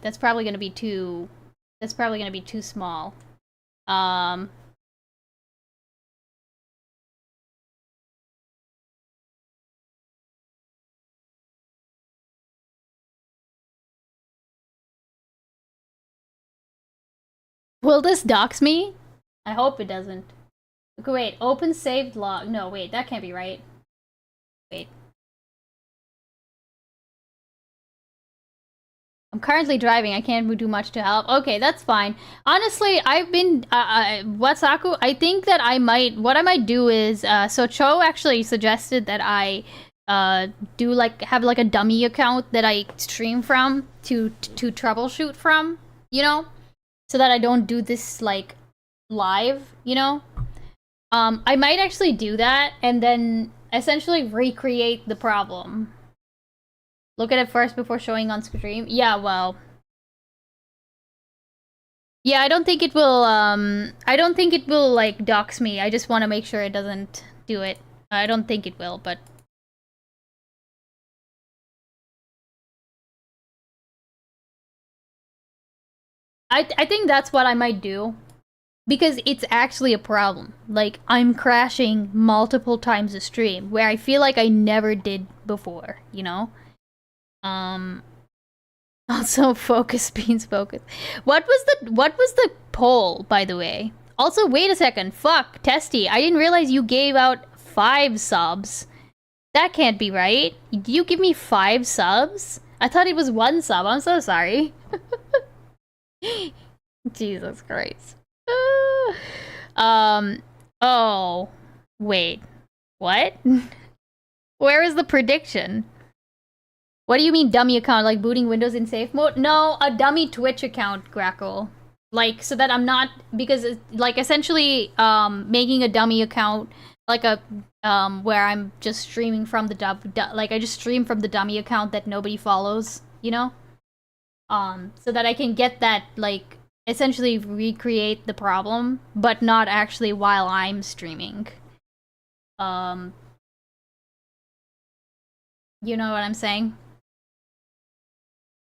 too small. Will this dox me? I hope it doesn't. Okay, wait, open saved log. No, wait, that can't be right. Wait. I'm currently driving. I can't do much to help. Okay, that's fine. Honestly, I've been Watsaku. I think that what I might do is so Cho actually suggested that I have like a dummy account that I stream from to troubleshoot from, you know, so that I don't do this like live, you know. I might actually do that and then essentially recreate the problem. Look at it first before showing on stream. Yeah, well. Yeah, I don't think it will, like, dox me. I just want to make sure it doesn't do it. I don't think it will, but... I think that's what I might do. Because it's actually a problem. Like, I'm crashing multiple times a stream, where I feel like I never did before, you know? Also focus beans focus. What was the poll, by the way? Also, wait a second. Fuck, Testy. I didn't realize you gave out 5 subs. That can't be right. Did you give me 5 subs? I thought it was 1 sub. I'm so sorry. Jesus Christ. Oh. Wait. What? Where is the prediction? What do you mean dummy account? Like booting Windows in safe mode? No, a dummy Twitch account, Grackle. Like, so that I'm not, because it's, like, essentially, making a dummy account, like a, where I'm just streaming from the like, I just stream from the dummy account that nobody follows, you know? So that I can get that, like, essentially recreate the problem, but not actually while I'm streaming. You know what I'm saying?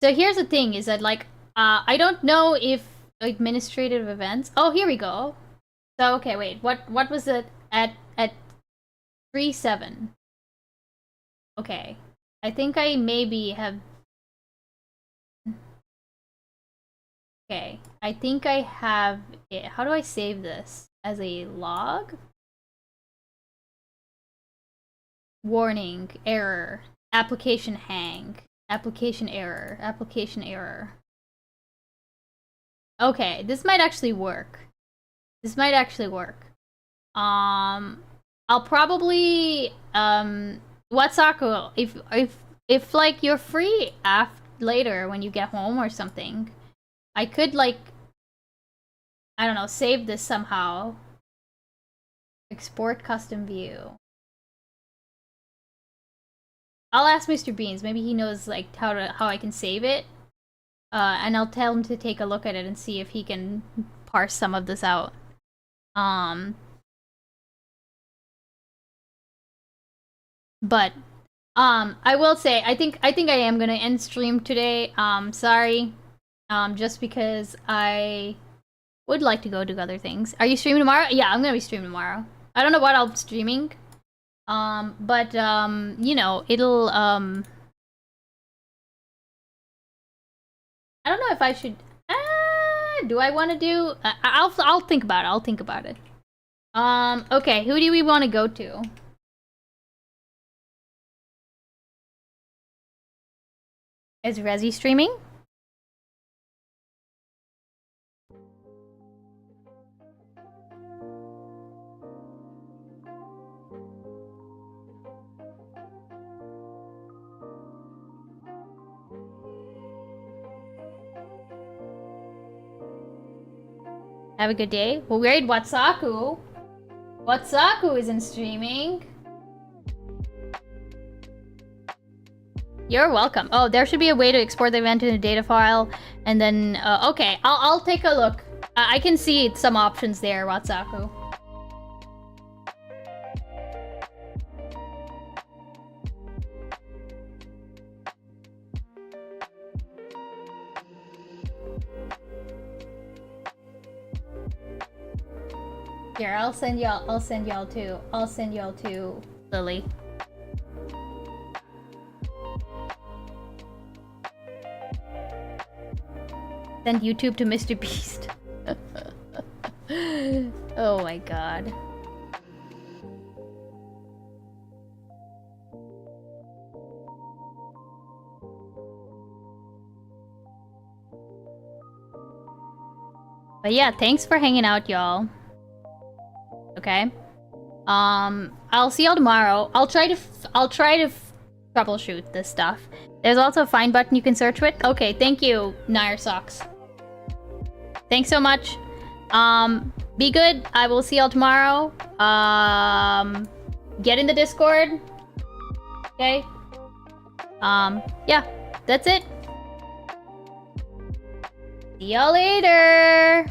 So here's the thing, is that like, I don't know if administrative events... Oh, here we go. So, okay, wait, what was it at 3-7? Okay. I think I maybe have... Okay, I think I have it. How do I save this? As a log? Warning, error, application hang, application error, application error. Okay, this might actually work. This might actually work. I'll probably, Watsaku, if like you're free later when you get home or something, I could like, I don't know, save this somehow. Export custom view. I'll ask Mr. Beans. Maybe he knows like how I can save it. And I'll tell him to take a look at it and see if he can parse some of this out. But I will say I think I am gonna end stream today. Sorry. Just because I would like to go do other things. Are you streaming tomorrow? Yeah, I'm gonna be streaming tomorrow. I don't know what I'll be streaming. But you know, it'll I don't know if I should do I want to do I'll think about it. I'll think about it. Okay, who do we want to go to? Is Rezi streaming? Have a good day. Well, wait, Watsaku? Watsaku isn't streaming. You're welcome. Oh, there should be a way to export the event in a data file, and then okay, I'll take a look. I can see some options there, Watsaku. Here, I'll send y'all to Lily. Send YouTube to Mr. Beast. Oh my god. But yeah, thanks for hanging out, y'all. Okay. I'll see y'all tomorrow. I'll try to troubleshoot this stuff. There's also a find button you can search with. Okay, thank you, Nair Socks. Thanks so much. Be good. I will see y'all tomorrow. Get in the Discord. Okay. Yeah, that's it. See y'all later.